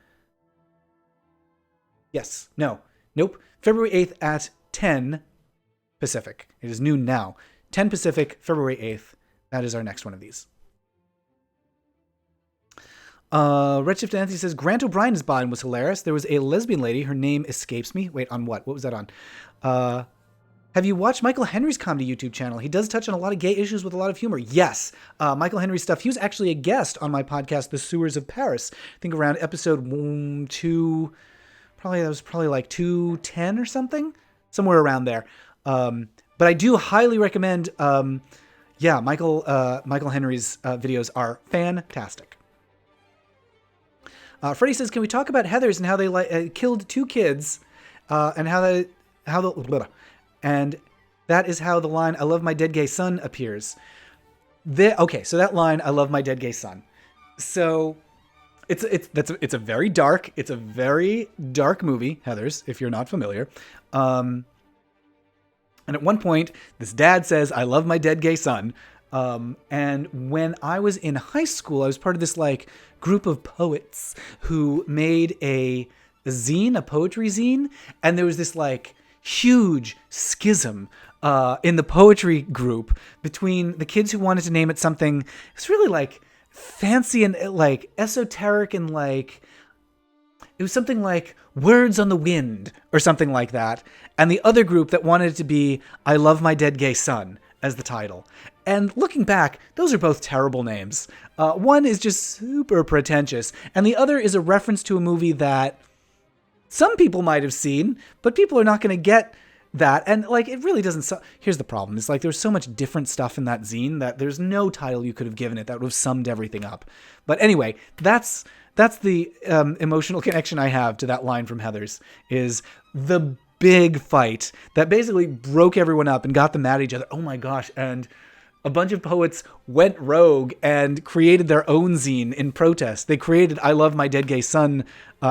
Yes. No. Nope. February 8th at 10 Pacific. It is noon now. 10 Pacific, February 8th. That is our next one of these. Redshift Anthony says, Grant O'Brien's bond was hilarious. There was a lesbian lady. Her name escapes me. Wait, on what? What was that on? Have you watched Michael Henry's comedy YouTube channel? He does touch on a lot of gay issues with a lot of humor. Yes. Michael Henry's stuff. He was actually a guest on my podcast, The Sewers of Paris. I think around episode 2, that was probably like 210 or something. Somewhere around there. But I do highly recommend, Michael Henry's videos are fantastic. Freddie says, can we talk about Heathers and how they killed 2 kids, and and that is how the line "I love my dead gay son" appears. So that line "I love my dead gay son." So It's a very dark. It's a very dark movie, Heathers, if you're not familiar. Um, and at one point, this dad says, "I love my dead gay son." And when I was in high school, I was part of this like group of poets who made a zine, a poetry zine, and there was this like huge schism in the poetry group between the kids who wanted to name it something. It's really like fancy and like esoteric and like it was something like Words on the Wind or something like that. And the other group that wanted it to be I Love My Dead Gay Son as the title. And looking back, those are both terrible names. One is just super pretentious, and the other is a reference to a movie that some people might have seen, but people are not going to get that. And like, it really doesn't. Here's the problem. It's like there's so much different stuff in that zine that there's no title you could have given it that would have summed everything up. But anyway, that's the emotional connection I have to that line from Heathers is the big fight that basically broke everyone up and got them mad at each other. Oh my gosh. And a bunch of poets went rogue and created their own zine in protest. They created I Love My Dead Gay Son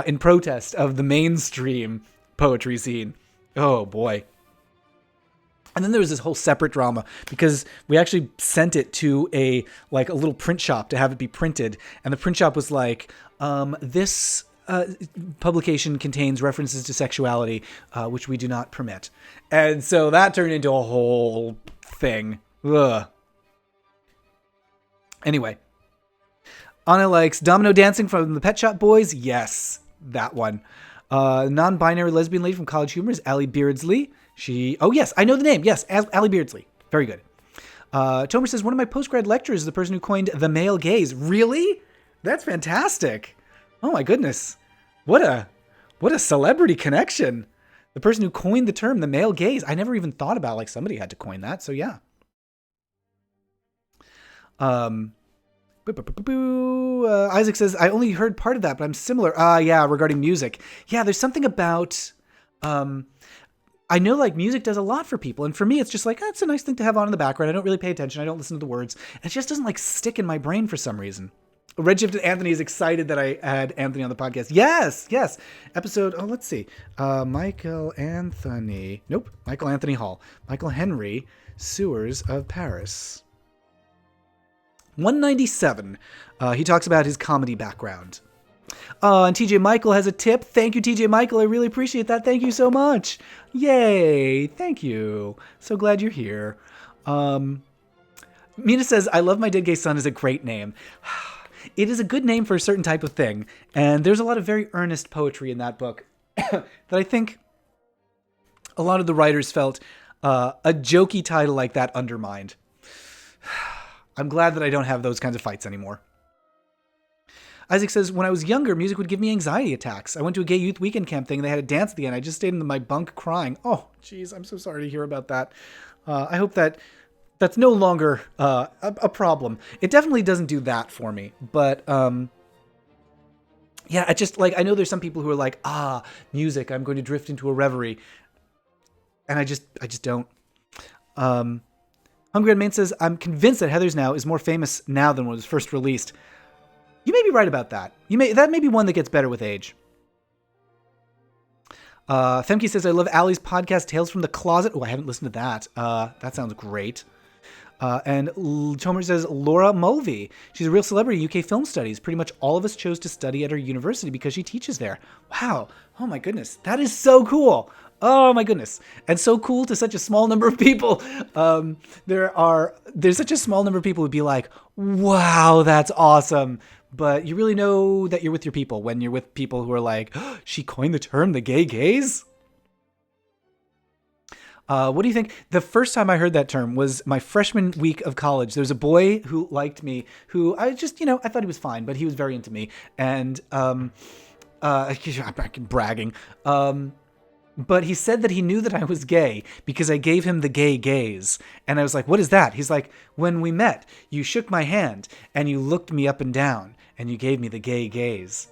in protest of the mainstream poetry scene. Oh boy. And then there was this whole separate drama because we actually sent it to a little print shop to have it be printed. And the print shop was like, this publication contains references to sexuality, which we do not permit. And so that turned into a whole thing. Ugh. Anyway, Anna likes Domino Dancing from the Pet Shop Boys. Yes, that one. Non-binary lesbian lady from College Humor is Allie Beardsley. Oh yes, I know the name. Yes, Allie Beardsley. Very good. Tomer says, one of my postgrad lecturers is the person who coined the male gaze. Really? That's fantastic. Oh my goodness. What a celebrity connection. The person who coined the term the male gaze. I never even thought about like somebody had to coin that. So yeah. Isaac says, I only heard part of that, but I'm similar. Yeah, regarding music. Yeah, there's something about, I know like music does a lot for people. And for me, it's just like, it's a nice thing to have on in the background. I don't really pay attention. I don't listen to the words. And it just doesn't like stick in my brain for some reason. Redshift Anthony is excited that I had Anthony on the podcast. Yes. Episode, let's see. Michael Anthony Hall. Michael Henry, Sewers of Paris. 197. He talks about his comedy background. And TJ Michael has a tip. Thank you, TJ Michael. I really appreciate that. Thank you so much. Yay. Thank you. So glad you're here. Mina says, I Love My Dead Gay Son is a great name. It is a good name for a certain type of thing. And there's a lot of very earnest poetry in that book that I think a lot of the writers felt a jokey title like that undermined. I'm glad that I don't have those kinds of fights anymore. Isaac says, when I was younger, music would give me anxiety attacks. I went to a gay youth weekend camp thing and they had a dance at the end. I just stayed in my bunk crying. Oh, geez, I'm so sorry to hear about that. I hope that's no longer a problem. It definitely doesn't do that for me. But yeah, I just like, I know there's some people who are like, music, I'm going to drift into a reverie. And I just don't. Hungry Red Main says, I'm convinced that Heathers Now is more famous now than when it was first released. You may be right about that. That may be one that gets better with age. Femke says, I love Allie's podcast, Tales from the Closet. Oh, I haven't listened to that. That sounds great. And Tomer says, Laura Mulvey. She's a real celebrity in UK film studies. Pretty much all of us chose to study at her university because she teaches there. Wow. Oh my goodness. That is so cool. Oh my goodness. And so cool to such a small number of people. There's such a small number of people who'd be like, wow, that's awesome. But you really know that you're with your people when you're with people who are like, oh, she coined the term the gay gaze? What do you think? The first time I heard that term was my freshman week of college. There's a boy who liked me who I just, I thought he was fine, but he was very into me. And I'm bragging. But he said that he knew that I was gay because I gave him the gay gaze. And I was like, what is that? He's like, when we met, you shook my hand and you looked me up and down and you gave me the gay gaze.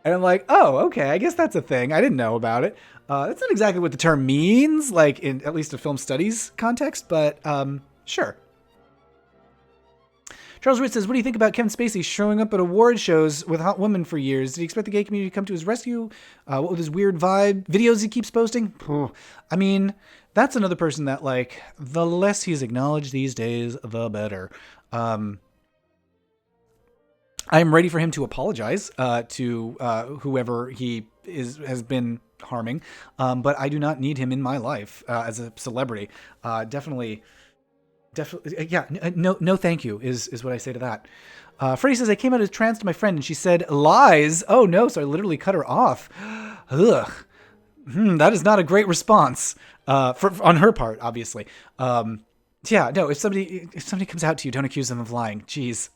And I'm like, oh, okay, I guess that's a thing. I didn't know about it. That's not exactly what the term means, like in at least a film studies context, but sure. Charles Ritt says, what do you think about Kevin Spacey showing up at award shows with hot women for years? Did he expect the gay community to come to his rescue? What with his weird vibe? Videos he keeps posting? I mean, that's another person that, like, the less he's acknowledged these days, the better. I am ready for him to apologize to whoever he has been harming, but I do not need him in my life as a celebrity. Definitely, yeah. No, thank you is what I say to that. Freddie says, I came out as trans to my friend and she said lies. Oh no, so I literally cut her off. Ugh. That is not a great response on her part, obviously. Yeah, no. If somebody comes out to you, don't accuse them of lying. Jeez.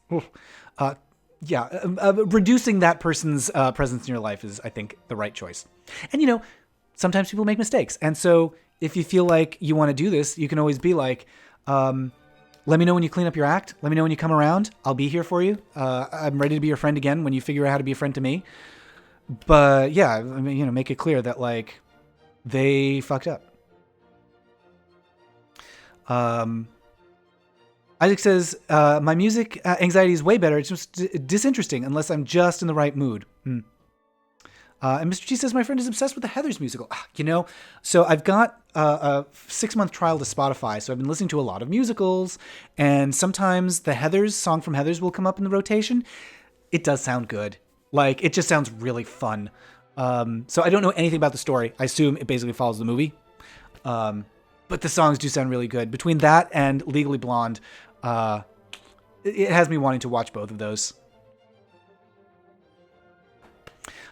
Reducing that person's presence in your life is, I think, the right choice. And sometimes people make mistakes, and so if you feel like you want to do this, you can always be like, let me know when you clean up your act. Let me know when you come around. I'll be here for you. I'm ready to be your friend again when you figure out how to be a friend to me. But yeah, I mean, make it clear that, like, they fucked up. Isaac says, my music anxiety is way better. It's just disinteresting unless I'm just in the right mood. And Mr. G says, my friend is obsessed with the Heathers musical. So I've got a 6-month trial to Spotify. So I've been listening to a lot of musicals. And sometimes the Heathers, song from Heathers will come up in the rotation. It does sound good. Like, it just sounds really fun. So I don't know anything about the story. I assume it basically follows the movie. But the songs do sound really good. Between that and Legally Blonde, it has me wanting to watch both of those.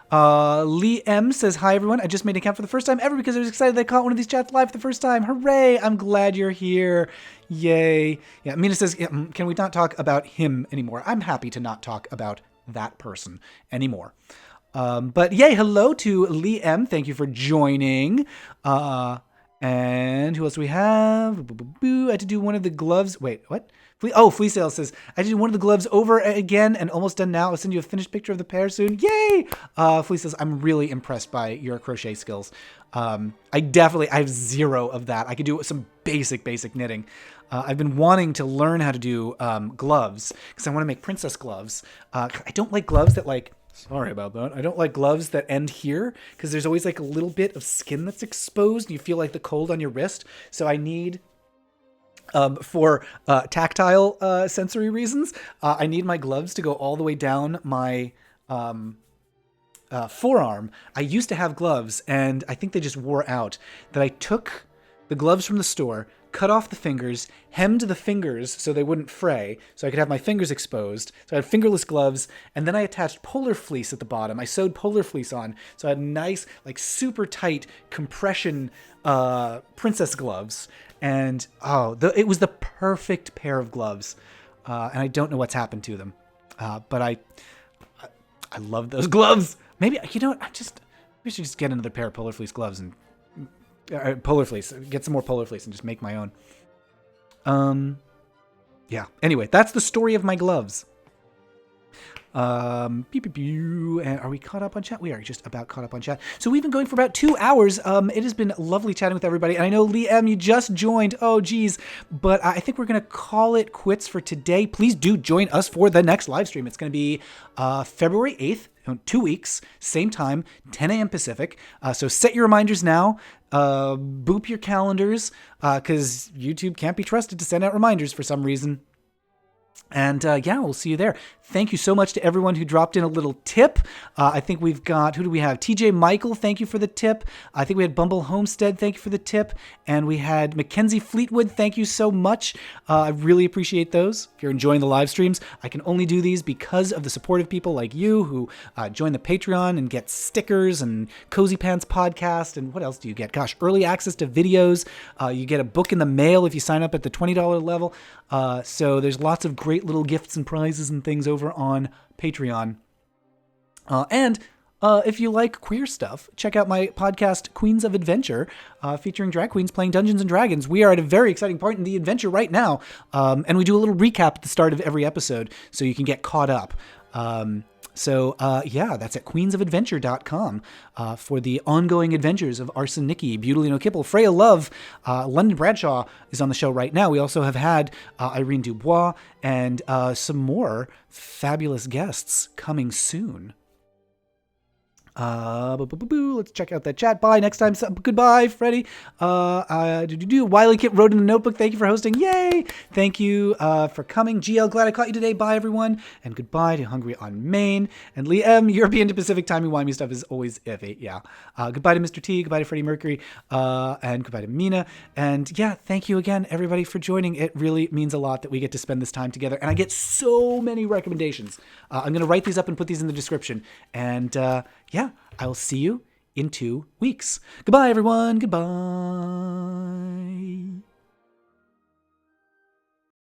Lee M says, hi everyone. I just made an account for the first time ever because I was excited that I caught one of these chats live for the first time. Hooray! I'm glad you're here. Yay. Yeah, Mina says, can we not talk about him anymore? I'm happy to not talk about that person anymore. But yay, hello to Lee M. Thank you for joining. And who else do we have? I had to do one of the gloves. Wait, what? Flea Sale says, I did one of the gloves over again and almost done now. I'll send you a finished picture of the pair soon. Yay! Flea says, I'm really impressed by your crochet skills. I have zero of that. I could do some basic knitting. I've been wanting to learn how to do gloves because I want to make princess gloves. I don't like gloves that, like, sorry about that. I don't like gloves that end here because there's always like a little bit of skin that's exposed and you feel like the cold on your wrist. So I need, for tactile sensory reasons, I need my gloves to go all the way down my forearm. I used to have gloves and I think they just wore out. That I took the gloves from the store, cut off the fingers, hemmed the fingers so they wouldn't fray, so I could have my fingers exposed. So I had fingerless gloves, and then I attached polar fleece at the bottom. I sewed polar fleece on, so I had nice, like, super tight compression princess gloves. And, it was the perfect pair of gloves. And I don't know what's happened to them. But I love those gloves. Maybe, we should just get another pair of polar fleece gloves and polar fleece. Get some more polar fleece and just make my own. Yeah. Anyway, that's the story of my gloves. And are we caught up on chat? We are just about caught up on chat. So we've been going for about 2 hours. It has been lovely chatting with everybody. And I know Lee M, you just joined. Oh, geez. But I think we're going to call it quits for today. Please do join us for the next live stream. It's going to be February 8th. 2 weeks, same time, 10 a.m. Pacific. So set your reminders now. Boop your calendars because YouTube can't be trusted to send out reminders for some reason. And we'll see you there. Thank you so much to everyone who dropped in a little tip. I think we've got, who do we have? TJ Michael, thank you for the tip. I think we had Bumble Homestead, thank you for the tip. And we had Mackenzie Fleetwood, thank you so much. I really appreciate those. If you're enjoying the live streams, I can only do these because of the supportive people like you who join the Patreon and get stickers and Cozy Pants podcast. And what else do you get? Gosh, early access to videos. You get a book in the mail if you sign up at the $20 level. So there's lots of great little gifts and prizes and things over on Patreon. And if you like queer stuff, check out my podcast, Queens of Adventure, featuring drag queens playing Dungeons & Dragons. We are at a very exciting part in the adventure right now, and we do a little recap at the start of every episode so you can get caught up. So, yeah, that's at queensofadventure.com for the ongoing adventures of Arson Nicky, Beautilino Kipple, Freya Love. London Bradshaw is on the show right now. We also have had Irene Dubois and some more fabulous guests coming soon. Let's check out that chat. Bye. Next time. Goodbye, Freddie. Wiley Kip wrote in the notebook. Thank you for hosting. Yay. Thank you for coming. GL, glad I caught you today. Bye, everyone. And goodbye to Hungry on Maine. And Lee M, European to Pacific timey-wimey stuff is always iffy. Yeah. Goodbye to Mr. T. Goodbye to Freddie Mercury. And goodbye to Mina. And yeah, thank you again, everybody, for joining. It really means a lot that we get to spend this time together. And I get so many recommendations. I'm going to write these up and put these in the description. And yeah, I will see you in 2 weeks. Goodbye, everyone. Goodbye.